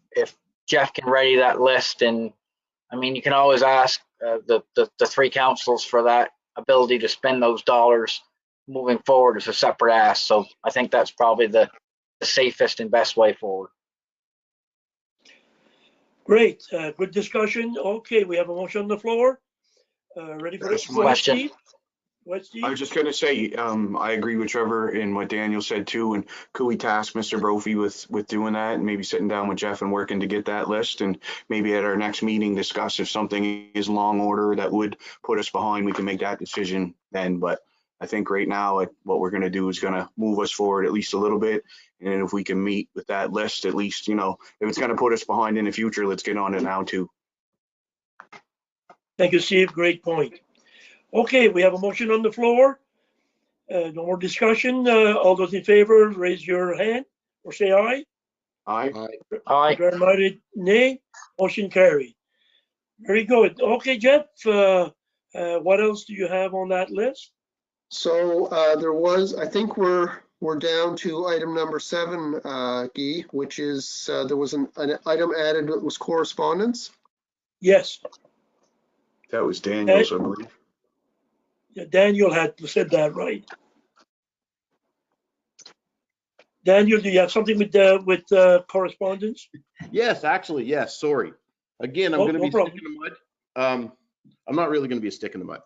Jeff can ready that list, and I mean, you can always ask the 3 councils for that ability to spend those dollars moving forward as a separate ask. So I think that's probably the safest and best way forward. Great, good discussion. Okay, we have a motion on the floor. Ready for this? Go ahead, Steve. Go ahead, Steve. I was just going to say, I agree with Trevor and what Daniel said too. And could we task Mr. Brophy with doing that, and maybe sitting down with Jeff and working to get that list, and maybe at our next meeting discuss if something is long order that would put us behind, we can make that decision then. But I think right now, what we're going to do is going to move us forward at least a little bit. And if we can meet with that list, at least, you know, if it's going to put us behind in the future, let's get on it now too. Thank you, Steve. Great point. Okay, we have a motion on the floor. No more discussion. All those in favor, raise your hand or say aye. Aye. Aye. Contrary-minded, nay. Motion carried. Very good. Okay, Jeff, what else do you have on that list? So there was, I think we're down to item number 7, Guy, which is there was an item added that was correspondence. Yes, That was Daniel's, I believe. yeah, Daniel had said that, right? Daniel, do you have something with correspondence? Yes, actually, yes, sorry. Again, I'm Oh, gonna no be a problem. stick in the mud. I'm not really gonna be a stick in the mud.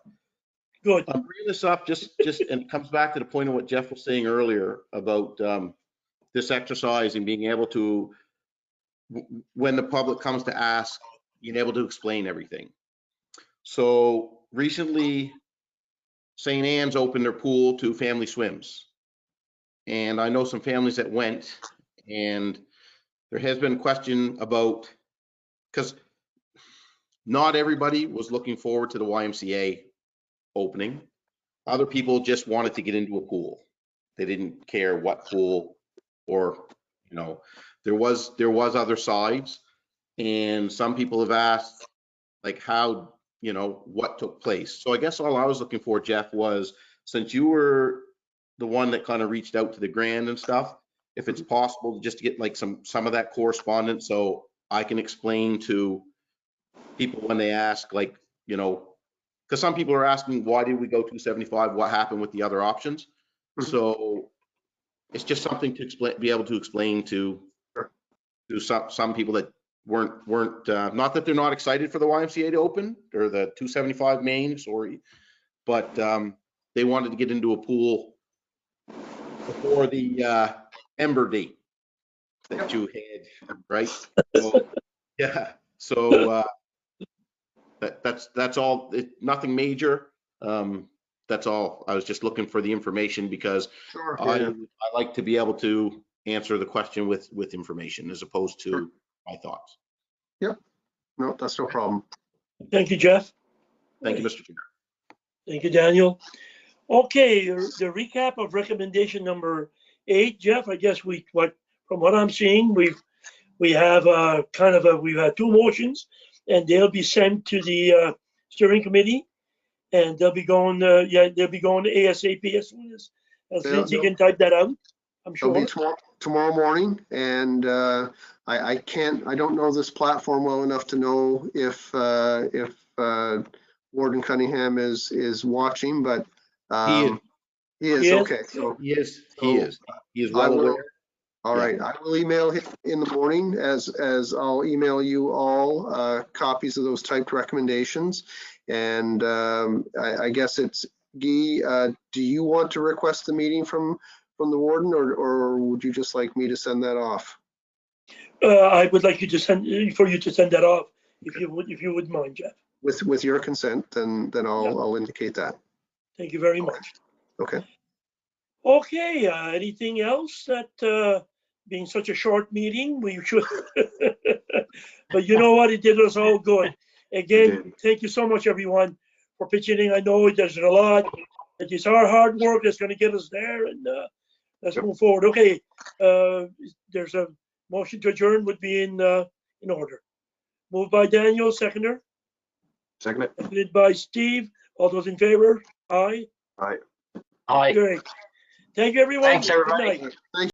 Good. I'm bringing this up just, and it comes back to the point of what Jeff was saying earlier about this exercise and being able to, when the public comes to ask, being able to explain everything. So recently, St. Anne's opened their pool to family swims. And I know some families that went, and there has been a question about, because not everybody was looking forward to the YMCA opening. Other people just wanted to get into a pool. They didn't care what pool, or, you know, there was other sides. And some people have asked, like, how, you know, what took place. So I guess all I was looking for, Jeff, was, since you were the one that kind of reached out to the Grand and stuff, if it's possible just to get like some of that correspondence, so I can explain to people when they ask, like, you know, because some people are asking, why did we go 275? What happened with the other options? So it's just something to explain, be able to explain to some people that weren't not that they're not excited for the YMCA to open, or the 275 main, sorry, but they wanted to get into a pool before the Ember date that you had, right? So, yeah, so that's all. Nothing major. That's all. I was just looking for the information because Sure. I like to be able to answer the question with information as opposed to my thoughts. Yep. No, that's no problem. Thank you, Jeff. Thank you, Mr. Chair. Thank you, Daniel. Okay, the recap of recommendation number 8, Jeff, I guess from what I'm seeing, we have we've had 2 motions, and they'll be sent to the steering committee, and they'll be going ASAP as soon as Lindsay can type that out, I'm It'll be sure. tomorrow morning, and I don't know this platform well enough to know if Warden Cunningham is watching, but he is. Okay, so He is well aware. All right, I will email him in the morning, as I'll email you all copies of those typed recommendations. And I guess it's Guy, do you want to request the meeting from the warden, or would you just like me to send that off? I would like you to send that off, if you would mind, Jeff. With your consent, then I'll indicate that. Thank you very much. Okay. Okay, anything else that, being such a short meeting, we should, but you know what, it did us all good. Again, thank you so much, everyone, for pitching in. I know there's a lot, it is our hard work that's gonna get us there, and let's move forward. Okay, there's a motion to adjourn would be in order. Moved by Daniel, seconder. Second. Seconded by Steve. All those in favor? Aye. Aye. Aye. Great. Thank you, everyone. Thanks, everybody. Good night. Thank